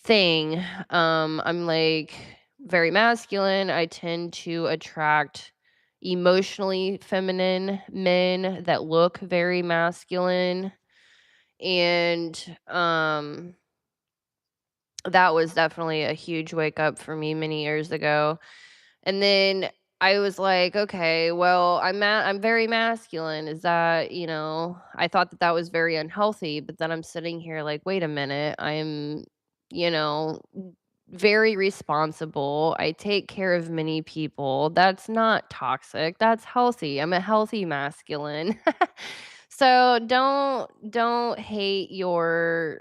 thing. I'm like very masculine. I tend to attract emotionally feminine men that look very masculine. And that was definitely a huge wake up for me many years ago. And then I was like, okay, well, I'm very masculine. Is that, I thought that that was very unhealthy, but then I'm sitting here like, wait a minute, I'm, you know, very responsible. I take care of many people. That's not toxic. That's healthy. I'm a healthy masculine. So don't hate your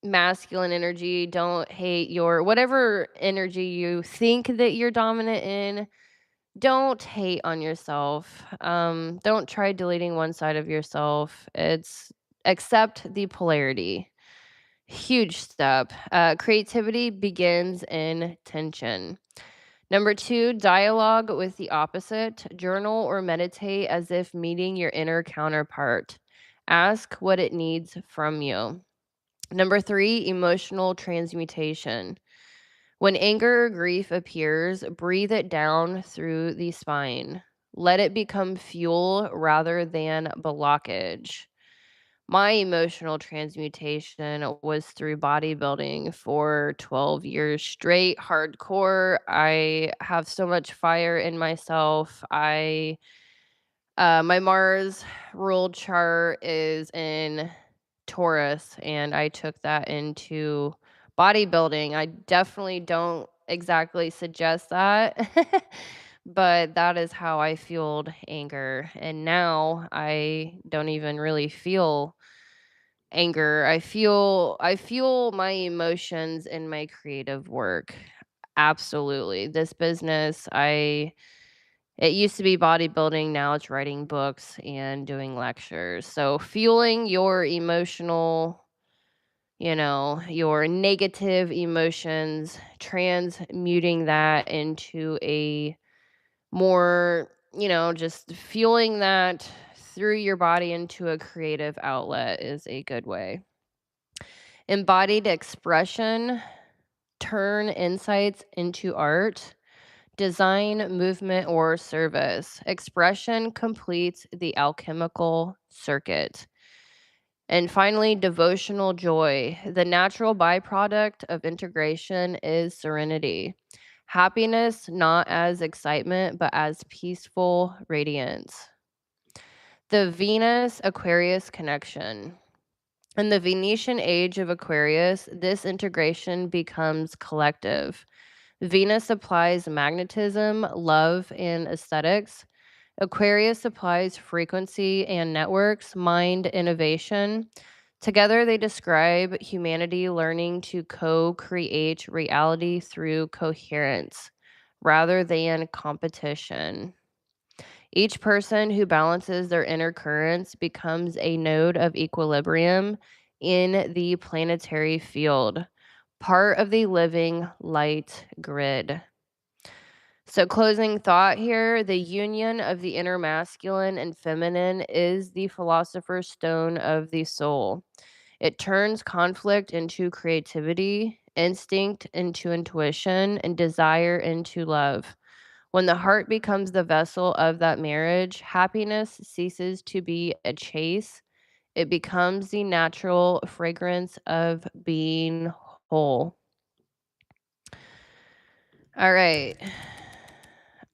masculine energy. Don't hate your whatever energy you think that you're dominant in. Don't hate on yourself. Don't try deleting one side of yourself. It's accept the polarity. Huge step. Creativity begins in tension. Number 2, dialogue with the opposite. Journal or meditate as if meeting your inner counterpart. Ask what it needs from you. Number 3, emotional transmutation. When anger or grief appears, breathe it down through the spine. Let it become fuel rather than blockage. My emotional transmutation was through bodybuilding for 12 years straight, hardcore. I have so much fire in myself. My Mars ruled chart is in Taurus, and I took that into bodybuilding. I definitely don't exactly suggest that, but that is how I fueled anger. And now I don't even really feel anger. I feel my emotions in my creative work. Absolutely. This business, it used to be bodybuilding, now it's writing books and doing lectures. So fueling your emotional, your negative emotions, transmuting that into a more, just fueling that through your body into a creative outlet is a good way. Embodied expression, turn insights into art. design, movement, or service. Expression completes the alchemical circuit. And finally, devotional joy. The natural byproduct of integration is serenity. Happiness not as excitement, but as peaceful radiance. The Venus Aquarius connection. In the Venusian age of Aquarius, this integration becomes collective. Venus supplies magnetism, love, and aesthetics. Aquarius supplies frequency and networks, mind, innovation. Together, they describe humanity learning to co create reality through coherence rather than competition. Each person who balances their inner currents becomes a node of equilibrium in the planetary field, part of the living light grid. So, closing thought here, the union of the inner masculine and feminine is the philosopher's stone of the soul. It turns conflict into creativity, instinct into intuition, and desire into love. When the heart becomes the vessel of that marriage, happiness ceases to be a chase. It becomes the natural fragrance of being whole. All right.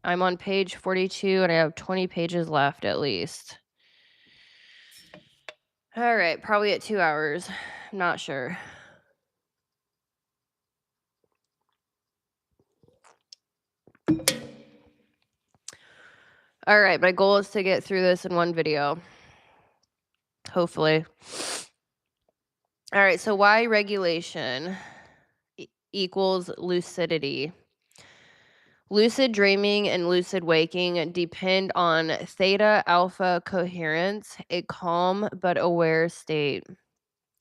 I'm on page 42 and I have 20 pages left at least. All right, probably at 2 hours. I'm not sure. All right, my goal is to get through this in one video. Hopefully. All right, so why regulation equals lucidity? Lucid dreaming and lucid waking depend on theta alpha coherence, a calm but aware state.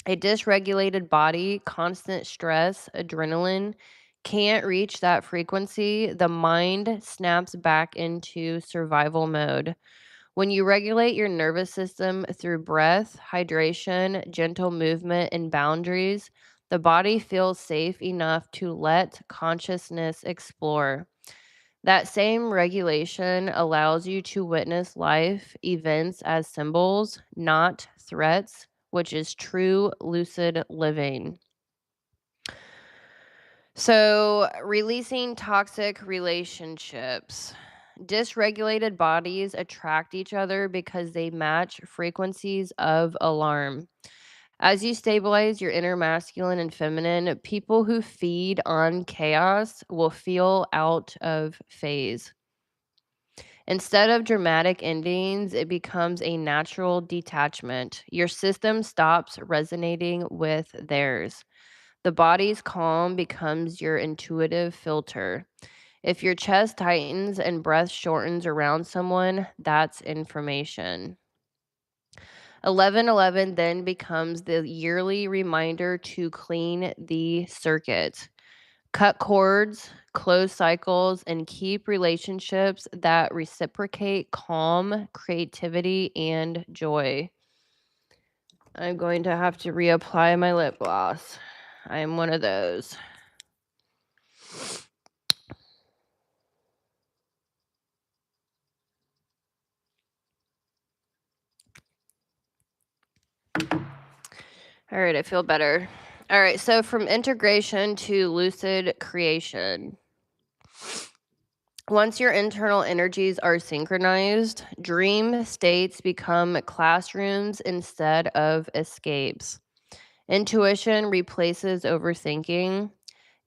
A dysregulated body, constant stress, adrenaline can't reach that frequency. The mind snaps back into survival mode. When you regulate your nervous system through breath, hydration, gentle movement, and boundaries, the body feels safe enough to let consciousness explore. That same regulation allows you to witness life events as symbols, not threats, which is true lucid living. So, releasing toxic relationships. Dysregulated bodies attract each other because they match frequencies of alarm. As you stabilize your inner masculine and feminine, people who feed on chaos will feel out of phase. Instead of dramatic endings, it becomes a natural detachment. Your system stops resonating with theirs. The body's calm becomes your intuitive filter. If your chest tightens and breath shortens around someone, that's information. 1111 then becomes the yearly reminder to clean the circuit. Cut cords, close cycles, and keep relationships that reciprocate calm, creativity, and joy. I'm going to have to reapply my lip gloss. I'm one of those. All right, I feel better. All right, so from integration to lucid creation. Once your internal energies are synchronized, dream states become classrooms instead of escapes. Intuition replaces overthinking.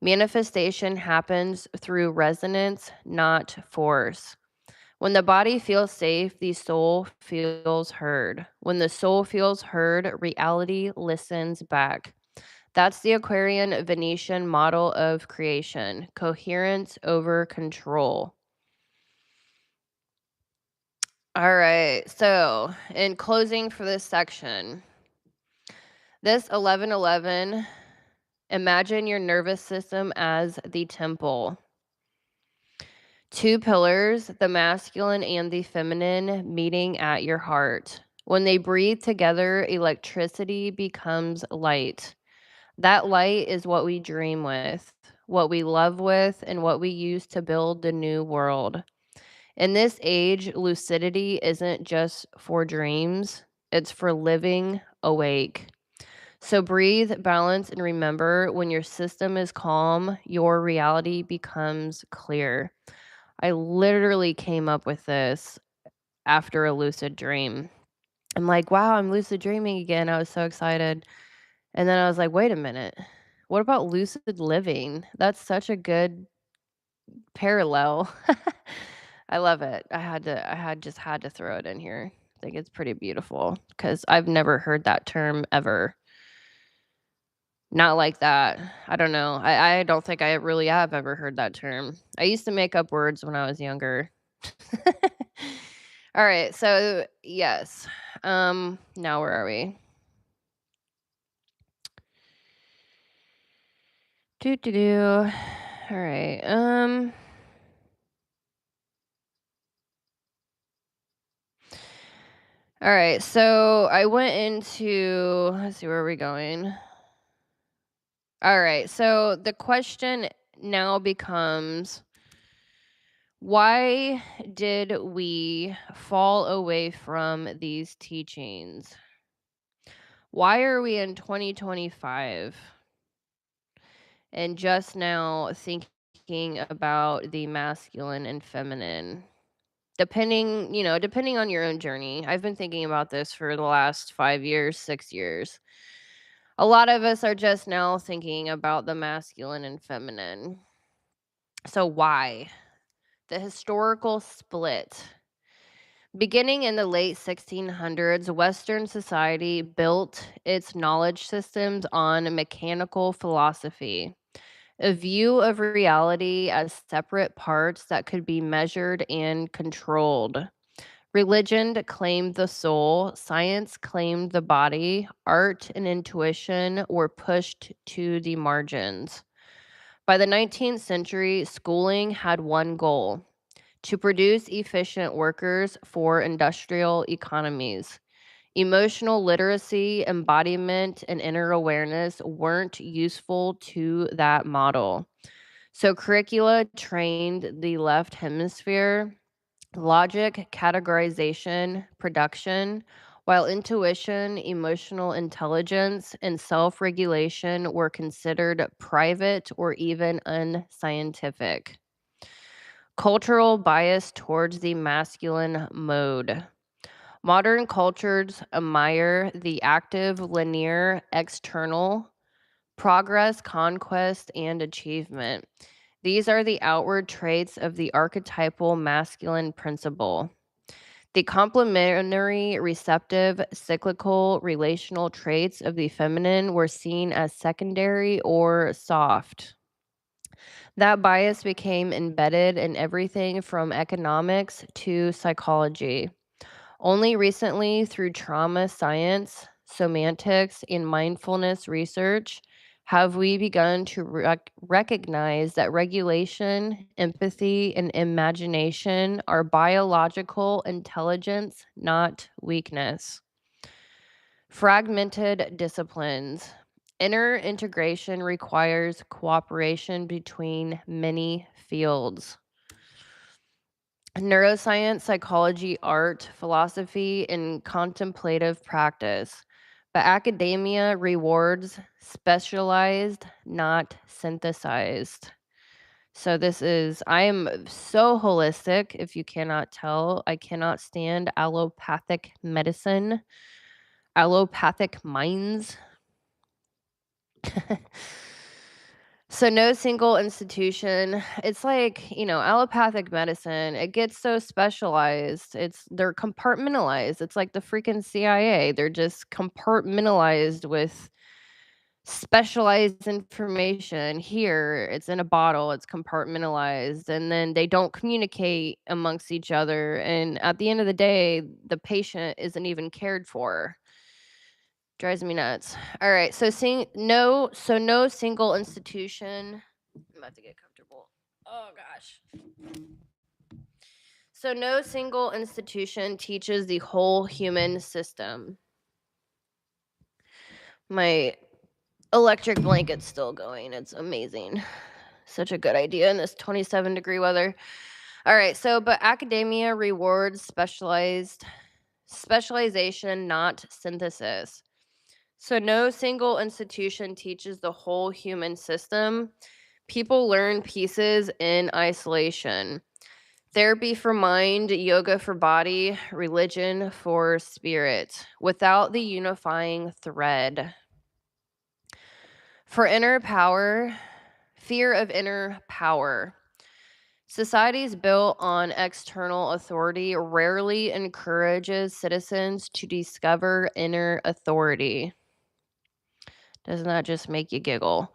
Manifestation happens through resonance, not force. When the body feels safe, the soul feels heard. When the soul feels heard, reality listens back. That's the Aquarian Venetian model of creation, coherence over control. All right, so in closing for this section, this 1111, imagine your nervous system as the temple. Two pillars, the masculine and the feminine, meeting at your heart. When they breathe together, electricity becomes light. That light is what we dream with. what we love with, and what we use to build the new world. In this age, lucidity isn't just for dreams, it's for living awake. So breathe, balance, and remember, when your system is calm, your reality becomes clear. I literally came up with this after a lucid dream. I'm like, wow, I'm lucid dreaming again. I was so excited. And then I was like, wait a minute. What about lucid living? That's such a good parallel. I love it. Just had to throw it in here. I think it's pretty beautiful because I've never heard that term ever. Not like that. I don't know. I don't think I really have ever heard that term. I used to make up words when I was younger. All right, so yes. Now where are we? All right. All right. So I went into, let's see, where are we going? All right. So the question now becomes, why did we fall away from these teachings? Why are we in 2025 and just now thinking about the masculine and feminine? Depending on your own journey. I've been thinking about this for the last 5 years, 6 years. A lot of us are just now thinking about the masculine and feminine. So why? The historical split. Beginning in the late 1600s, Western society built its knowledge systems on mechanical philosophy, a view of reality as separate parts that could be measured and controlled. Religion claimed the soul, science claimed the body, art and intuition were pushed to the margins. By the 19th century, schooling had one goal: to produce efficient workers for industrial economies. Emotional literacy, embodiment, and inner awareness weren't useful to that model. So, curricula trained the left hemisphere: logic, categorization, production, while intuition, emotional intelligence, and self regulation were considered private or even unscientific. Cultural bias towards the masculine mode. Modern cultures admire the active, linear, external, progress, conquest, and achievement. These are the outward traits of the archetypal masculine principle. The complementary, receptive, cyclical, relational traits of the feminine were seen as secondary or soft. That bias became embedded in everything from economics to psychology. Only recently, through trauma science, semantics, and mindfulness research, have we begun to recognize that regulation, empathy, and imagination are biological intelligence, not weakness. Fragmented disciplines. Inner integration requires cooperation between many fields: neuroscience, psychology, art, philosophy, and contemplative practice. But academia rewards specialized, not synthesized. So I am so holistic, if you cannot tell. I cannot stand allopathic medicine, allopathic minds. So no single institution. It's like, allopathic medicine, it gets so specialized. They're compartmentalized. It's like the freaking CIA. They're just compartmentalized with specialized information. Here, it's in a bottle, it's compartmentalized, and then they don't communicate amongst each other. And at the end of the day, the patient isn't even cared for. Drives me nuts. All right, so no single institution. I'm about to get comfortable. Oh gosh. So no single institution teaches the whole human system. My electric blanket's still going. It's amazing. Such a good idea in this 27-degree weather. All right, so but academia rewards specialization, not synthesis. So no single institution teaches the whole human system. People learn pieces in isolation. Therapy for mind, yoga for body, religion for spirit, without the unifying thread. For inner power, fear of inner power. Societies built on external authority rarely encourages citizens to discover inner authority. Doesn't that just make you giggle?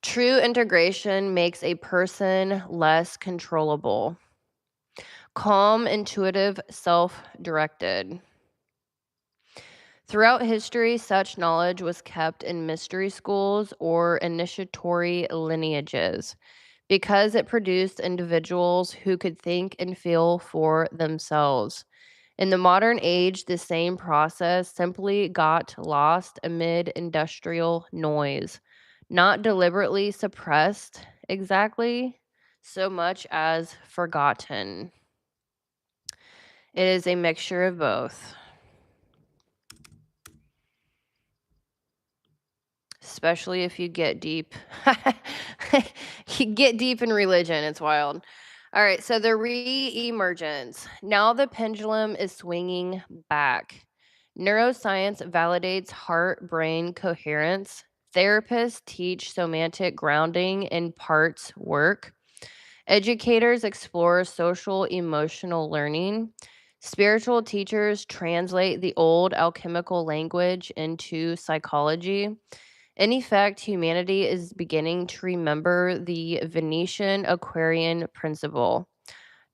True integration makes a person less controllable. Calm, intuitive, self-directed. Throughout history, such knowledge was kept in mystery schools or initiatory lineages because it produced individuals who could think and feel for themselves. In the modern age, the same process simply got lost amid industrial noise, not deliberately suppressed exactly, so much as forgotten. It is a mixture of both. Especially if you get deep. You get deep in religion, it's wild. All right, so the re-emergence. Now the pendulum is swinging back. Neuroscience validates heart-brain coherence. Therapists teach somatic grounding in parts work. Educators explore social emotional learning. Spiritual teachers translate the old alchemical language into psychology. In effect, humanity is beginning to remember the Venusian Aquarian principle: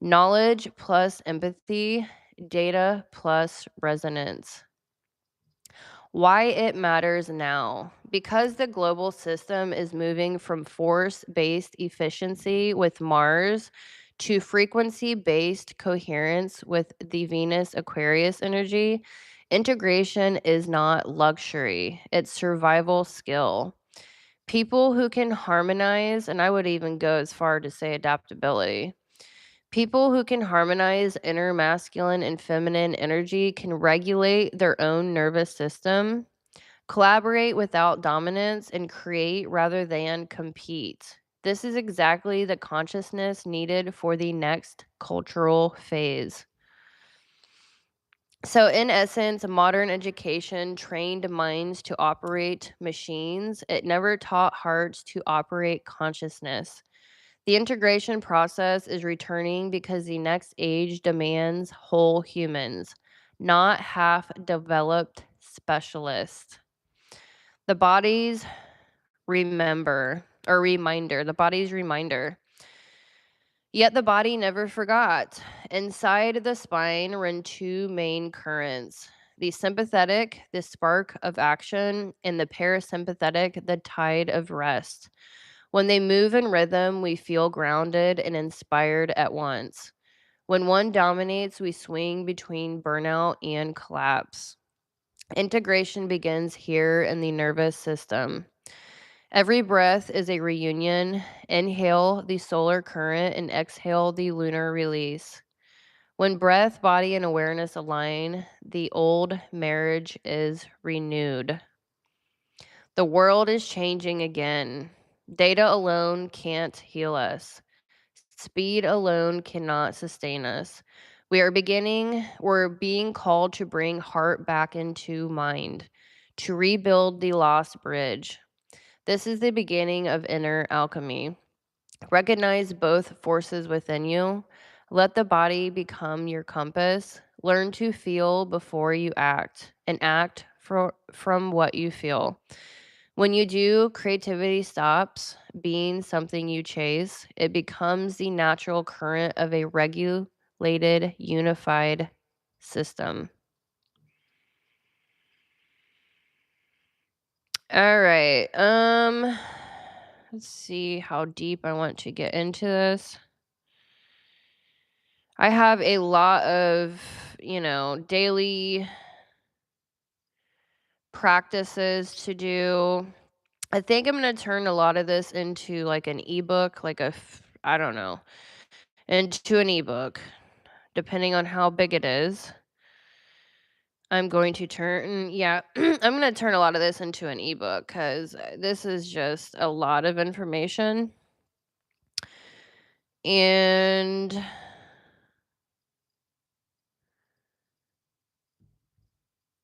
knowledge plus empathy, data plus resonance. Why it matters now. Because the global system is moving from force-based efficiency with Mars to frequency-based coherence with the Venus Aquarius energy, integration is not luxury, it's survival skill. People who can harmonize, and I would even go as far to say adaptability. People who can harmonize inner masculine and feminine energy can regulate their own nervous system, collaborate without dominance, and create rather than compete. This is exactly the consciousness needed for the next cultural phase. So, in essence, modern education trained minds to operate machines. It never taught hearts to operate consciousness. The integration process is returning because the next age demands whole humans, not half developed specialists. The body's the body's reminder. Yet the body never forgot. Inside the spine run two main currents: the sympathetic, the spark of action, and the parasympathetic, the tide of rest. When they move in rhythm, we feel grounded and inspired at once. When one dominates, we swing between burnout and collapse. Integration begins here in the nervous system. Every breath is a reunion. Inhale the solar current and exhale the lunar release. When breath, body, and awareness align, the old marriage is renewed. The world is changing again. Data alone can't heal us. Speed alone cannot sustain us. We're being called to bring heart back into mind, to rebuild the lost bridge. This is the beginning of inner alchemy. Recognize both forces within you. Let the body become your compass. Learn to feel before you act, and act from what you feel. When you do, creativity stops being something you chase. It becomes the natural current of a regulated, unified system. All right. Let's see how deep I want to get into this. I have a lot of, daily practices to do. I think I'm gonna turn a lot of this into, like, an ebook, like I don't know, into an ebook, depending on how big it is. I'm going to turn yeah, I'm gonna turn a lot of this into an ebook because this is just a lot of information. And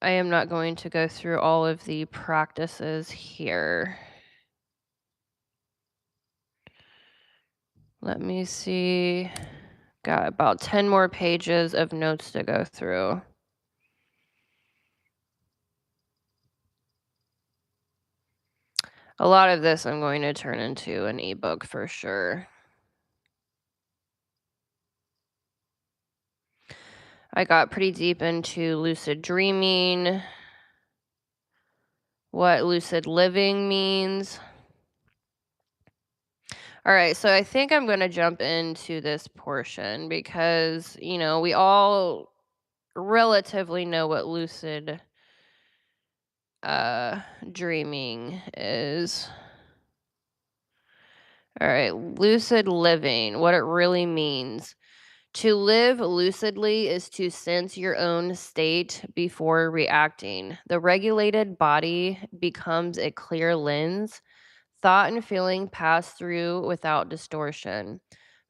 I am not going to go through all of the practices here. Let me see. Got about 10 more pages of notes to go through. A lot of this I'm going to turn into an ebook for sure. I got pretty deep into lucid dreaming, what lucid living means. All right, so I think I'm going to jump into this portion because, we all relatively know what lucid dreaming is. All right, lucid living, what it really means. To live lucidly is to sense your own state before reacting. The regulated body becomes a clear lens. Thought and feeling pass through without distortion.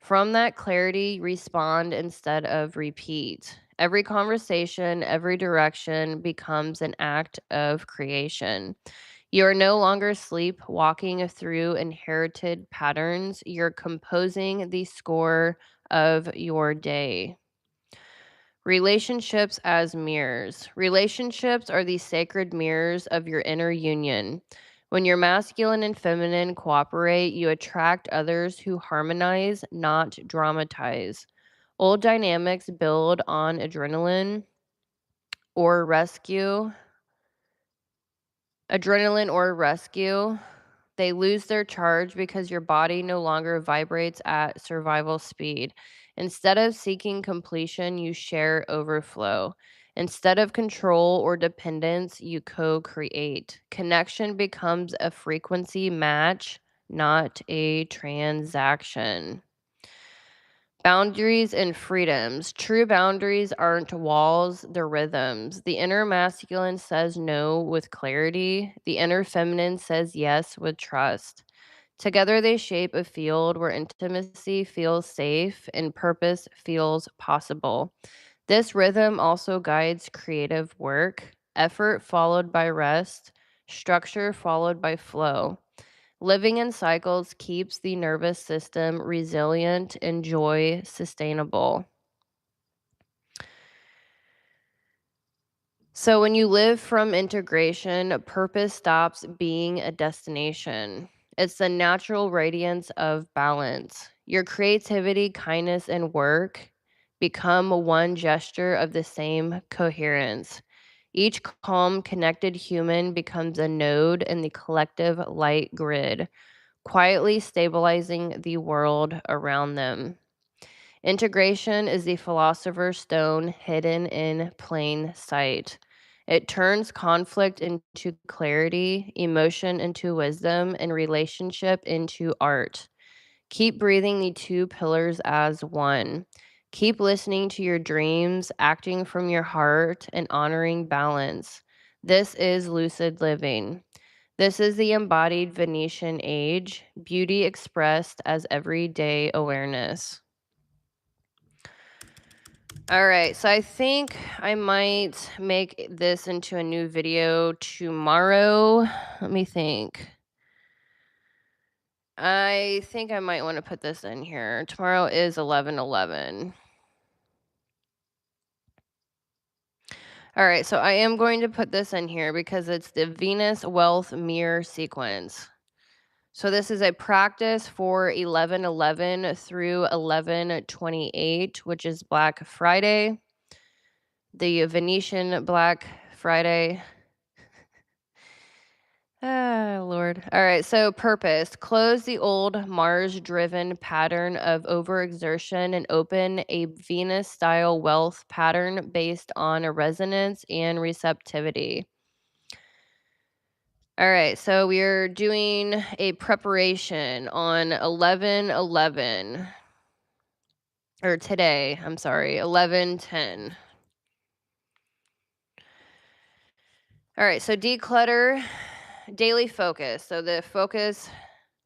From that clarity, respond instead of repeat. Every conversation, every direction becomes an act of creation. You are no longer sleepwalking through inherited patterns. You're composing the score of your day. Relationships as mirrors. Relationships are the sacred mirrors of your inner union. When your masculine and feminine cooperate, you attract others who harmonize, not dramatize. Old dynamics build on or rescue. Adrenaline or rescue. They lose their charge because your body no longer vibrates at survival speed. Instead of seeking completion, you share overflow. Instead of control or dependence, you co create. Connection becomes a frequency match, not a transaction. Boundaries and freedoms. True boundaries aren't walls, they're rhythms. The inner masculine says no with clarity. The inner feminine says yes with trust. Together, they shape a field where intimacy feels safe and purpose feels possible. This rhythm also guides creative work, effort followed by rest, structure followed by flow. Living in cycles keeps the nervous system resilient and joy sustainable. So, when you live from integration, purpose stops being a destination. It's the natural radiance of balance. Your creativity, kindness, and work become one gesture of the same coherence. Each calm, connected human becomes a node in the collective light grid, quietly stabilizing the world around them. Integration is the philosopher's stone hidden in plain sight. It turns conflict into clarity, emotion into wisdom, and relationship into art. Keep breathing the two pillars as one. Keep listening to your dreams, acting from your heart, and honoring balance. This is lucid living. This is the embodied Venusian age, beauty expressed as everyday awareness. All right, so I think I might make this into a new video tomorrow. Let me think. I think I might want to put this in here. Tomorrow is 11/11. All right, so I am going to put this in here because it's the Venus Wealth Mirror sequence. So this is a practice for 11/11 through 11/28, which is Black Friday. The Venetian Black Friday. Ah, Lord. All right, so purpose. Close the old Mars-driven pattern of overexertion and open a Venus-style wealth pattern based on a resonance and receptivity. All right, so we are doing a preparation on 11/11, or today, I'm sorry, 11/10. All right, so declutter, daily focus. So the focus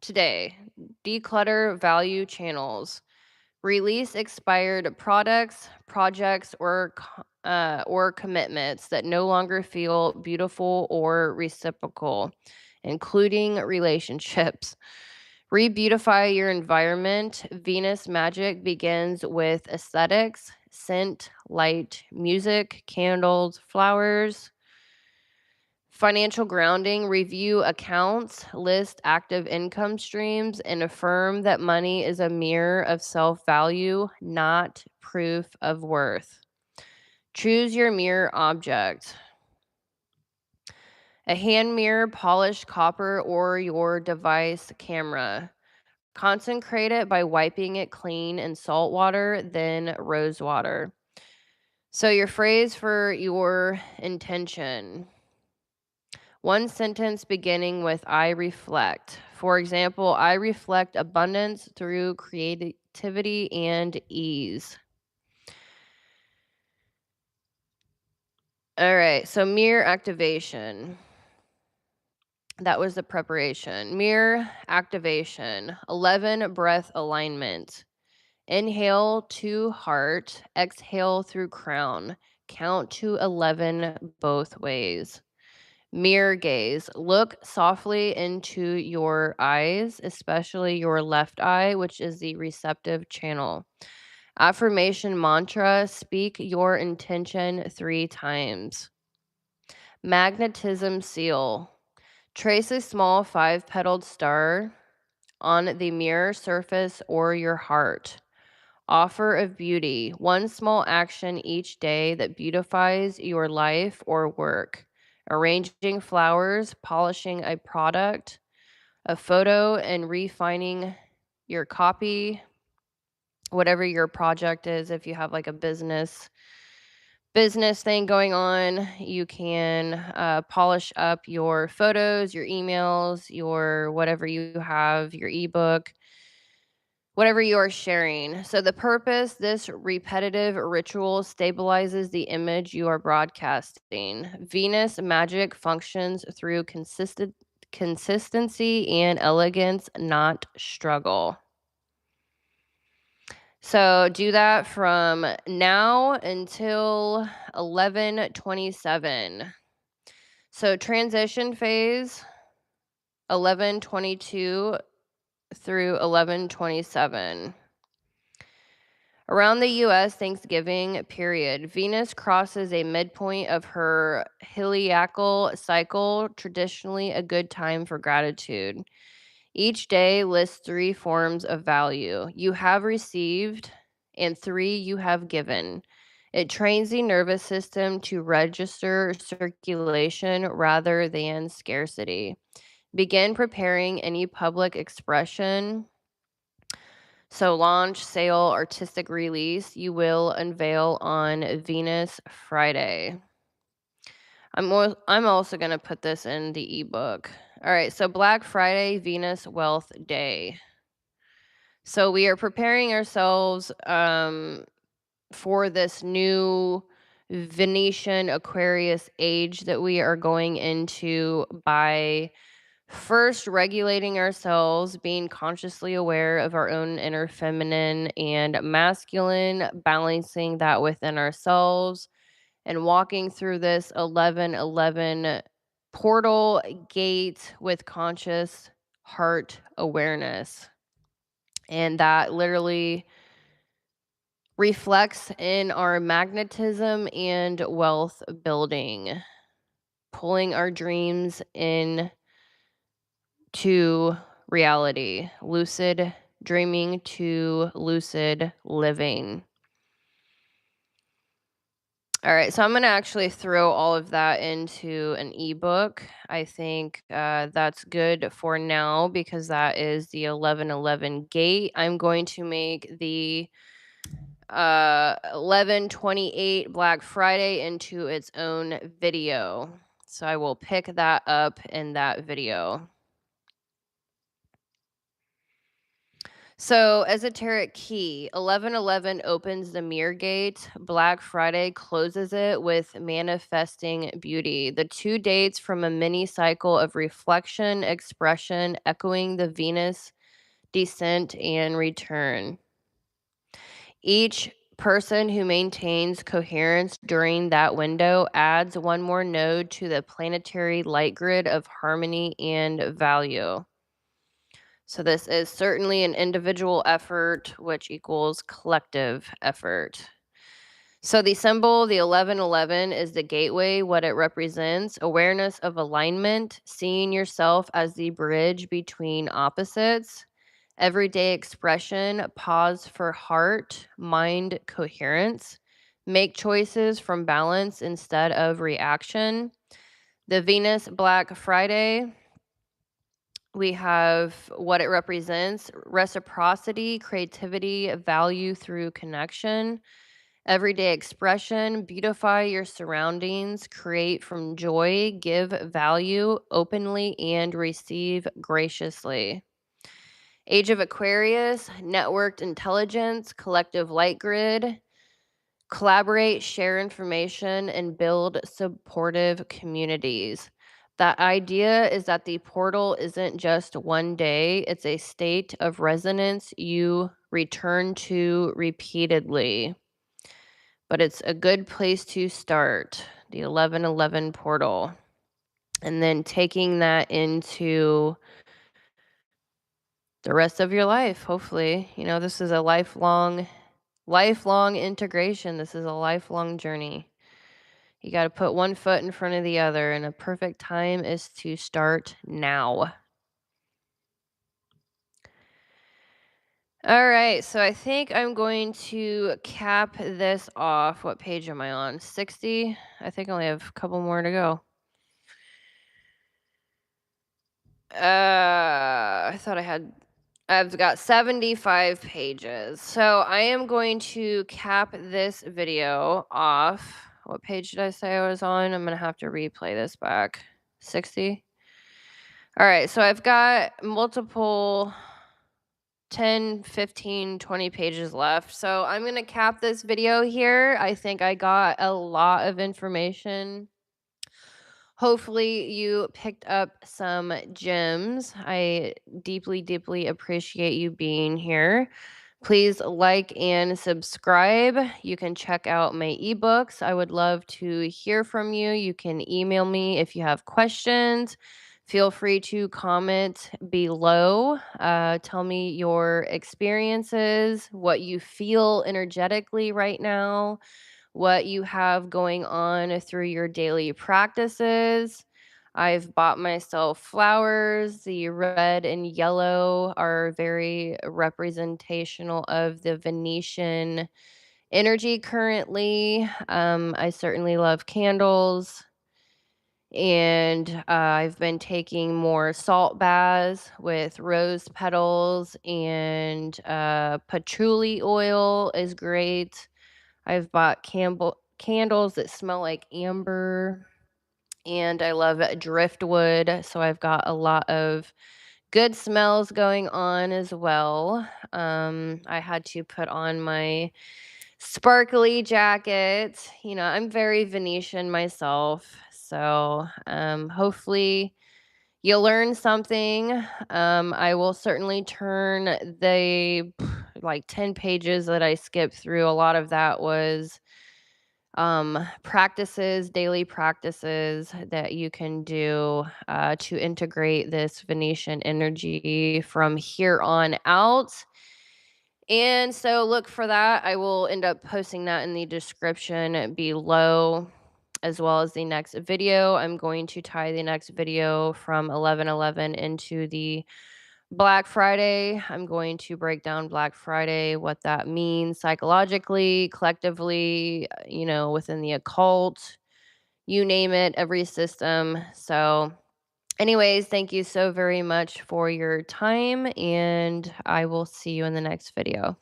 today, declutter value channels. Release expired products, projects, or commitments that no longer feel beautiful or reciprocal, including relationships. Rebeautify your environment. Venus magic begins with aesthetics, scent, light, music, candles, flowers. Financial grounding, review accounts, list active income streams, and affirm that money is a mirror of self value, not proof of worth. Choose your mirror object: a hand mirror, polished copper, or your device camera. Consecrate it by wiping it clean in salt water, then rose water. So, your phrase for your intention: one sentence beginning with I reflect. For example, I reflect abundance through creativity and ease. All right, so mirror activation. That was the preparation. Mirror activation. 11 breath alignment. Inhale to heart, exhale through crown. Count to 11 both ways. Mirror gaze. Look softly into your eyes, especially your left eye, which is the receptive channel. Affirmation mantra. Speak your intention 3 times. Magnetism seal. Trace a small 5-petaled star on the mirror surface or your heart. Offer of beauty. One small action each day that beautifies your life or work. Arranging flowers, polishing a product, a photo, and refining your copy, whatever your project is. If you have like a business thing going on, you can polish up your photos, your emails, your whatever you have, your ebook, whatever you are sharing. So the purpose, this repetitive ritual stabilizes the image you are broadcasting. Venus magic functions through consistency and elegance, not struggle. So do that from now until 11/27. So transition phase 11/22 through 11/27. Around the U.S. Thanksgiving period, Venus crosses a midpoint of her heliacal cycle, traditionally a good time for gratitude. Each day lists 3 forms of value you have received and 3 you have given. It trains the nervous system to register circulation rather than scarcity. Begin preparing any public expression. So launch, sale, artistic release, you will unveil on Venus Friday. I'm also going to put this in the ebook. All right, so Black Friday, Venus Wealth Day. So we are preparing ourselves for this new Venusian Aquarius age that we are going into by first regulating ourselves, being consciously aware of our own inner feminine and masculine, balancing that within ourselves, and walking through this 11/11 portal gate with conscious heart awareness. And that literally reflects in our magnetism and wealth building, pulling our dreams in to reality, lucid dreaming to lucid living. All right, so I'm going to actually throw all of that into an ebook. I think that's good for now because that is the 11/11 gate. I'm going to make the 11/28 Black Friday into its own video. So I will pick that up in that video. So, esoteric key 1111 opens the mirror gate. Black Friday closes it with manifesting beauty. The two dates from a mini cycle of reflection, expression, echoing the Venus descent and return. Each person who maintains coherence during that window adds one more node to the planetary light grid of harmony and value. So this is certainly an individual effort, which equals collective effort. So the symbol, the 1111, is the gateway, what it represents, awareness of alignment, seeing yourself as the bridge between opposites, everyday expression, pause for heart, mind coherence, make choices from balance instead of reaction. The Venus Black Friday, we have what it represents, reciprocity, creativity, value through connection, everyday expression, beautify your surroundings, create from joy, give value openly, and receive graciously. Age of Aquarius, networked intelligence, collective light grid, collaborate, share information, and build supportive communities. The idea is that the portal isn't just one day, it's a state of resonance you return to repeatedly. But it's a good place to start, the 1111 portal. And then taking that into the rest of your life, hopefully. You know, this is a lifelong integration. This is a lifelong journey. You got to put one foot in front of the other, and a perfect time is to start now. All right, so I think I'm going to cap this off. What page am I on? 60? I think I only have a couple more to go. I've got 75 pages. So I am going to cap this video off. What page did I say I was on? I'm going to have to replay this back. 60? All right, so I've got multiple 10, 15, 20 pages left. So I'm going to cap this video here. I think I got a lot of information. Hopefully you picked up some gems. I deeply, deeply appreciate you being here. Please like and subscribe. You can check out my ebooks. I would love to hear from you. You can email me if you have questions. Feel free to comment below. Tell me your experiences, what you feel energetically right now, what you have going on through your daily practices. I've bought myself flowers. The red and yellow are very representational of the Venusian energy currently. I certainly love candles. And I've been taking more salt baths with rose petals, and patchouli oil is great. I've bought candles that smell like amber, and I love driftwood, so I've got a lot of good smells going on as well. I had to put on my sparkly jacket. You know, I'm very Venetian myself, so hopefully you'll learn something. I will certainly turn the like 10 pages that I skipped through. A lot of that was practices, daily practices that you can do to integrate this Venetian energy from here on out. And so look for that. I will end up posting that in the description below, as well as the next video. I'm going to tie the next video from 11/11 into the Black Friday. I'm going to break down Black Friday, what that means psychologically, collectively, you know, within the occult, you name it, every system. So, anyways, thank you so very much for your time, and I will see you in the next video.